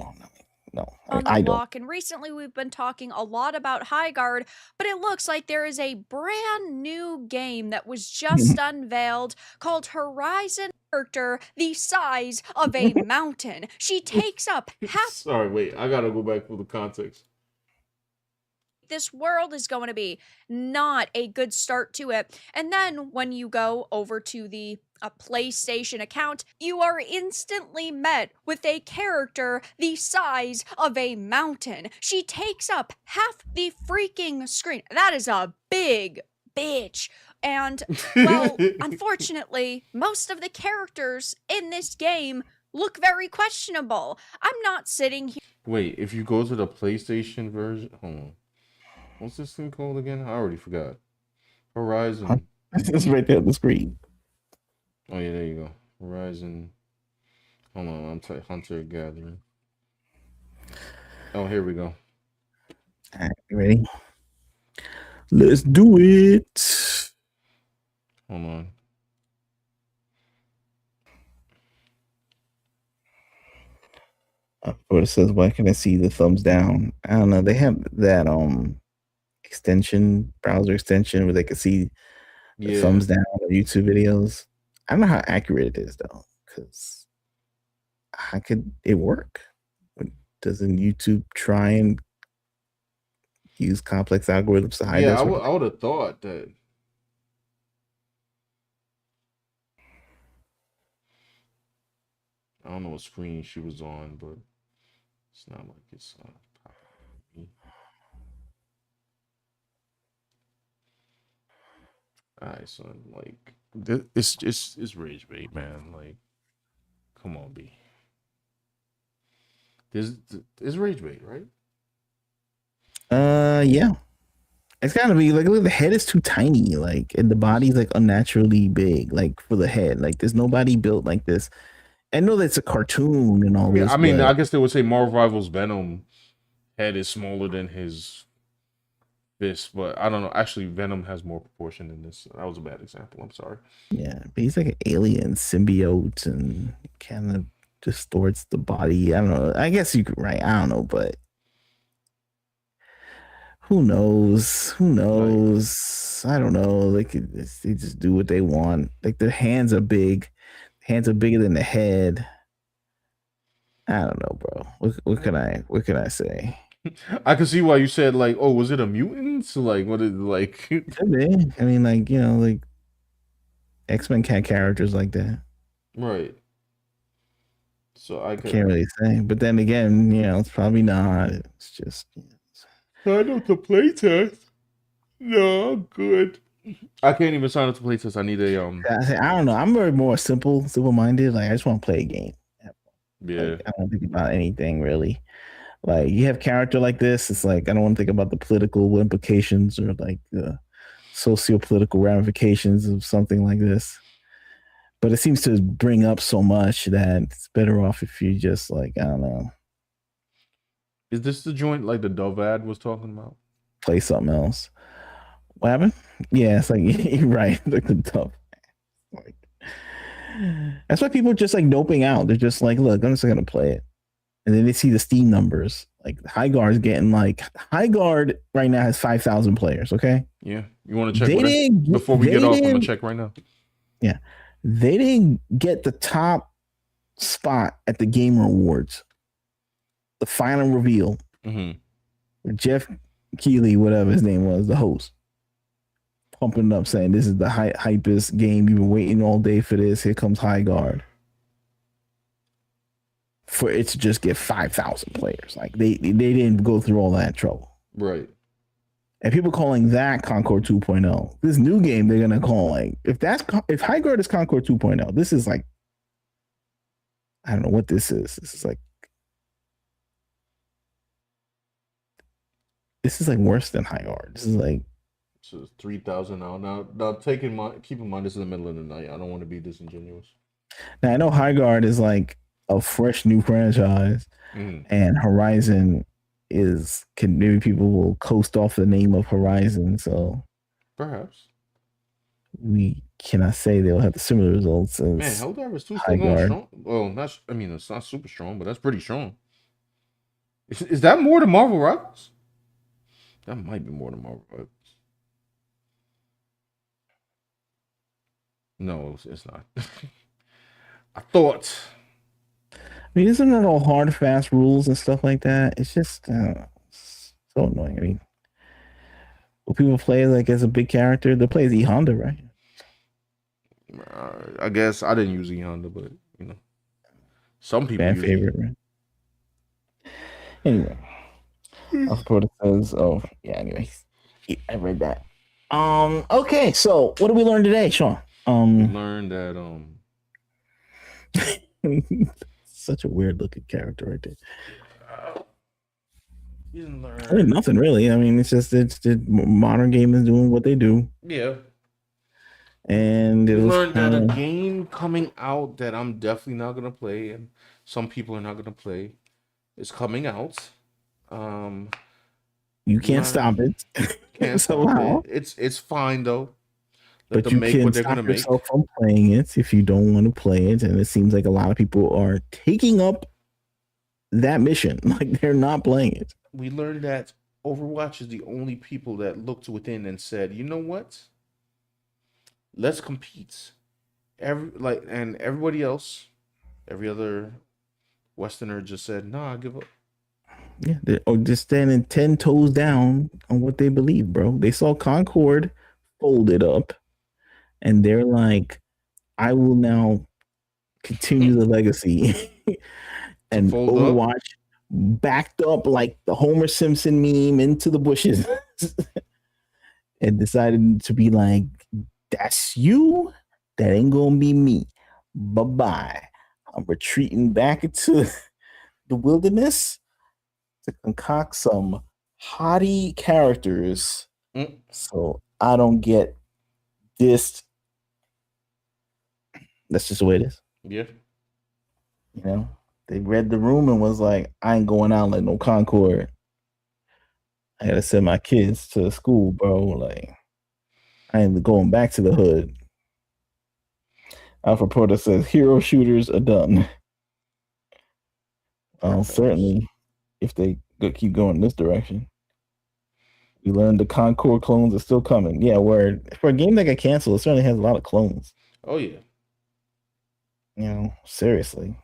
On the
I don't.
block, and recently we've been talking a lot about Highguard, but it looks like there is a brand new game that was just unveiled called Horizon. Character the size of a mountain. She takes up half.
Sorry, wait. I gotta go back for the context.
This world is going to be not a good start to it. And then when you go over to the PlayStation account, you are instantly met with a character the size of a mountain. She takes up half the freaking screen. That is a big bitch. And, well, unfortunately, most of the characters in this game look very questionable. I'm not sitting here.
Wait, if you go to the PlayStation version, hold on. What's this thing called again? I already forgot. Horizon.
It's right there on the screen.
Oh yeah, there you go. Horizon. Hold on, I'm type Hunter Gathering. Oh, here we go.
All right, you ready? Let's do it.
Hold on.
What it says, why can I see the thumbs down? I don't know. They have that browser extension where they can see the thumbs down on YouTube videos. I don't know how accurate it is though, because how could it work? Doesn't YouTube try and use complex algorithms to hide?
Yeah, I would have thought that. I don't know what screen she was on, but it's not like it's popping. Alright, son. Like, it's rage bait, man. Like, come on, B. There's rage bait, right?
Yeah. It's gotta be like, look, the head is too tiny, like, and the body's like unnaturally big, like for the head. Like, there's nobody built like this. I know that's a cartoon and all this.
I mean, I guess they would say Marvel Rivals Venom head is smaller than his fist, but I don't know. Actually, Venom has more proportion than this. That was a bad example. I'm sorry.
Yeah, but he's like an alien symbiote and kind of distorts the body. I don't know. I guess you could, right? I don't know, but who knows? Who knows? I don't know. They just do what they want. Like, their hands are big. Hands are bigger than the head. I don't know, bro. What can I say?
I can see why you said, like, oh, was it a mutant? So, like, what is like?
Could be. I mean, like, you know, like X-Men had characters like that,
right? So I
can't really say. But then again, you know, it's probably not. It's just.
Sign up to playtest. No, I'm good. I can't even sign up to playtest. I need a
I don't know. I'm very more simple-minded. Like, I just want to play a game.
Yeah.
Like, I don't think about anything really. Like, you have character like this, it's like I don't want to think about the political implications or like the socio-political ramifications of something like this. But it seems to bring up so much that it's better off if you just, like, I don't know.
Is this the joint like the Dove ad was talking about?
Play something else. What happened? Yeah, it's like, you're right. Like the Dove. Like, that's why people are just like doping out. They're just like, look, I'm just gonna play it. And then they see the Steam numbers. Like, Highguard's getting, like, Highguard right now has 5,000 players, okay?
Yeah. You want to check before we get off? I'm going to check right now.
Yeah. They didn't get the top spot at the Game Awards. The final reveal.
Mm-hmm.
Jeff Keighley, whatever his name was, the host, pumping it up saying, this is the hypest game. You've been waiting all day for this. Here comes Highguard. For it to just get 5,000 players. Like, they didn't go through all that trouble.
Right.
And people calling that Concord 2.0. This new game they're gonna call, like, if Highguard is Concord 2.0, this is like, I don't know what this is. This is like worse than Highguard. This is like,
so it's 3,000 now. Now keep in mind this is the middle of the night. I don't want to be disingenuous.
Now I know Highguard is like a fresh new franchise, and Horizon can maybe people will coast off the name of Horizon, so
Perhaps.
we cannot say they'll have the similar results
Man,
as
Helldivers 2
High
still going
Guard.
strong. Well, not. I mean, it's not super strong, but that's pretty strong. Is that more than Marvel Rivals? That might be more than Marvel Rivals. No, it's not. I thought.
I mean, isn't it all hard, fast rules and stuff like that? It's just so annoying. I mean, will people play like as a big character? They play as E Honda, right?
I guess I didn't use E Honda, but you know, some people
Fan
use
favorite, right? Anyway, Alpha says, "Oh yeah." Anyways, I read that. Okay, so what did we learn today, Sean?
We learned that
such a weird looking character right there.
you didn't learn.
I mean, nothing really. I mean, it's modern gamers doing what they do.
Yeah.
And
We
it was
learned that a game coming out that I'm definitely not gonna play, and some people are not gonna play, is coming out.
You can't stop it.
Can't
somehow.
stop it. It's fine though. Let
But
them
you
make
can
what they're
stop
gonna make.
yourself from playing it if you don't want to play it. And it seems like a lot of people are taking up that mission. Like they're not playing it.
We learned that Overwatch is the only people that looked within and said, you know what? Let's compete. And everybody else, every other Westerner just said, nah, give up.
Yeah, or just standing 10 toes down on what they believe, bro. They saw Concord folded up, and they're like, I will now continue the legacy. And Overwatch backed up like the Homer Simpson meme into the bushes and decided to be like, that's you? That ain't gonna be me. Bye-bye. I'm retreating back into the wilderness to concoct some haughty characters so I don't get dissed. That's just the way it is.
Yeah.
You know, they read the room and was like, I ain't going out like no Concord. I gotta send my kids to school, bro. Like, I ain't going back to the hood. Alpha Porter says hero shooters are done. Certainly, if they keep going in this direction. We learned the Concord clones are still coming. Yeah, where for a game that got canceled, it certainly has a lot of clones.
Oh yeah.
You know, seriously.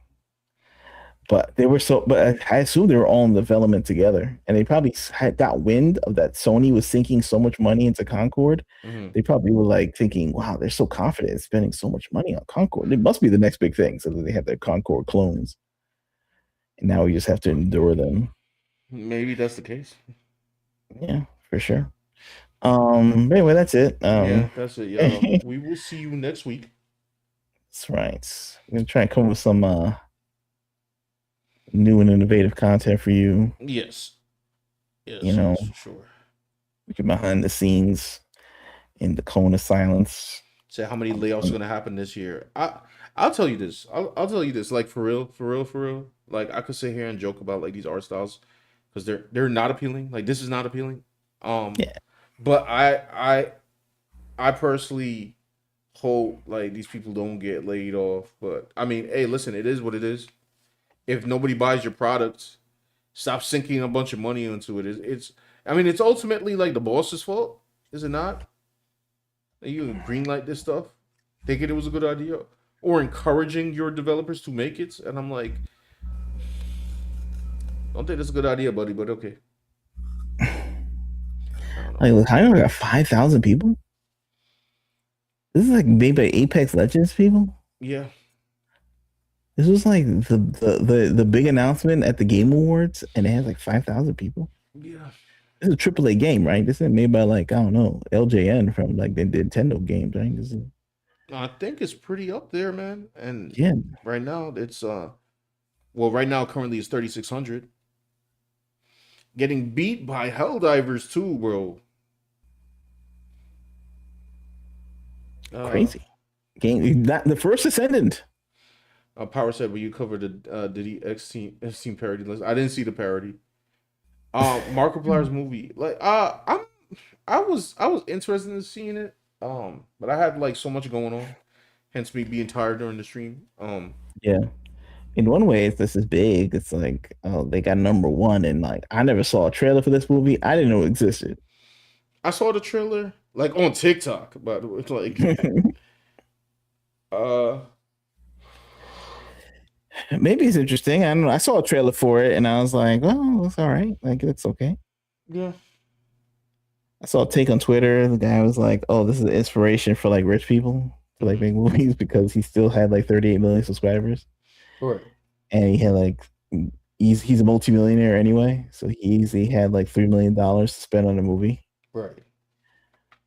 But they were but I assume they were all in development together, and they probably had got wind of that Sony was sinking so much money into Concord.
Mm-hmm.
They probably were like thinking, "Wow, they're so confident in spending so much money on Concord. It must be the next big thing." So they have their Concord clones, and now we just have to endure them.
Maybe that's the case.
Yeah, for sure. Anyway, that's it.
Yeah, that's it. Yeah, we will see you next week.
That's right. I'm gonna try and come up with some new and innovative content for you.
Yes. Yes.
You know,
yes, sure.
We get behind the scenes in the cone of silence.
Say how many layoffs are gonna happen this year. I'll tell you this. I'll tell you this. Like for real. Like I could sit here and joke about like these art styles because they're not appealing. Like this is not appealing.
Yeah.
But I personally hope like these people don't get laid off. But I mean, hey, listen, it is what it is. If nobody buys your products, stop sinking a bunch of money into it. It's ultimately like the boss's fault, is it not? You greenlight this stuff, thinking it was a good idea, or encouraging your developers to make it. And I'm like, don't think that's a good idea, buddy, but okay.
I got 5,000 people. This is like made by Apex Legends people.
Yeah.
This was like the big announcement at the Game Awards, and it has like 5,000 people.
Yeah.
This is a AAA game, right? This is made by like, I don't know, LJN from like the Nintendo games, right? This is...
I think it's pretty up there, man. And
yeah,
right now it's right now currently it's 3,600. Getting beat by Helldivers too, bro.
Crazy game. Not the first Ascendant.
Power said, "Will you cover the X team parody list?" I didn't see the parody. Markiplier's movie. Like I was interested in seeing it. But I had like so much going on, hence me being tired during the stream.
Yeah. In one way, this is big. It's like, oh, they got number one, and like I never saw a trailer for this movie. I didn't know it existed.
I saw the trailer like on TikTok, but it's like uh
Maybe it's interesting. I don't know. I saw a trailer for it, and I was like, well, it's all right. Like it's okay.
yeah.
I saw a take on Twitter. The guy was like, "Oh, this is an inspiration for like rich people to like make movies because he still had like 38 million subscribers,
Right.
and he had like he's a multimillionaire anyway, so he easily had like $3 million to spend on a movie.
Right.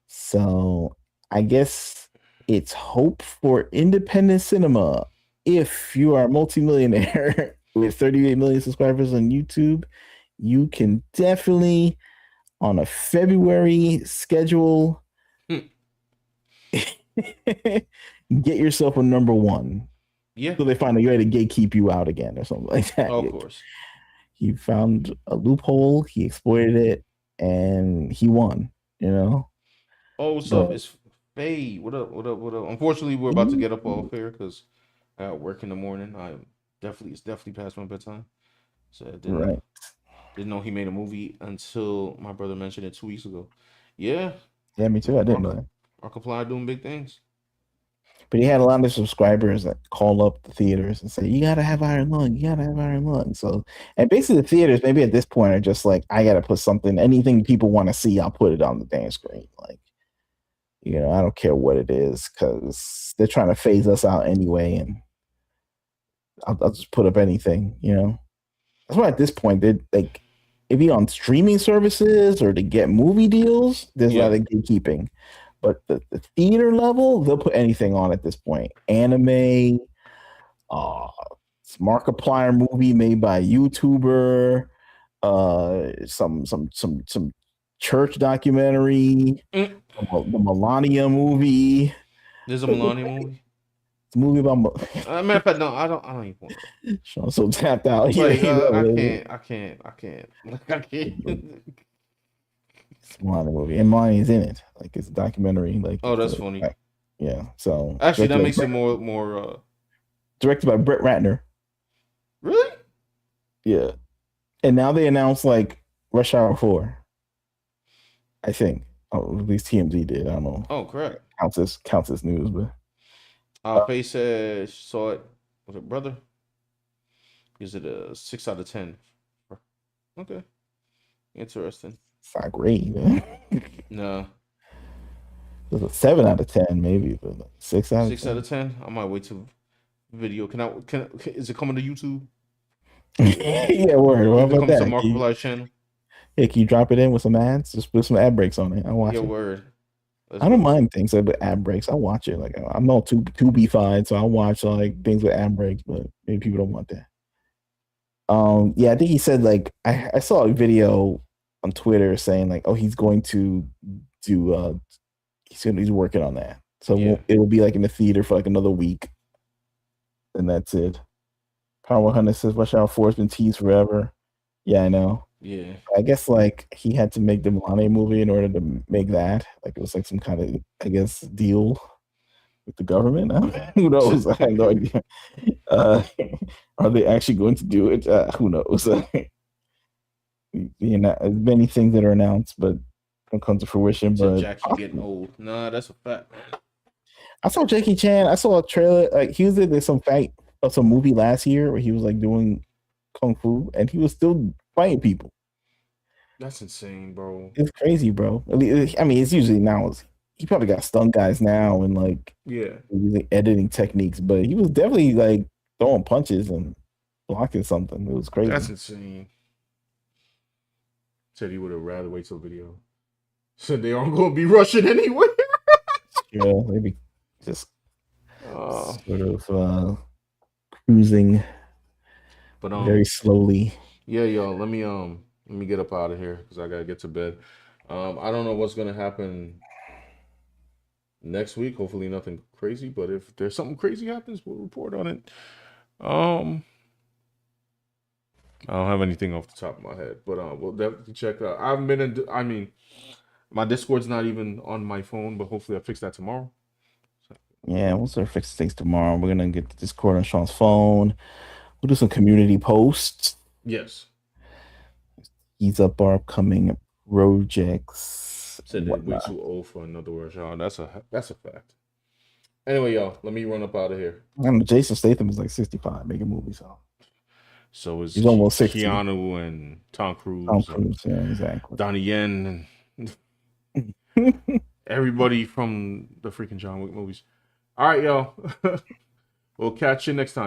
So I guess it's hope for independent cinema. If you are a multimillionaire with 38 million subscribers on YouTube, you can definitely on a February schedule
Hmm.
get yourself a number one.
Yeah.
So they find out you had to gatekeep you out again or something like that.
Oh, of course.
He found a loophole, he exploited it, and he won, you know?
Oh, what's
But
up? It's Faye. What up? What up? What up? Unfortunately, we're about to get up off here because I got work in the morning. It's definitely past my bedtime. So I
right.
didn't know he made a movie until my brother mentioned it 2 weeks ago. Yeah,
Yeah, me too. I didn't know that.
Markiplier doing big things.
But he had a lot of subscribers that call up the theaters and say, "You gotta have Iron Lung. You gotta have Iron Lung." So, and basically, the theaters maybe at this point are just like, "I gotta put something. Anything people want to see, I'll put it on the damn screen." Like, I don't care what it is because they're trying to phase us out anyway, and I'll just put up anything. That's why at this point they like, if you're on streaming services or to get movie deals, there's a lot of gatekeeping. But the theater level, they'll put anything on at this point. Anime, Markiplier movie made by a YouTuber, some church documentary, the Melania movie.
There's a Melania movie.
It's a movie about.
Matter of fact, no, I don't even want to.
Sean so tapped out.
Like, I can't. Like, I can't.
It's a Melania movie, and Melania's in it. Like it's a documentary. Like,
oh, that's funny.
Yeah. So
actually, that makes it more.
Directed by Brett Ratner.
Really?
Yeah. And now they announced like Rush Hour 4. I think. Oh, at least TMZ did. I don't know.
Oh, correct.
Counts as news, but
Faye said she saw it with her brother. Is it a 6 out of 10? Okay. Interesting.
It's not great.
No.
It's a 7 out of 10, maybe, but 6 out of 10.
6 out of 10. I might wait till video. Is it coming to YouTube?
Yeah, word. What about that?
To Markiplier's channel.
Yeah, can you drop it in with some ads? Just put some ad breaks on it. I'll watch it.
Word.
I don't mind things with ad breaks. I'll watch it. Like I'm not too be-fied, so I'll watch like things with ad breaks, but maybe people don't want that. Yeah, I think he said like I saw a video on Twitter saying like, oh, he's going to do he's working on that. So it'll be like in the theater for like another week. And that's it. Power 100 says Rush Hour 4 has been teased forever. Yeah, I know.
Yeah.
I guess like he had to make the Melania movie in order to make that. Like it was like some kind of, I guess, deal with the government. Who knows? I have no idea. Are they actually going to do it? Who knows? Many things that are announced, but don't come to fruition. But
Jackie getting old. Nah, that's a fact.
I saw Jackie Chan. I saw a trailer. Like he was in some fight of some movie last year where he was like doing kung fu, and he was still fighting people.
That's insane, bro.
It's crazy, bro. I mean, it's usually now. He probably got stunt guys now and like using editing techniques, but he was definitely like throwing punches and blocking something. It was crazy.
That's insane. Said he would have rather wait till video. Said they aren't going to be rushing anyway.
Yeah, maybe just sort of cruising,
but
very slowly.
Yeah, y'all. Let me get up out of here because I gotta get to bed. I don't know what's gonna happen next week. Hopefully nothing crazy, but if there's something crazy happens, we'll report on it. I don't have anything off the top of my head, but we'll definitely check out. I haven't been in. I mean, my Discord's not even on my phone, but hopefully I fix that tomorrow.
Yeah, we'll sort of fix things tomorrow. We're gonna get the Discord on Sean's phone. We'll do some community posts.
Yes.
He's up our upcoming projects.
Said they're way too old for another word, Sean. That's a fact. Anyway, y'all, let me run up out of here.
And Jason Statham is like 65 making movies.
So is
He's almost 60.
Keanu and Tom Cruise.
Tom Cruise, yeah, exactly.
Donnie Yen and everybody from the freaking John Wick movies. All right, y'all. We'll catch you next time.